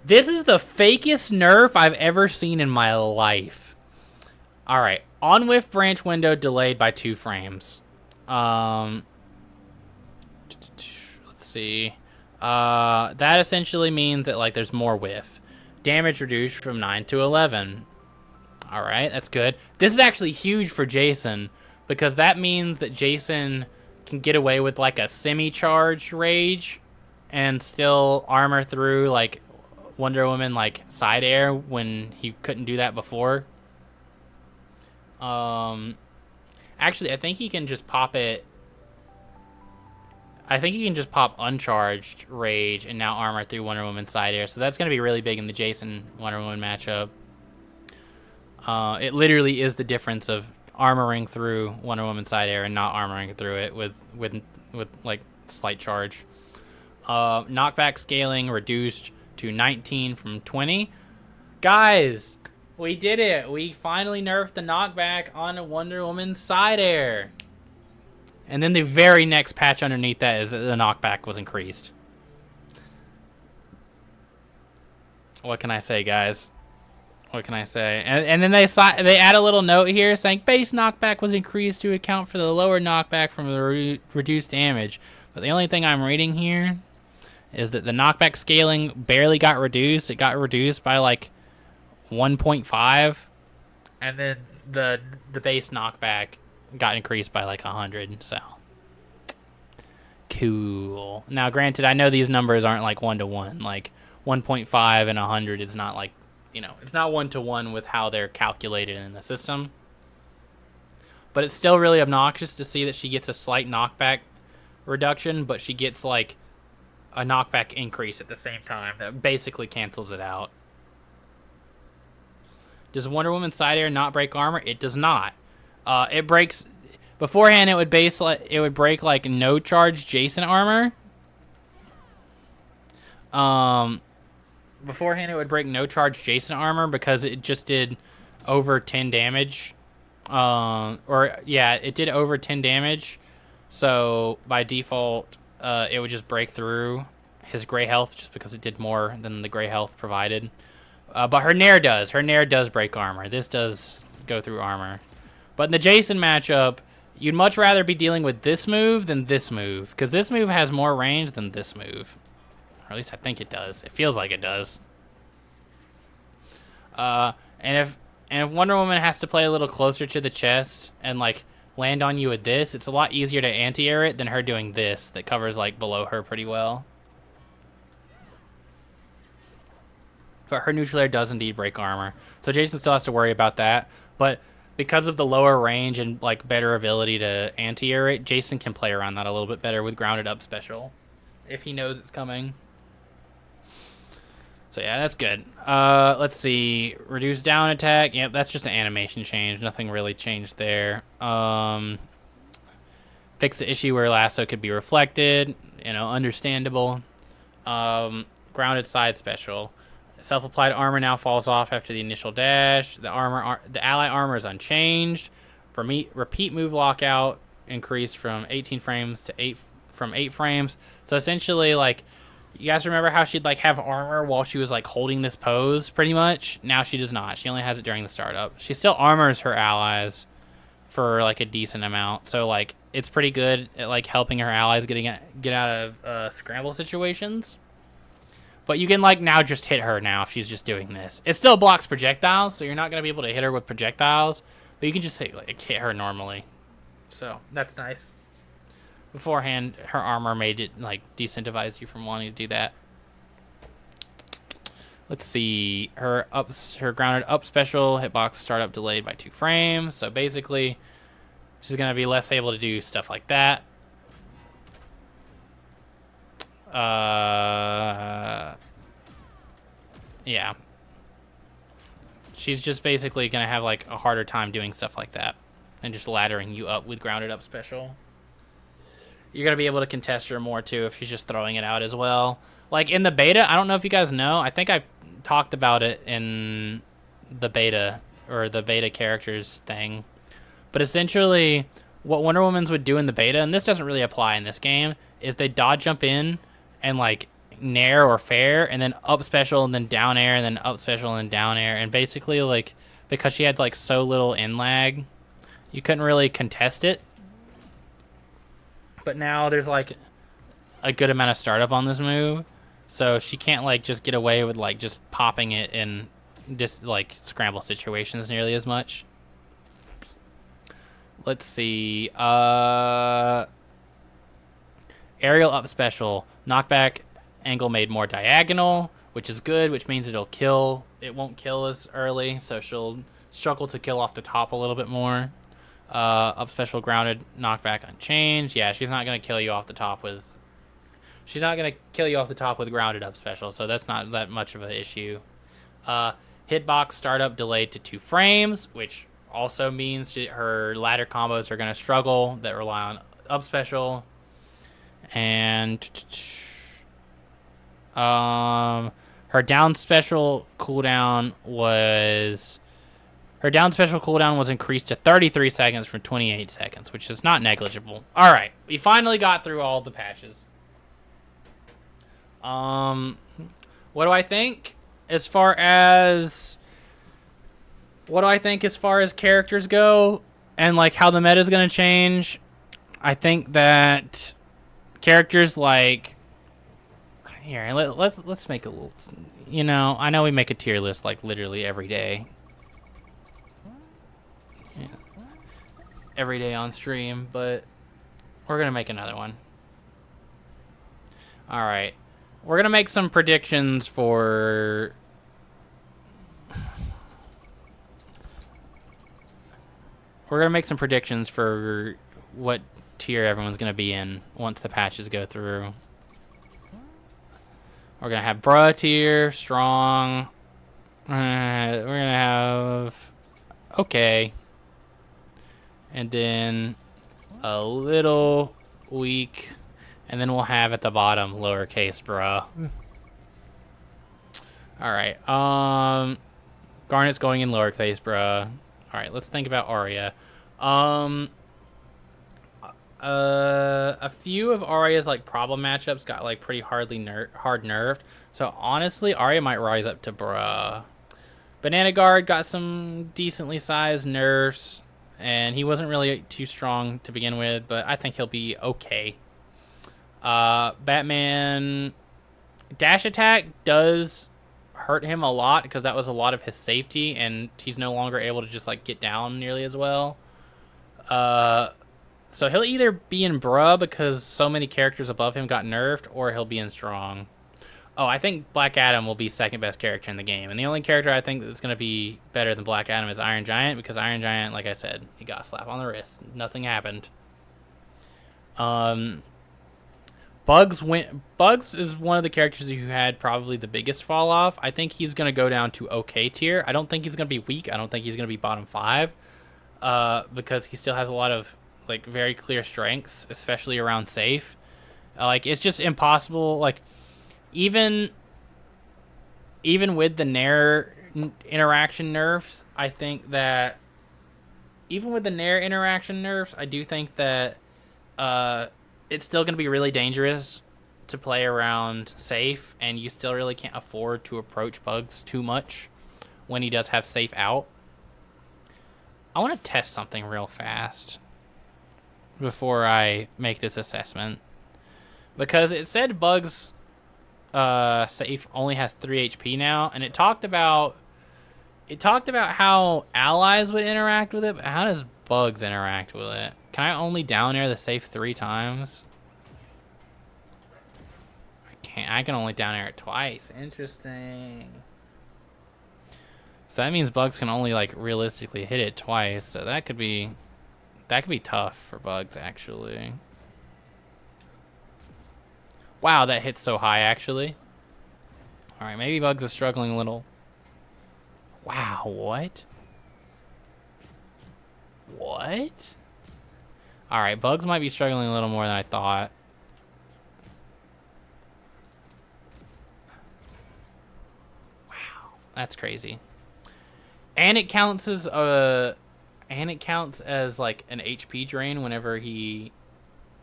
This is the fakest nerf I've ever seen in my life. All right, on whiff branch window delayed by 2 frames. Let's see. That essentially means that like there's more whiff. Damage reduced from 9 to 11. All right, that's good. This is actually huge for Jason, because that means that Jason can get away with like a semi-charged rage and still armor through like Wonder Woman like side air when he couldn't do that before. Actually, I think he can just pop it. I think he can just pop uncharged rage and now armor through Wonder Woman side air. So that's going to be really big in the Jason Wonder Woman matchup. It literally is the difference of armoring through Wonder Woman side air and not armoring through it with like slight charge. Knockback scaling reduced to 19 from 20. Guys, we did it. We finally nerfed the knockback on a Wonder Woman side air. And then the very next patch underneath that is that the knockback was increased. What can I say, guys? What can I say? And then they add a little note here saying base knockback was increased to account for the lower knockback from the reduced damage. But the only thing I'm reading here is that the knockback scaling barely got reduced. It got reduced by like 1.5, and then the base knockback got increased by like 100. So cool. Now, granted, I know these numbers aren't like 1-to-1. Like 1.5 and 100 is not like, you know, it's not 1-to-1 with how they're calculated in the system. But it's still really obnoxious to see that she gets a slight knockback reduction, but she gets like a knockback increase at the same time. That basically cancels it out. Does Wonder Woman side air not break armor? It does not. It breaks. Beforehand, it would break like no charge Jason armor. Beforehand, it would break no charge Jason armor because it just did over 10 damage. It did over 10 damage. So by default, it would just break through his gray health just because it did more than the gray health provided. But her Nair does. Her Nair does break armor. This does go through armor. But in the Jason matchup, you'd much rather be dealing with this move than this move, because this move has more range than this move. Or at least I think it does. It feels like it does. And And if Wonder Woman has to play a little closer to the chest and like land on you with this, it's a lot easier to anti-air it than her doing this that covers like below her pretty well. But her neutral air does indeed break armor. So Jason still has to worry about that. But because of the lower range and like better ability to anti-air it, Jason can play around that a little bit better with grounded up special if he knows it's coming. So yeah, that's good. Let's see. Reduce down attack. Yep, that's just an animation change. Nothing really changed there. Fix the issue where lasso could be reflected. You know, understandable. Grounded side special. Self-applied armor now falls off after the initial dash. The ally armor is unchanged. Repeat move lockout increased from 18 frames to 8 frames. So essentially, like, you guys remember how she'd like have armor while she was like holding this pose, pretty much? Now she does not. She only has it during the startup. She still armors her allies for like a decent amount. So like it's pretty good at like helping her allies get out of scramble situations. But you can like now just hit her now if she's just doing this. It still blocks projectiles, so you're not gonna be able to hit her with projectiles, but you can just hit her normally. So that's nice. Beforehand, her armor made it like disincentivize you from wanting to do that. Let's see. Her grounded up special hitbox startup delayed by 2 frames. So basically, she's gonna be less able to do stuff like that. Yeah. She's just basically gonna have like a harder time doing stuff like that and just laddering you up with grounded up special. You're going to be able to contest her more, too, if she's just throwing it out as well. Like, in the beta, I don't know if you guys know. I think I talked about it in the beta, or the beta characters thing. But essentially, what Wonder Woman's would do in the beta, and this doesn't really apply in this game, is they dodge jump in and, like, nair or fair, and then up special, and then down air, and then up special, and then down air. And basically, like, because she had, like, so little in lag, you couldn't really contest it. But now there's like a good amount of startup on this move, so she can't like just get away with like just popping it in just like scramble situations nearly as much. Let's see. Aerial up special. Knockback angle made more diagonal, which is good, which means it'll kill. It won't kill as early, so she'll struggle to kill off the top a little bit more. Up special grounded knockback unchanged. Yeah, she's not gonna kill you off the top with. She's not gonna kill you off the top with grounded up special, so that's not that much of an issue. Hitbox startup delayed to 2 frames, which also means her ladder combos are gonna struggle that rely on up special. And her down special cooldown was. Her down special cooldown was increased to 33 seconds from 28 seconds, which is not negligible. All right, we finally got through all the patches. What do I think as far as characters go and like how the meta is gonna change? I think that characters like here, let's make a little. You know, I know we make a tier list like literally every day. Every day on stream, but we're gonna make another one. All right, we're gonna make some predictions for what tier everyone's gonna be in once the patches go through. We're gonna have bruh tier, strong. We're gonna have okay. And then a little weak. And then we'll have at the bottom lowercase bruh. Alright. Garnet's going in lowercase bruh. Alright, let's think about Arya. A few of Arya's like problem matchups got like pretty hard nerfed. So honestly, Arya might rise up to bruh. Banana Guard got some decently sized nerfs. And he wasn't really too strong to begin with, but I think he'll be okay. Batman dash attack does hurt him a lot because that was a lot of his safety, and he's no longer able to just like get down nearly as well. So he'll either be in Bruh because so many characters above him got nerfed, or he'll be in Strong. Oh, I think Black Adam will be second best character in the game, and the only character I think that's gonna be better than Black Adam is Iron Giant, because Iron Giant, like I said, he got a slap on the wrist. Nothing happened. Bugs is one of the characters who had probably the biggest fall off. I think he's gonna go down to okay tier. I don't think he's gonna be weak. I don't think he's gonna be bottom 5, because he still has a lot of like very clear strengths, especially around safe. Like it's just impossible. Like even with the Nair interaction nerfs, I think that even with the Nair interaction nerfs, I do think that it's still going to be really dangerous to play around safe, and you still really can't afford to approach Bugs too much when he does have safe out. I want to test something real fast before I make this assessment, because it said Bugs safe only has 3 HP now, and it talked about how allies would interact with it, but how does Bugs interact with it? Can I only down air the safe 3 times? I can't. I can only down air it twice. Interesting. So that means Bugs can only like realistically hit it twice. So that could be tough for Bugs actually. Wow, that hits so high actually. All right, maybe Bugs is struggling a little. Wow, what? What? All right, Bugs might be struggling a little more than I thought. Wow, that's crazy. And it counts as like an HP drain whenever he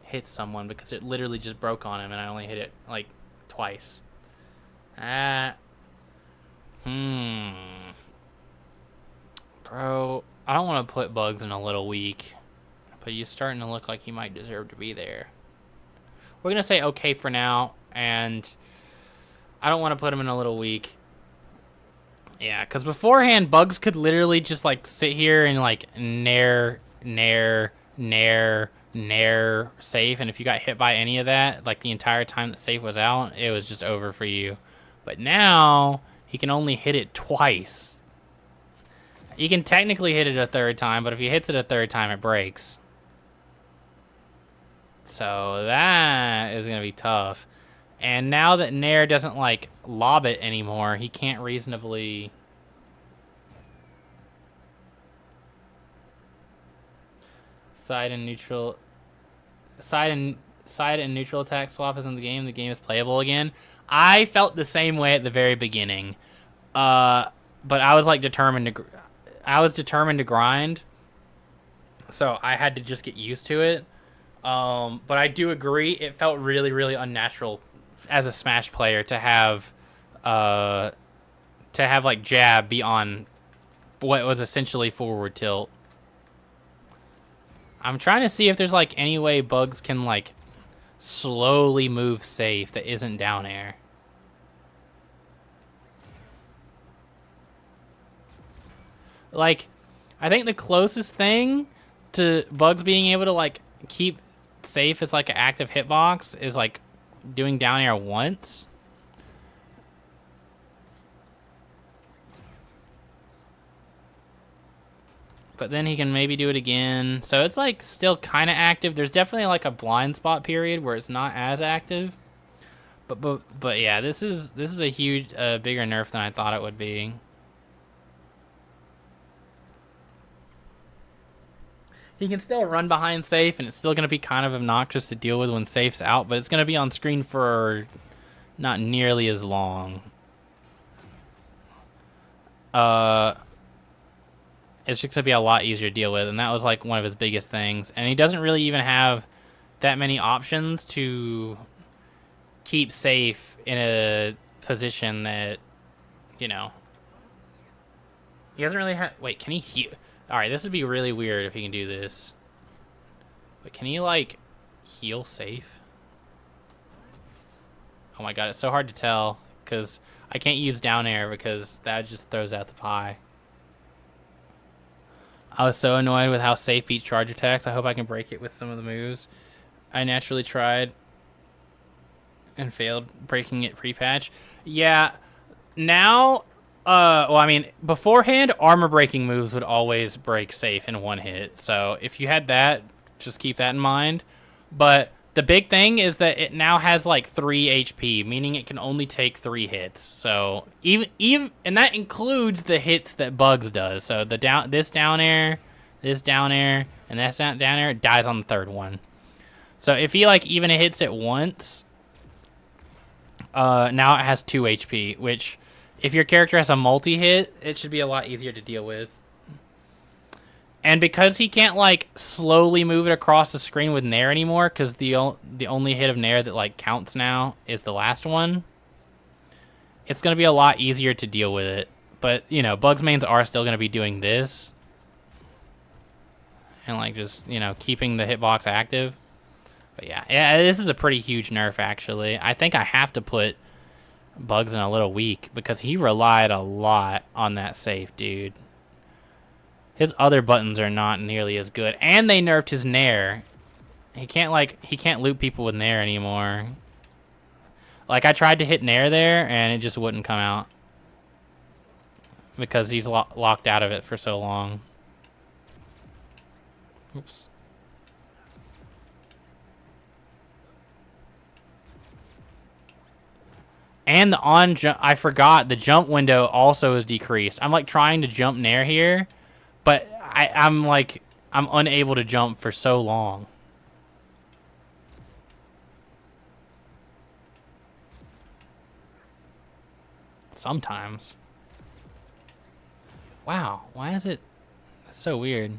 hits someone, because it literally just broke on him and I only hit it like twice. Bro, I don't want to put Bugs in a little weak, but he's starting to look like he might deserve to be there. We're going to say okay for now, and I don't want to put him in a little weak. Yeah, because beforehand, Bugs could literally just like sit here and like nair safe, and if you got hit by any of that, like the entire time that safe was out, it was just over for you. But now, he can only hit it twice. You can technically hit it a 3rd time, but if he hits it a 3rd time, it breaks. So that is going to be tough. And now that Nair doesn't, like, lob it anymore, he can't reasonably... Side and neutral attack swap is in the game. The game is playable again. I felt the same way at the very beginning. But I was, like, determined to grind. So I had to just get used to it. But I do agree, it felt really, really unnatural as a Smash player to have like jab be on what was essentially forward tilt. I'm trying to see if there's like any way Bugs can like slowly move safe that isn't down air. Like, I think the closest thing to Bugs being able to like keep safe as like an active hitbox is like doing down air once. But then he can maybe do it again. So it's like still kind of active. There's definitely like a blind spot period where it's not as active. But yeah, this is a huge bigger nerf than I thought it would be. He can still run behind safe, and it's still going to be kind of obnoxious to deal with when safe's out, but it's going to be on screen for not nearly as long. It's just going to be a lot easier to deal with, and that was like one of his biggest things. And he doesn't really even have that many options to keep safe in a position that, you know. He doesn't really have... Wait, can he heal? Alright, this would be really weird if he can do this. But can he, like, heal safe? Oh my god, it's so hard to tell. because I can't use down air because that just throws out the pie. I was so annoyed with how safe beats charge attacks. I hope I can break it with some of the moves. I naturally tried and failed breaking it pre-patch. Yeah, now, well, I mean, beforehand, armor breaking moves would always break safe in one hit. So if you had that, just keep that in mind. But the big thing is that it now has like 3 HP, meaning it can only take 3 hits. So even and that includes the hits that Bugs does. So this down air, and this down air dies on the third one. So if he like even hits it once, now it has 2 HP, which if your character has a multi-hit, it should be a lot easier to deal with. And because he can't like slowly move it across the screen with Nair anymore, because the only hit of Nair that like counts now is the last one, it's gonna be a lot easier to deal with it. But you know, Bugs mains are still gonna be doing this, and like just keeping the hitbox active. But yeah, this is a pretty huge nerf actually. I think I have to put Bugs in a little weak because he relied a lot on that safe, dude. His other buttons are not nearly as good, and they nerfed his Nair. He can't loop people with Nair anymore. Like I tried to hit Nair there, and it just wouldn't come out because he's locked out of it for so long. Oops. And the on jump, I forgot the jump window also is decreased. I'm like trying to jump Nair here, but I'm unable to jump for so long. Sometimes. Wow, why is it? That's so weird.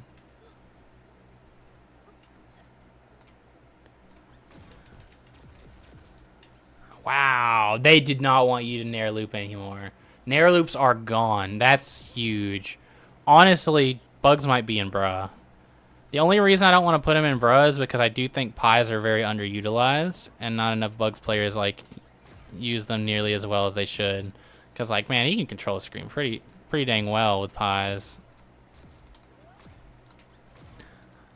Wow, they did not want you to Nair loop anymore. Nair loops are gone. That's huge. Honestly, Bugs might be in bruh. The only reason I don't want to put him in bruh is because I do think pies are very underutilized, and not enough Bugs players like use them nearly as well as they should. Because like, man, he can control a screen pretty dang well with pies.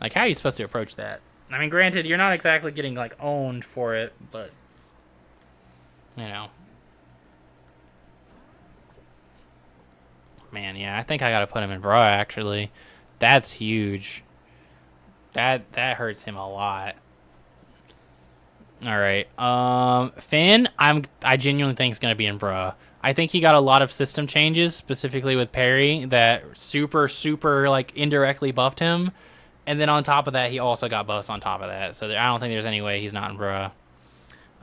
Like, how are you supposed to approach that? I mean, granted, you're not exactly getting like owned for it, but you know. Man, yeah, I think I gotta put him in bruh, actually. That's huge. That hurts him a lot. Alright. Finn, I genuinely think is gonna be in bruh. I think he got a lot of system changes, specifically with parry, that super like indirectly buffed him. And then on top of that, he also got buffs on top of that. So I don't think there's any way he's not in bruh.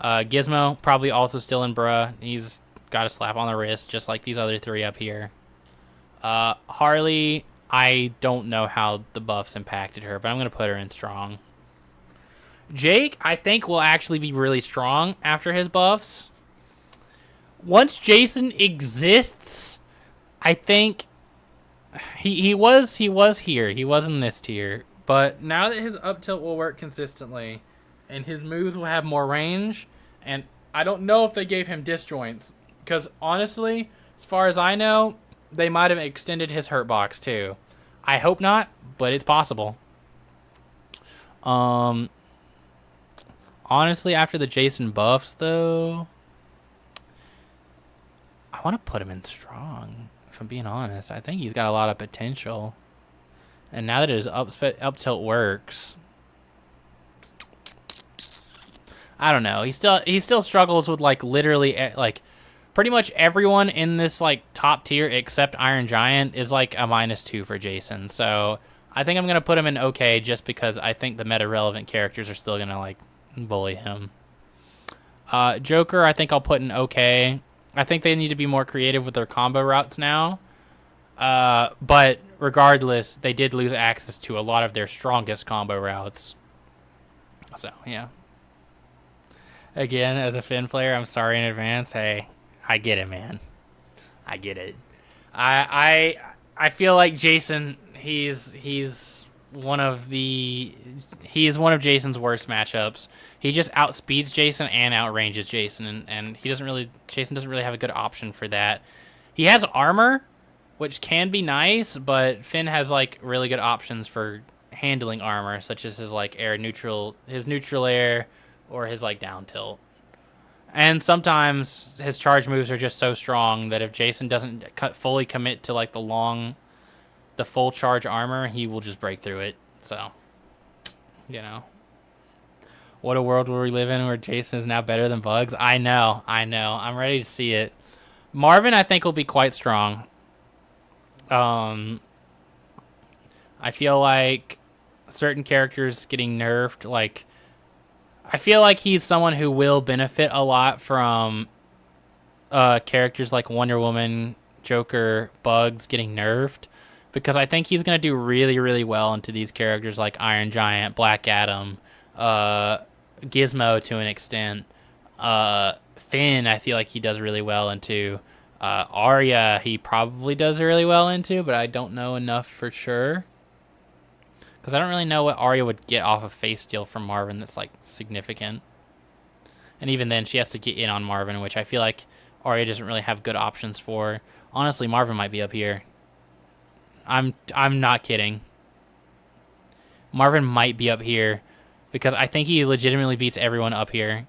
Gizmo, probably also still in bruh. He's got a slap on the wrist, just like these other 3 up here. Harley, I don't know how the buffs impacted her, but I'm going to put her in strong. Jake, I think, will actually be really strong after his buffs. Once Jason exists, I think he was here. He was in this tier. But now that his up tilt will work consistently, and his moves will have more range, and I don't know if they gave him disjoints, because honestly, as far as I know, they might have extended his hurt box too. I hope not, but it's possible. Honestly, after the Jason buffs though, I want to put him in strong, if I'm being honest. I think he's got a lot of potential. And now that his up tilt works, I don't know. He still struggles with like literally like pretty much everyone in this like top tier except Iron Giant is like a -2 for Jason. So I think I'm gonna put him in okay just because I think the meta relevant characters are still gonna like bully him. Joker, I think I'll put in okay. I think they need to be more creative with their combo routes now. But regardless, they did lose access to a lot of their strongest combo routes. So yeah. Again, as a Finn player, I'm sorry in advance. Hey, I get it, man. I get it. I feel like Jason, he's he is one of Jason's worst matchups. He just outspeeds Jason and outranges Jason, and Jason doesn't really have a good option for that. He has armor, which can be nice, but Finn has like really good options for handling armor, such as his like his neutral air, or his like down tilt. And sometimes his charge moves are just so strong that if Jason doesn't fully commit to like the full charge armor, he will just break through it. So, what a world will we live in where Jason is now better than Bugs? I know. I'm ready to see it. Marvin, I think, will be quite strong. I feel like certain characters getting nerfed, like, I feel like he's someone who will benefit a lot from characters like Wonder Woman, Joker, Bugs getting nerfed, because I think he's going to do really, really well into these characters like Iron Giant, Black Adam, Gizmo to an extent. Finn, I feel like he does really well into. Arya, he probably does really well into, but I don't know enough for sure. Because I don't really know what Arya would get off of face steal from Marvin that's like significant. And even then, she has to get in on Marvin, which I feel like Arya doesn't really have good options for. Honestly, Marvin might be up here. I'm not kidding. Marvin might be up here because I think he legitimately beats everyone up here.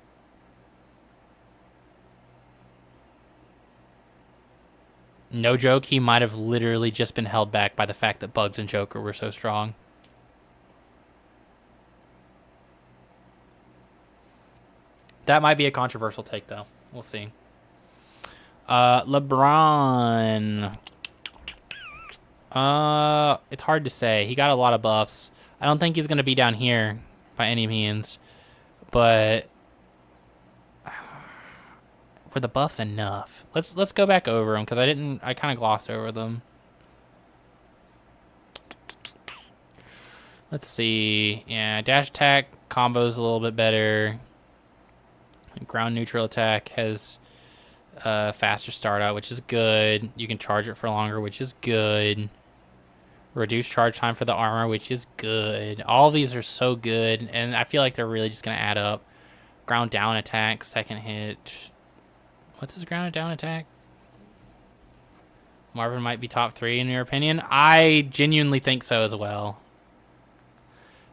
No joke, he might have literally just been held back by the fact that Bugs and Joker were so strong. That might be a controversial take, though. We'll see. LeBron. It's hard to say. He got a lot of buffs. I don't think he's going to be down here by any means. But were the buffs enough? Let's go back over them because I kind of glossed over them. Let's see. Yeah, dash attack combo's a little bit better. Ground neutral attack has faster start out, which is good. You can charge it for longer, which is good. Reduce charge time for the armor, which is good. All these are so good, and I feel like they're really just going to add up. Ground down attack, second hit. What's his ground down attack? Marvin might be top 3 in your opinion. I genuinely think so as well.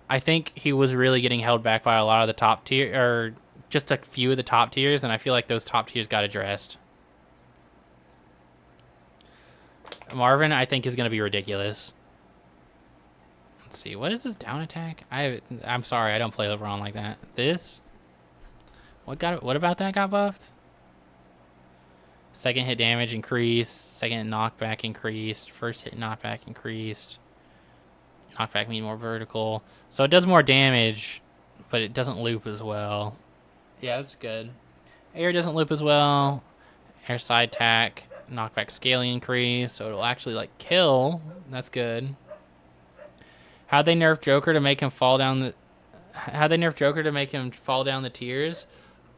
I think he was really getting held back by a lot of the top tier, or just a few of the top tiers, and I feel like those top tiers got addressed. Marvin, I think, is going to be ridiculous. Let's see. What is this down attack? I'm sorry, I don't play LeBron like that. This? What about that got buffed? Second hit damage increased. Second knockback increased. First hit knockback increased. Knockback means more vertical. So it does more damage, but it doesn't loop as well. Yeah, that's good. Air doesn't loop as well. Air side attack. Knockback scaling increase. So it'll actually like kill. That's good. How'd they nerf Joker to make him fall down the... How'd they nerf Joker to make him fall down the tiers?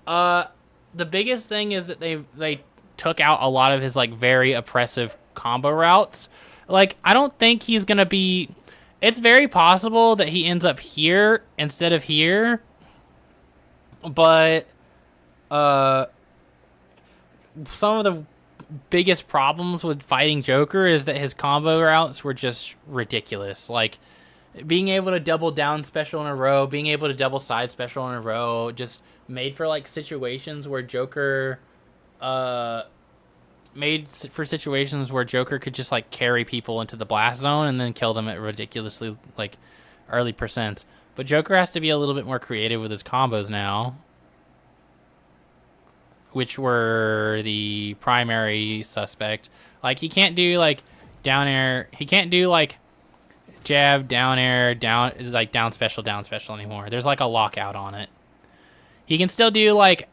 The biggest thing is that they took out a lot of his like very oppressive combo routes. Like, I don't think he's gonna be... It's very possible that he ends up here instead of here. But some of the biggest problems with fighting Joker is that his combo routes were just ridiculous. Like, being able to double down special in a row, being able to double side special in a row, just made for like situations where Joker could just like carry people into the blast zone and then kill them at ridiculously like early percents. But Joker has to be a little bit more creative with his combos now, which were the primary suspect. Like, he can't do like down air. He can't do like jab, down air, down special anymore. There's like a lockout on it. He can still do like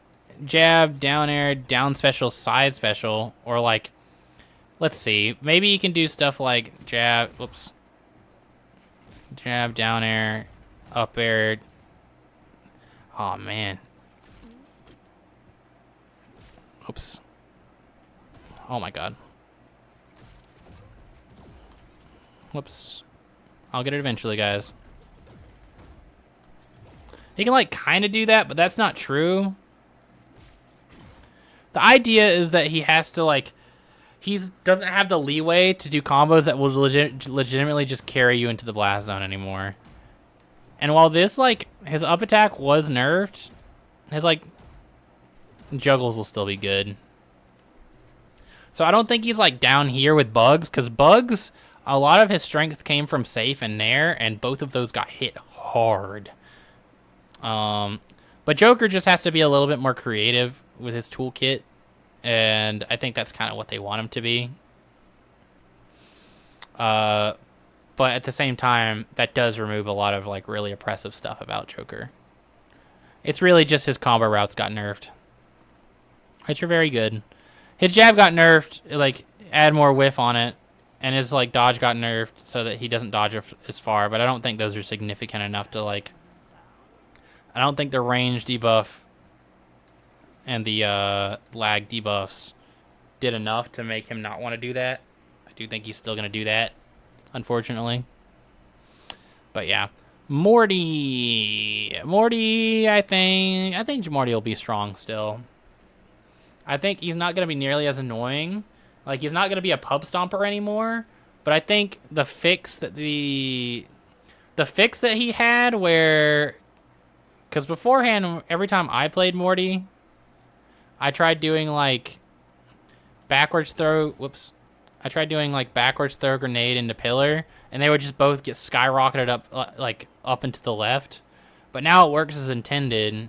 jab, down air, down special, side special, or like, let's see, maybe he can do stuff like jab, jab, down air, up air. Oh man. Oops. Oh my god. Whoops. I'll get it eventually, guys. He can, like, kind of do that, but that's not true. The idea is that he has to, like, he doesn't have the leeway to do combos that will legitimately just carry you into the blast zone anymore. And while this, like, his up attack was nerfed, his, like, juggles will still be good. So I don't think he's, like, down here with Bugs, because Bugs, a lot of his strength came from Safe and Nair, and both of those got hit hard. But Joker just has to be a little bit more creative with his toolkit, and I think that's kind of what they want him to be. But at the same time, that does remove a lot of, like, really oppressive stuff about Joker. It's really just his combo routes got nerfed, which are very good. His jab got nerfed, like, add more whiff on it, and his, like, dodge got nerfed so that he doesn't dodge as far, but I don't think those are significant enough to, like... I don't think the range debuff and the lag debuffs did enough to make him not want to do that. I do think he's still going to do that, unfortunately. But yeah. Morty, I think Morty will be strong still. I think he's not going to be nearly as annoying. Like, he's not going to be a pub stomper anymore, but I think the fix that he had where... Because beforehand, every time I played Morty, I tried doing, like, backwards throw... Whoops. I tried doing, like, backwards throw grenade into pillar, and they would just both get skyrocketed up, like, up and to the left. But now it works as intended,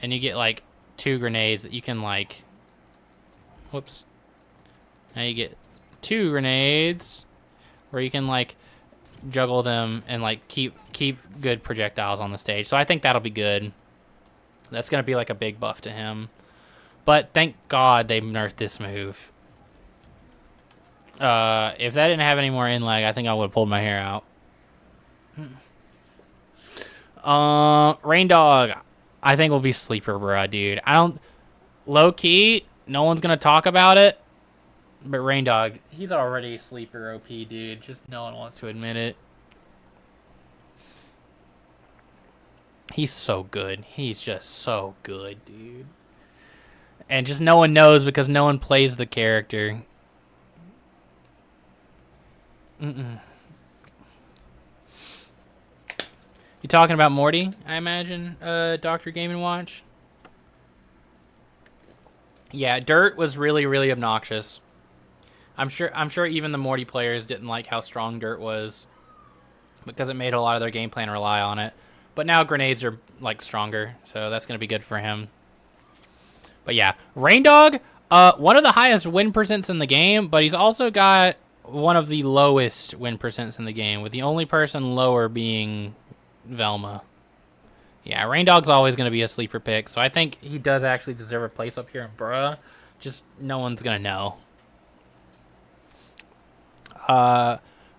and you get, like, 2 grenades that you can, like... Whoops. Now you get 2 grenades where you can, like... juggle them and, like, keep good projectiles on the stage. So I think that'll be good. That's gonna be like a big buff to him. But thank God they nerfed this move. If that didn't have any more in lag, I think I would have pulled my hair out. Rain Dog, I think will be sleeper, bro, dude. Low key, no one's gonna talk about it. But Rain Dog, he's already sleeper OP, dude. Just no one wants to admit it. He's so good. He's just so good, dude. And just no one knows because no one plays the character. You talking about Morty, I imagine, Dr. Game & Watch? Yeah, Dirt was really, really obnoxious. I'm sure even the Morty players didn't like how strong Dirt was because it made a lot of their game plan rely on it. But now grenades are, like, stronger, so that's going to be good for him. But yeah, Rain Dog, one of the highest win percents in the game, but he's also got one of the lowest win percents in the game, with the only person lower being Velma. Yeah, Rain Dog's always going to be a sleeper pick, so I think he does actually deserve a place up here in Bruh. Just no one's going to know.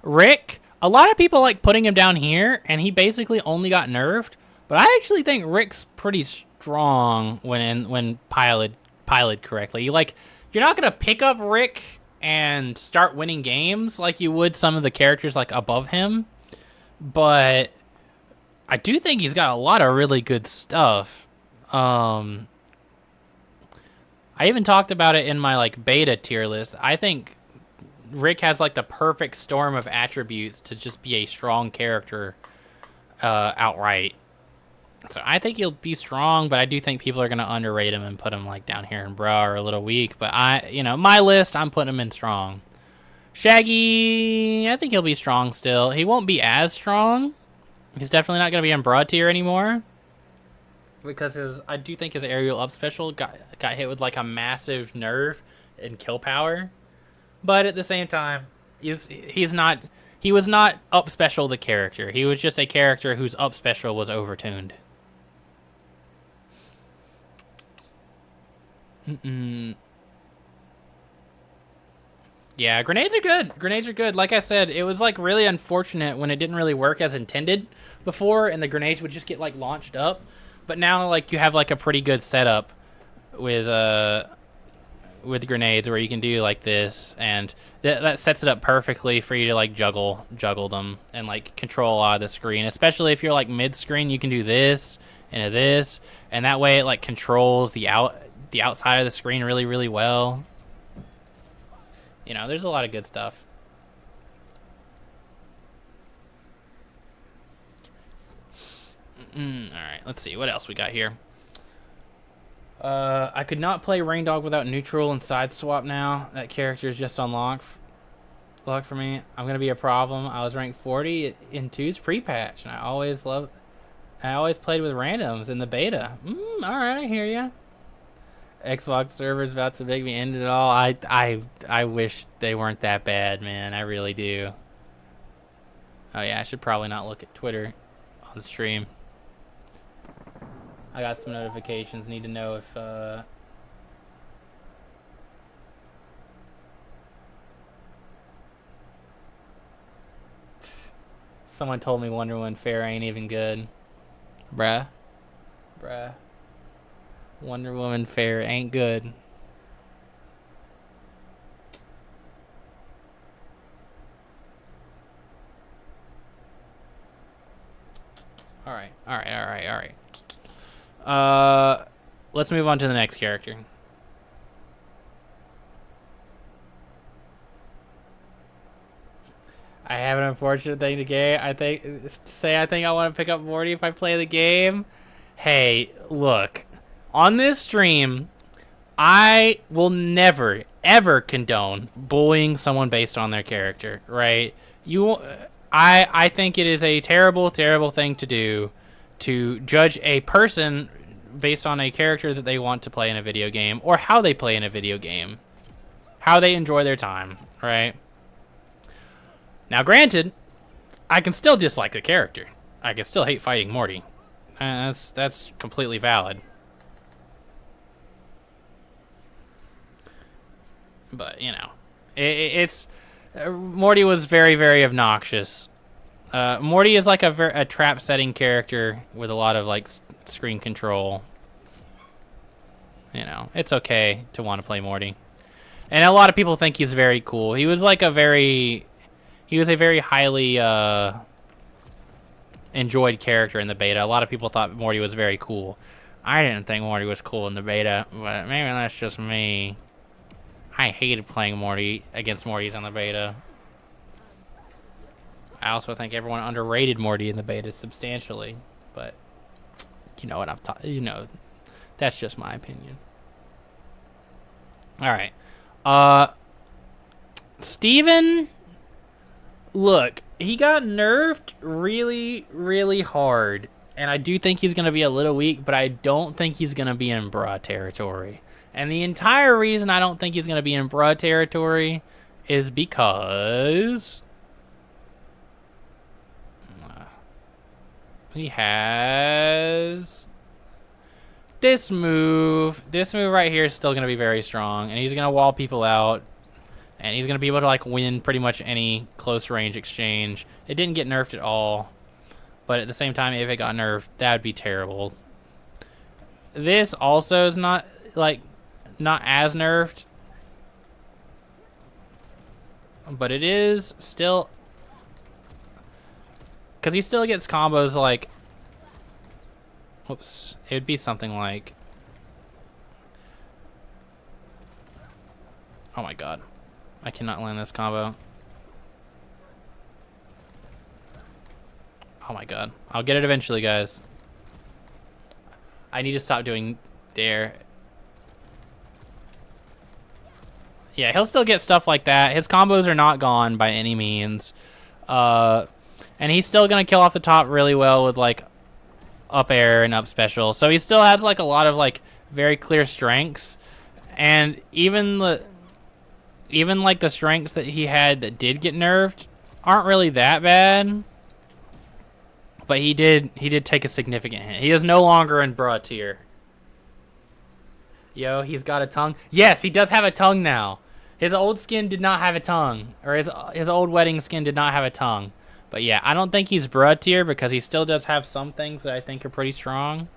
Rick, a lot of people like putting him down here, and he basically only got nerfed. But I actually think Rick's pretty strong when piloted correctly. Like, you're not gonna pick up Rick and start winning games like you would some of the characters like above him, but I do think he's got a lot of really good stuff. I even talked about it in my, like, beta tier list. I think Rick has, like, the perfect storm of attributes to just be a strong character outright. So I think he'll be strong, but I do think people are going to underrate him and put him, like, down here in Bra or a little weak. But my list, I'm putting him in strong. Shaggy, I think he'll be strong still. He won't be as strong. He's definitely not going to be in Bra tier anymore. Because I do think his aerial up special got hit with, like, a massive nerf in kill power. But at the same time, he was not up special the character. He was just a character whose up special was overtuned. Yeah, grenades are good. Grenades are good. Like I said, it was, like, really unfortunate when it didn't really work as intended before, and the grenades would just get, like, launched up. But now, like, you have, like, a pretty good setup with with grenades where you can do like this, and that sets it up perfectly for you to like juggle them and like control a lot of the screen. Especially if you're like mid screen, you can do this and this, and that way it like controls the outside of the screen really, really well. You know, there's a lot of good stuff. All right, let's see what else we got here. I could not play Raindog without neutral and side swap now. That character is just unlocked. Locked for me. I'm gonna be a problem. I was ranked 40 in 2's pre-patch, and I always played with randoms in the beta. All right, I hear ya. Xbox servers about to make me end it all. I wish they weren't that bad, man. I really do. Oh yeah, I should probably not look at Twitter on stream. I got some notifications. Need to know if someone told me Wonder Woman Fair ain't even good. Bruh. Wonder Woman Fair ain't good. All right. Let's move on to the next character. I have an unfortunate thing to say. I think I want to pick up Morty if I play the game. Hey, look. On this stream, I will never, ever condone bullying someone based on their character, right? I think it is a terrible, terrible thing to do, to judge a person based on a character that they want to play in a video game, or how they play in a video game, how they enjoy their time, right? Now, granted, I can still dislike the character. I can still hate fighting Morty. That's completely valid. But, you know, it's Morty was very, very obnoxious. Morty is like a trap setting character with a lot of like screen control. You know, it's okay to want to play Morty, and a lot of people think he's very cool. He was a very highly enjoyed character in the beta. A lot of people thought Morty was very cool. I didn't think Morty was cool in the beta, but maybe that's just me. I hated playing Morty against Mortys in the beta. I also think everyone underrated Morty in the beta substantially, but you know what I'm talking. You know, that's just my opinion. All right, Steven. Look, he got nerfed really, really hard, and I do think he's gonna be a little weak, but I don't think he's gonna be in bra territory. And the entire reason I don't think he's gonna be in bra territory is because he has this move. This move right here is still going to be very strong, and he's going to wall people out, and he's going to be able to like win pretty much any close range exchange. It didn't get nerfed at all, but at the same time, if it got nerfed, that would be terrible. This also is not as nerfed, but it is still, because he still gets combos like, whoops, it would be something like, oh my god, I cannot land this combo. Oh my god, I'll get it eventually, guys. I need to stop doing dare. Yeah, he'll still get stuff like that. His combos are not gone by any means. And he's still going to kill off the top really well with, like, up air and up special. So he still has, like, a lot of, like, very clear strengths. And even the strengths that he had that did get nerfed aren't really that bad. But he did take a significant hit. He is no longer in bra tier. Yo, he's got a tongue. Yes, he does have a tongue now. His old skin did not have a tongue. Or his old wedding skin did not have a tongue. But yeah, I don't think he's bra tier because he still does have some things that I think are pretty strong.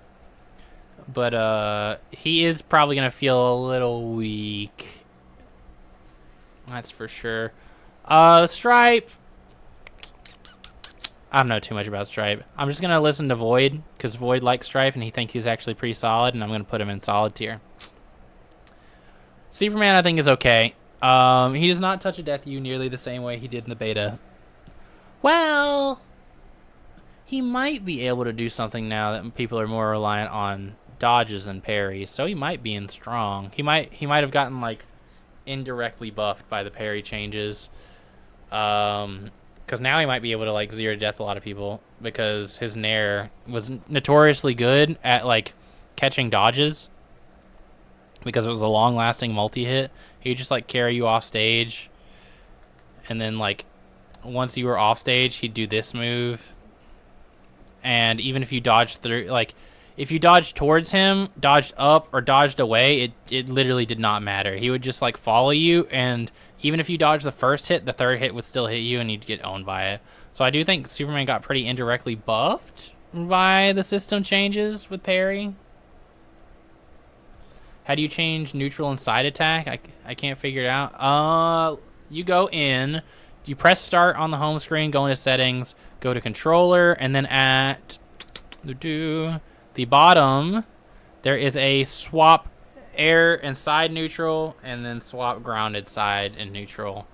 But he is probably gonna feel a little weak. That's for sure. Stripe. I don't know too much about Stripe. I'm just gonna listen to Void because Void likes Stripe and he thinks he's actually pretty solid, and I'm gonna put him in solid tier. Superman, I think, is okay. He does not touch a Death U nearly the same way he did in the beta. Well, he might be able to do something now that people are more reliant on dodges than parries, so he might be in strong. He might have gotten like indirectly buffed by the parry changes. Because now he might be able to like zero to death a lot of people because his Nair was notoriously good at like catching dodges because it was a long-lasting multi-hit. He'd just like carry you off stage, and then like once you were off stage, he'd do this move. And even if you dodged through, like if you dodged towards him, dodged up, or dodged away, it literally did not matter. He would just like follow you, and even if you dodged the first hit, the third hit would still hit you and you'd get owned by it. So I do think Superman got pretty indirectly buffed by the system changes with parry. How do you change neutral and side attack? I can't figure it out. You go in, you press start on the home screen, go into settings, go to controller, and then at the bottom, there is a swap air and side neutral, and then swap grounded side and neutral.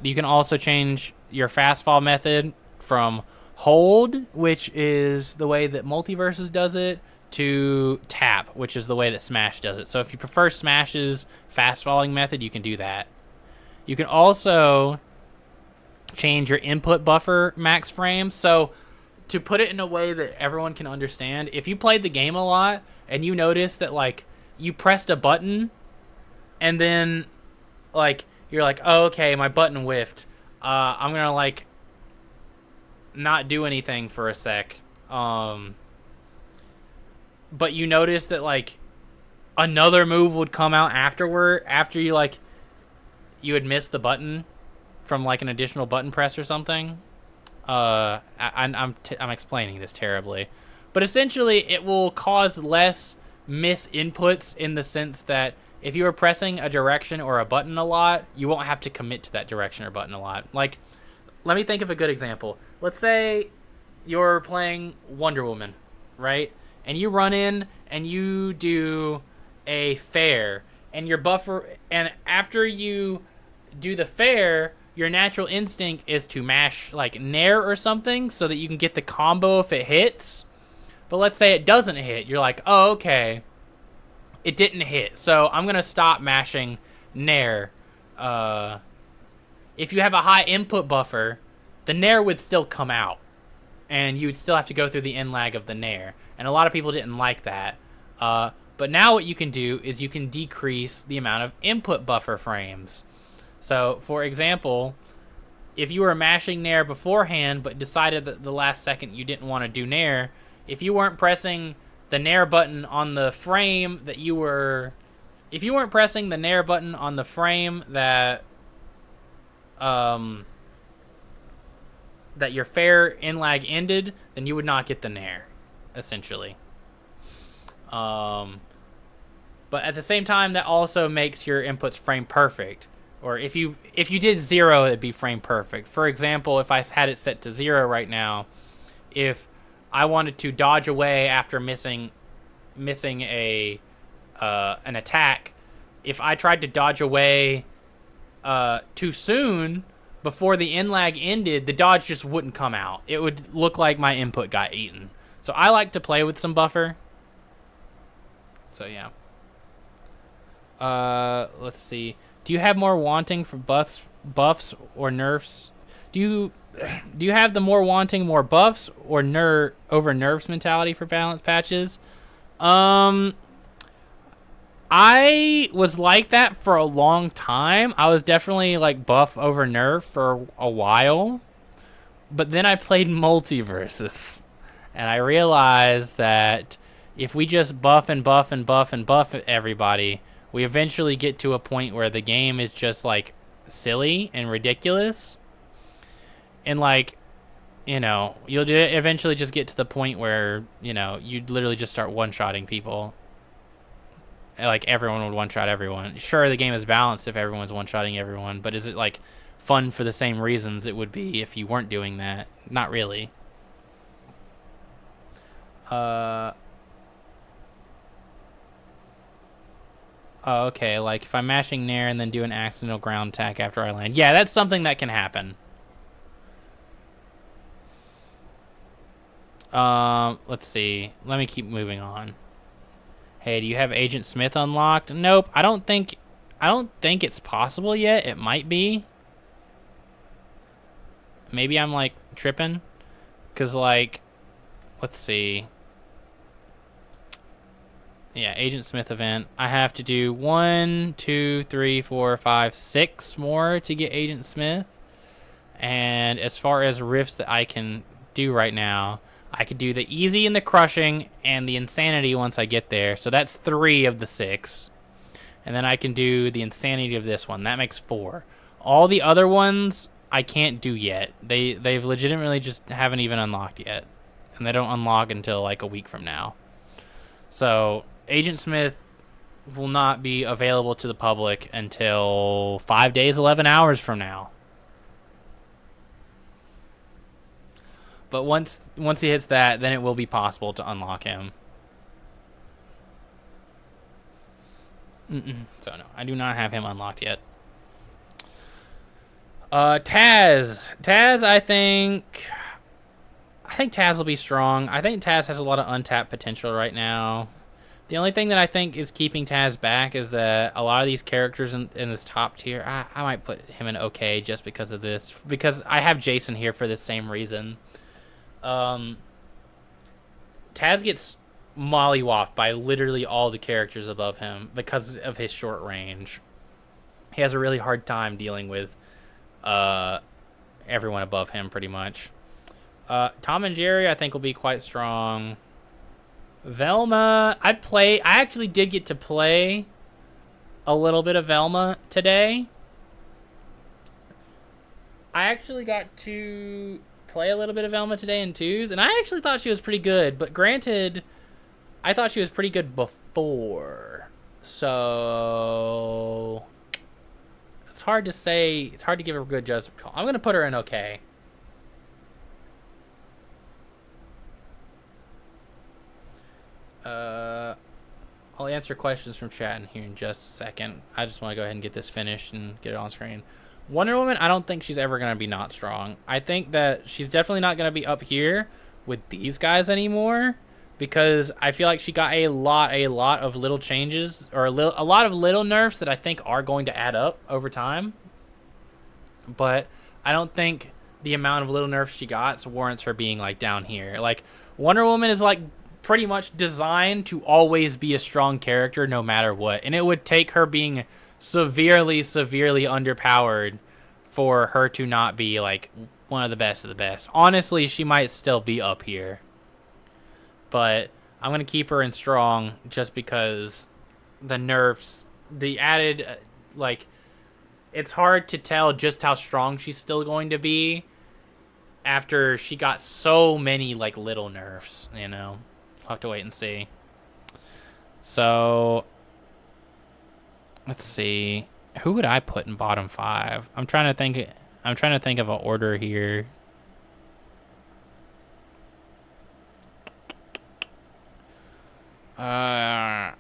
You can also change your fast fall method from hold, which is the way that Multiversus does it, to tap, which is the way that Smash does it. So if you prefer Smash's fast falling method, you can do that. You can also change your input buffer max frames. So to put it in a way that everyone can understand, if you played the game a lot and you notice that like you pressed a button and then like you're like, oh, okay, my button whiffed. I'm gonna like not do anything for a sec. But you notice that like another move would come out afterward after you like you had missed the button from like an additional button press or something. I'm explaining this terribly, but essentially it will cause less misinputs in the sense that if you were pressing a direction or a button a lot, you won't have to commit to that direction or button a lot. Like, let me think of a good example. Let's say you're playing Wonder Woman, right? And you run in and you do a fair, and your buffer, and after you do the fair, your natural instinct is to mash like Nair or something so that you can get the combo if it hits. But let's say it doesn't hit. You're like, oh, okay, it didn't hit, so I'm gonna stop mashing Nair. If you have a high input buffer, the Nair would still come out, and you would still have to go through the in lag of the Nair. And a lot of people didn't like that. But now what you can do is you can decrease the amount of input buffer frames. So, for example, if you were mashing Nair beforehand but decided that the last second you didn't want to do Nair, if you weren't pressing the Nair button on the frame that you were... If you weren't pressing the Nair button on the frame that... that your fair in lag ended, then you would not get the Nair, essentially. But at the same time, that also makes your inputs frame perfect. Or if you did 0, it'd be frame perfect. For example, if I had it set to 0 right now, if I wanted to dodge away after missing a an attack, if I tried to dodge away too soon before the in lag ended, the dodge just wouldn't come out. It would look like my input got eaten. So I like to play with some buffer. So yeah. Let's see. Do you have more wanting for buffs or nerfs? Do you have the more wanting, more buffs or over nerfs mentality for balance patches? I was like that for a long time. I was definitely like buff over nerf for a while. But then I played Multiversus, and I realized that if we just buff and buff and buff and buff everybody, we eventually get to a point where the game is just like silly and ridiculous. And like you know, you'll eventually just get to the point where, you know, you'd literally just start one-shotting people. Like, everyone would one-shot everyone. Sure, the game is balanced if everyone's one-shotting everyone, but is it, like, fun for the same reasons it would be if you weren't doing that? Not really. Oh, okay, like, if I'm mashing Nair and then do an accidental ground attack after I land. Yeah, that's something that can happen. Let's see. Let me keep moving on. Hey, do you have Agent Smith unlocked? Nope. I don't think it's possible yet. It might be. Maybe I'm like tripping. 'Cause like, let's see. Yeah, Agent Smith event. I have to do 1, 2, 3, 4, 5, 6 more to get Agent Smith. And as far as rifts that I can do right now, I could do the easy and the crushing and the insanity once I get there. So that's 3 of the 6. And then I can do the insanity of this one. That makes 4. All the other ones I can't do yet. They've legitimately just haven't even unlocked yet. And they don't unlock until like a week from now. So Agent Smith will not be available to the public until 5 days, 11 hours from now. But once he hits that, then it will be possible to unlock him. So no, I do not have him unlocked yet. Taz, I think Taz will be strong. I think Taz has a lot of untapped potential right now. The only thing that I think is keeping Taz back is that a lot of these characters in this top tier, I might put him in okay just because of this. Because I have Jason here for the same reason. Taz gets mollywopped by literally all the characters above him because of his short range. He has a really hard time dealing with everyone above him, pretty much. Tom and Jerry, I think, will be quite strong. Velma, I actually did get to play a little bit of Velma today. I actually got to play a little bit of Velma today in 2s, and I actually thought she was pretty good, but granted, I thought she was pretty good before. So it's hard to say. It's hard to give her a good judgment call. I'm going to put her in okay. I'll answer questions from chat in here in just a second. I just want to go ahead and get this finished and get it on screen. Wonder Woman, I don't think she's ever going to be not strong. I think that she's definitely not going to be up here with these guys anymore, because I feel like she got a lot of little changes, or a lot of little nerfs that I think are going to add up over time. But I don't think the amount of little nerfs she got warrants her being like down here. Like, Wonder Woman is like pretty much designed to always be a strong character no matter what, and it would take her being severely underpowered for her to not be like one of the best of the best. Honestly, she might still be up here, but I'm gonna keep her in strong just because the nerfs, the added like, it's hard to tell just how strong she's still going to be after she got so many like little nerfs, you know. I'll have to wait and see. So let's see. Who would I put in bottom 5? I'm trying to think of an order here. Dang.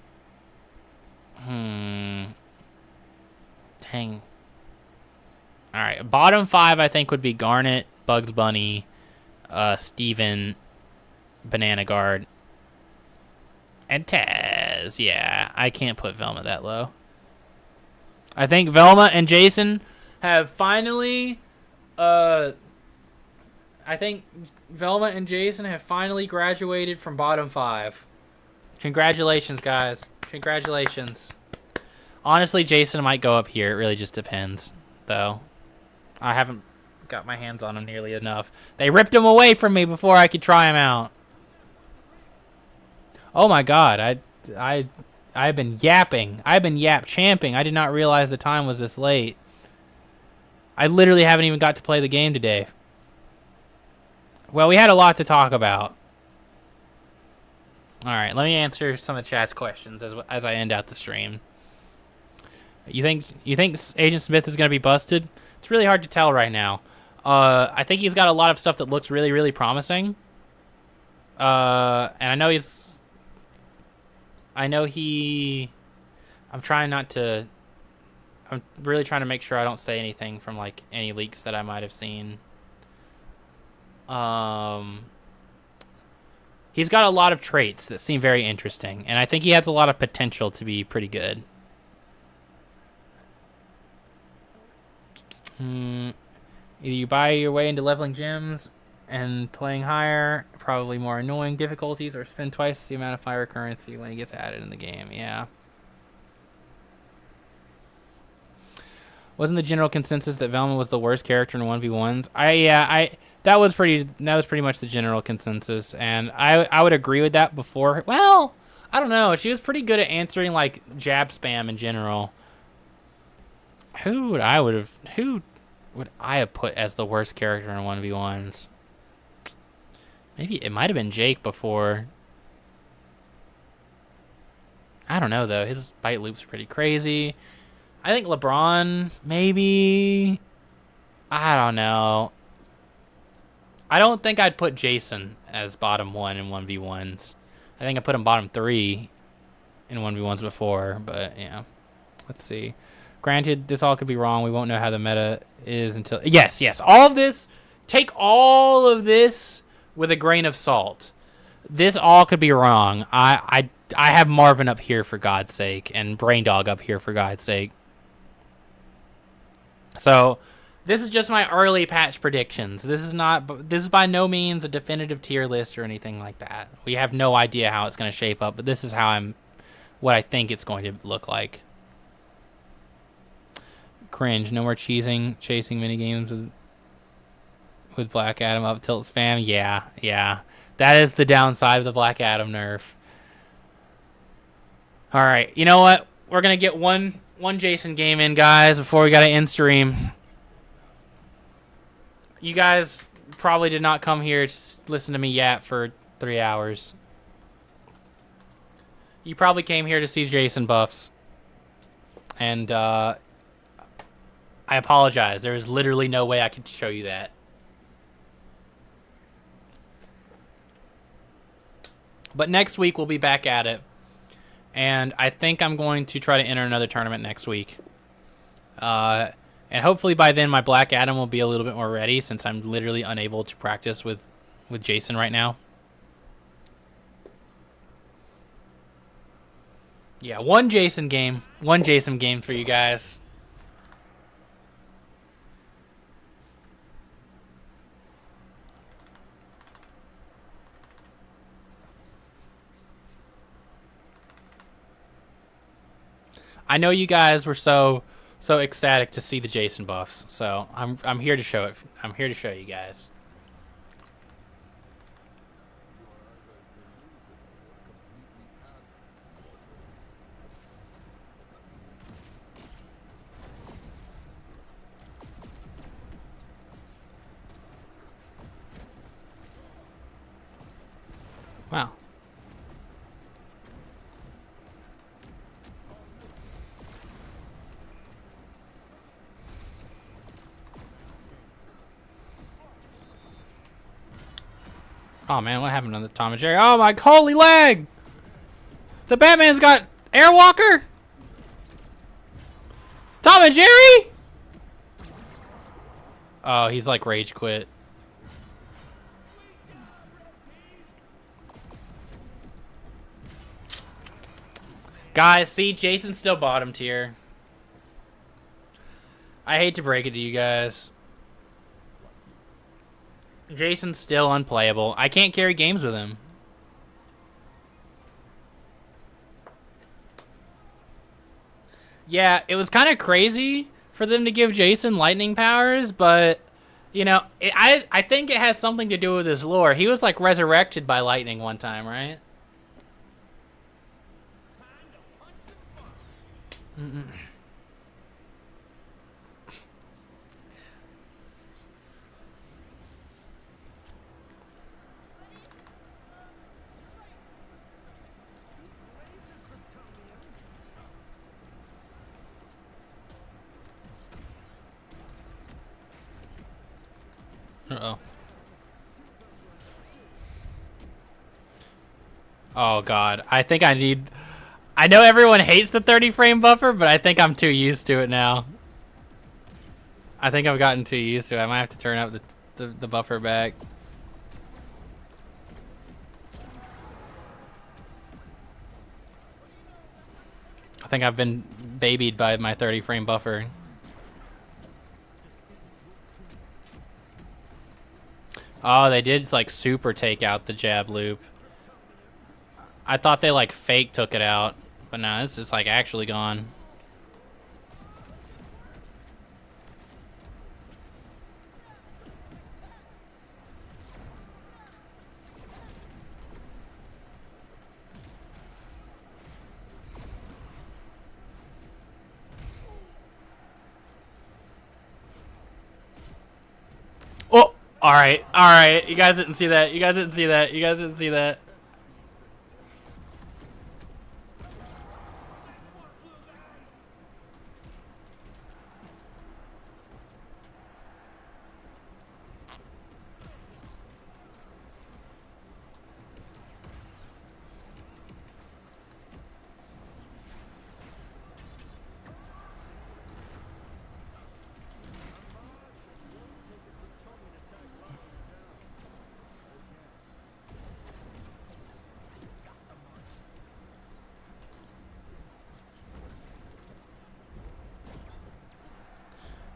All right, bottom 5 I think would be Garnet, Bugs Bunny, Steven, Banana Guard, and Taz. Yeah, I can't put Velma that low. I think Velma and Jason have finally graduated from bottom 5. Congratulations, guys. Congratulations. Honestly, Jason might go up here. It really just depends, though. I haven't got my hands on him nearly enough. They ripped him away from me before I could try him out. Oh my god, I've been yapping. I've been champing. I did not realize the time was this late. I literally haven't even got to play the game today. Well, we had a lot to talk about. All right, let me answer some of chat's questions as I end out the stream. You think Agent Smith is going to be busted? It's really hard to tell right now. I think he's got a lot of stuff that looks really, really promising. And I know I'm trying not to. I'm really trying to make sure I don't say anything from like any leaks that I might have seen. He's got a lot of traits that seem very interesting, and I think he has a lot of potential to be pretty good. Either you buy your way into leveling gyms and playing higher, probably more annoying difficulties, or spend twice the amount of fire currency when he gets added in the game. Yeah. Wasn't the general consensus that Velma was the worst character in 1v1s? That was pretty much the general consensus, and I would agree with that before. Well, I don't know. She was pretty good at answering like jab spam in general. Who would I have put as the worst character in 1v1s? Maybe it might have been Jake before. I don't know though. His bite loops are pretty crazy. I think LeBron, maybe. I don't know. I don't think I'd put Jason as bottom 1 in 1v1s. I think I put him bottom 3 in 1v1s before, but yeah. Let's see. Granted, this all could be wrong. We won't know how the meta is until... Yes. All of this, take all of this with a grain of salt. This all could be wrong. I have Marvin up here for God's sake, and Braindog up here for God's sake. So, this is just my early patch predictions. This is by no means a definitive tier list or anything like that. We have no idea how it's going to shape up, but this is what I think it's going to look like. Cringe. No more chasing minigames with Black Adam up tilt spam. Yeah. That is the downside of the Black Adam nerf. All right. You know what? We're going to get one Jason game in, guys, before we got to end stream. You guys probably did not come here to listen to me yap for 3 hours. You probably came here to see Jason buffs. And I apologize. There is literally no way I could show you that. But next week we'll be back at it. And I think I'm going to try to enter another tournament next week. And hopefully by then my Black Adam will be a little bit more ready, since I'm literally unable to practice with Jason right now. Yeah, one Jason game for you guys. I know you guys were so ecstatic to see the Jason buffs, so I'm here to show it. I'm here to show you guys. Wow. Oh man, what happened to the Tom and Jerry? Oh my holy leg! The Batman's got Airwalker? Tom and Jerry? Oh, he's like rage quit. Guys, see, Jason's still bottom tier. I hate to break it to you guys. Jason's still unplayable. I can't carry games with him. Yeah, it was kind of crazy for them to give Jason lightning powers, but, you know, I think it has something to do with his lore. He was, like, resurrected by lightning one time, right? Oh god, I think I need. I know everyone hates the 30 frame buffer, but I think I'm too used to it now. I think I've gotten too used to it. I might have to turn up the buffer back. I think I've been babied by my 30 frame buffer. Oh, they did like super take out the jab loop. I thought they like fake took it out, but no, this is like actually gone. Oh, all right. You guys didn't see that. You guys didn't see that. You guys didn't see that.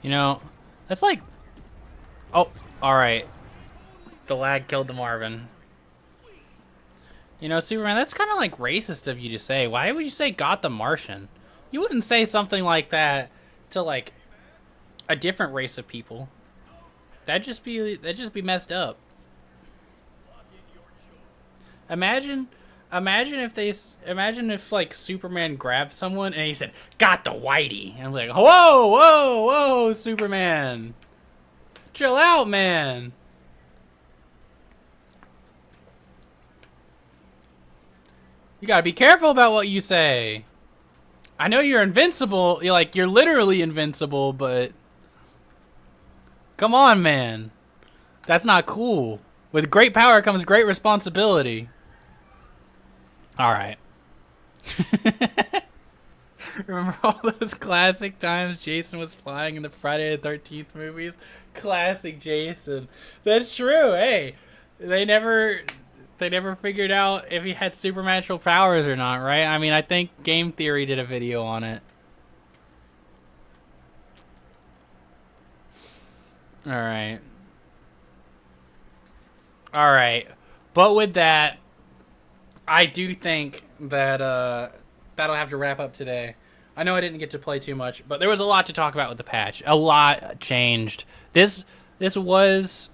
You know, that's like... Oh, alright. The lag killed the Marvin. You know, Superman, that's kind of like racist of you to say. Why would you say got the Martian? You wouldn't say something like that to, like, a different race of people. That'd just be messed up. Imagine if like Superman grabbed someone and he said, "Got the Whitey," and I'm like, whoa, Superman, chill out, man. You gotta be careful about what you say. I know you're invincible, you're literally invincible, but come on, man. That's not cool. With great power comes great responsibility. All right. Remember all those classic times Jason was flying in the Friday the 13th movies? Classic Jason. That's true. Hey, they never figured out if he had supernatural powers or not, right? I mean, I think Game Theory did a video on it. All right. All right. But with that, I do think that that'll have to wrap up today. I know I didn't get to play too much, but there was a lot to talk about with the patch. A lot changed. This was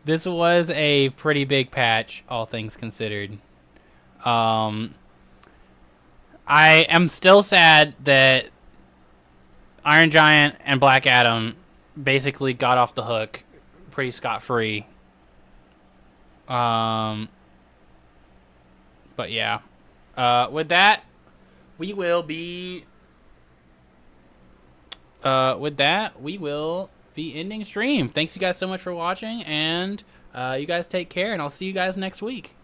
this was a pretty big patch, all things considered. I am still sad that Iron Giant and Black Adam basically got off the hook pretty scot-free. But yeah. With that, we will be ending stream. Thanks you guys so much for watching, and you guys take care, and I'll see you guys next week.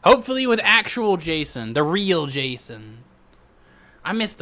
Hopefully with actual Jason, the real Jason. I missed the